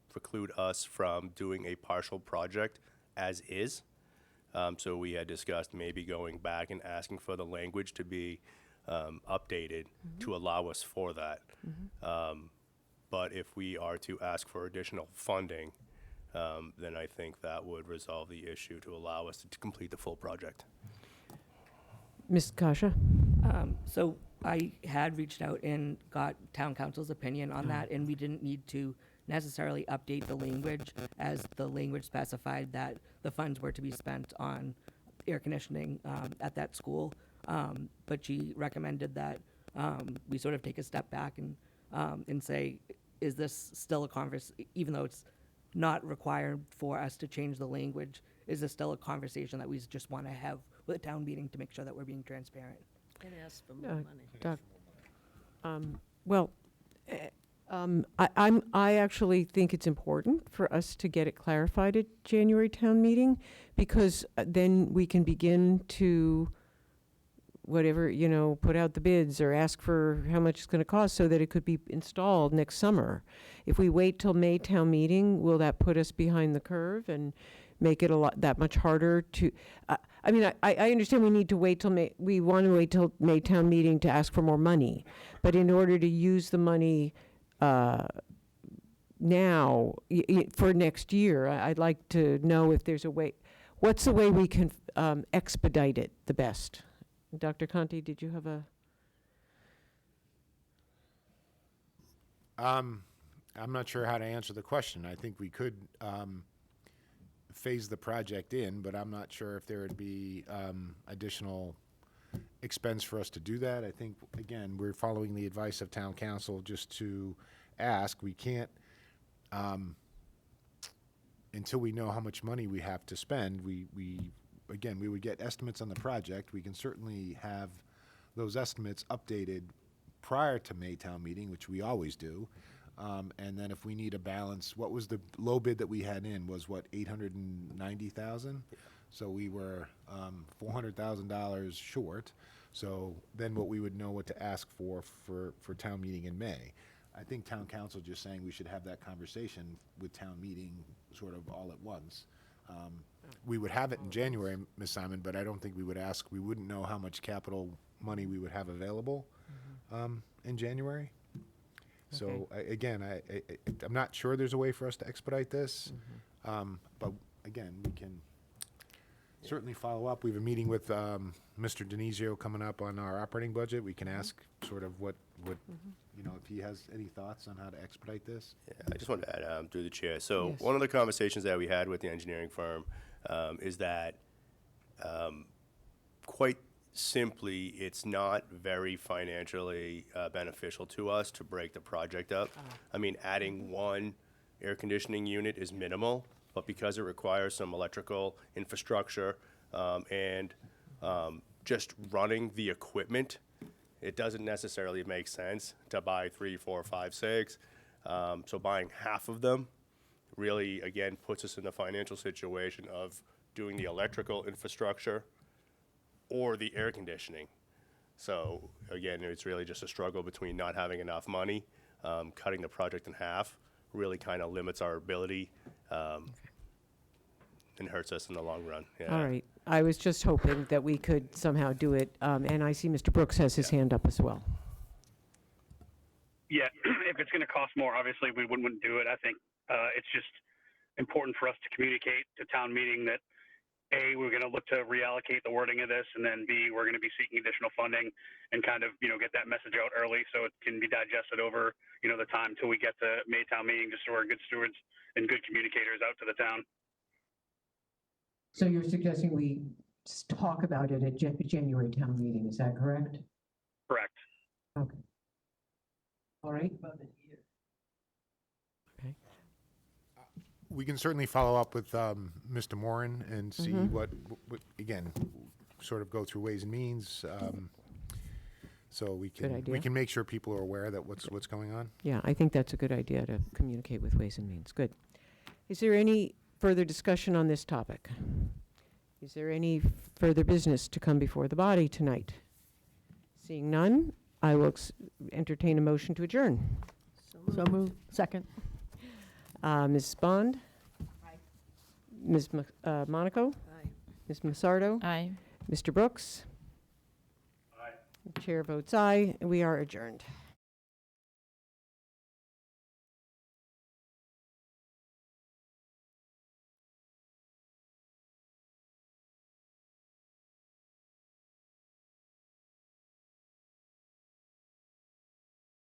Speaker 15: preclude us from doing a partial project as is. So we had discussed maybe going back and asking for the language to be updated to allow us for that. But if we are to ask for additional funding, then I think that would resolve the issue to allow us to complete the full project.
Speaker 10: Ms. Kasha?
Speaker 14: So I had reached out and got town council's opinion on that, and we didn't need to necessarily update the language, as the language specified that the funds were to be spent on air conditioning at that school. But she recommended that we sort of take a step back and say, is this still a even though it's not required for us to change the language, is this still a conversation that we just want to have with a town meeting to make sure that we're being transparent?
Speaker 2: And ask for more money.
Speaker 10: I actually think it's important for us to get it clarified at January town meeting, because then we can begin to whatever, put out the bids or ask for how much it's going to cost so that it could be installed next summer. If we wait till May town meeting, will that put us behind the curve and make it that much harder to, I understand we need to wait till May, we want to wait till May town meeting to ask for more money. But in order to use the money now for next year, I'd like to know if there's a way, what's the way we can expedite it the best? Dr. Conti, did you have a?
Speaker 4: I'm not sure how to answer the question. I think we could phase the project in, but I'm not sure if there would be additional expense for us to do that. I think, again, we're following the advice of town council just to ask. We can't, until we know how much money we have to spend, we would get estimates on the project. We can certainly have those estimates updated prior to May town meeting, which we always do. And then if we need a balance, what was the low bid that we had in was what, 890,000? So we were $400,000 short. So then what we would know what to ask for town meeting in May. I think town council just saying we should have that conversation with town meeting sort of all at once. We would have it in January, Ms. Simon, but I don't think we wouldn't know how much capital money we would have available in January. So again, I'm not sure there's a way for us to expedite this, but again, we can certainly follow up. We have a meeting with Mr. Denizio coming up on our operating budget. We can ask sort of what what, you know, if he has any thoughts on how to expedite this.
Speaker 15: Yeah, I just wanted to add, through the chair. So
Speaker 10: Yes.
Speaker 15: one of the conversations that we had with the engineering firm is that quite simply, it's not very financially beneficial to us to break the project up. I mean, adding one air conditioning unit is minimal, but because it requires some electrical infrastructure and just running the equipment, it doesn't necessarily make sense to buy 3, 4, 5, 6. So buying half of them really, again, puts us in the financial situation of doing the electrical infrastructure or the air conditioning. So again, it's really just a struggle between not having enough money. Cutting the project in half really kind of limits our ability and hurts us in the long run. Yeah.
Speaker 10: All right. I was just hoping that we could somehow do it, and I see Mr. Brooks has his hand up as well.
Speaker 6: Yeah, if it's going to cost more, obviously we wouldn't do it. I think it's just important for us to communicate to town meeting that A, we're going to look to reallocate the wording of this, and then B, we're going to be seeking additional funding and kind of, get that message out early so it can be digested over, the time till we get to May town meeting, just so we're good stewards and good communicators out to the town.
Speaker 13: So you're suggesting we talk about it at January town meeting, is that correct?
Speaker 6: Correct.
Speaker 13: Okay. All right.
Speaker 4: We can certainly follow up with Mr. Moran and see what, again, sort of go through Ways and Means. So we
Speaker 10: Good
Speaker 4: can
Speaker 10: idea.
Speaker 4: make sure people are aware that what's going on.
Speaker 10: Yeah, I think that's a good idea to communicate with Ways and Means. Good. Is there any further discussion on this topic? Is there any further business to come before the body tonight? Seeing none, I will entertain a motion to adjourn.
Speaker 11: So move. Second.
Speaker 10: Ms. Bond? Aye. Ms. Monaco?
Speaker 2: Aye.
Speaker 10: Ms. Massardo?
Speaker 5: Aye.
Speaker 10: Mr. Brooks?
Speaker 6: Aye.
Speaker 10: The chair votes aye. We are adjourned.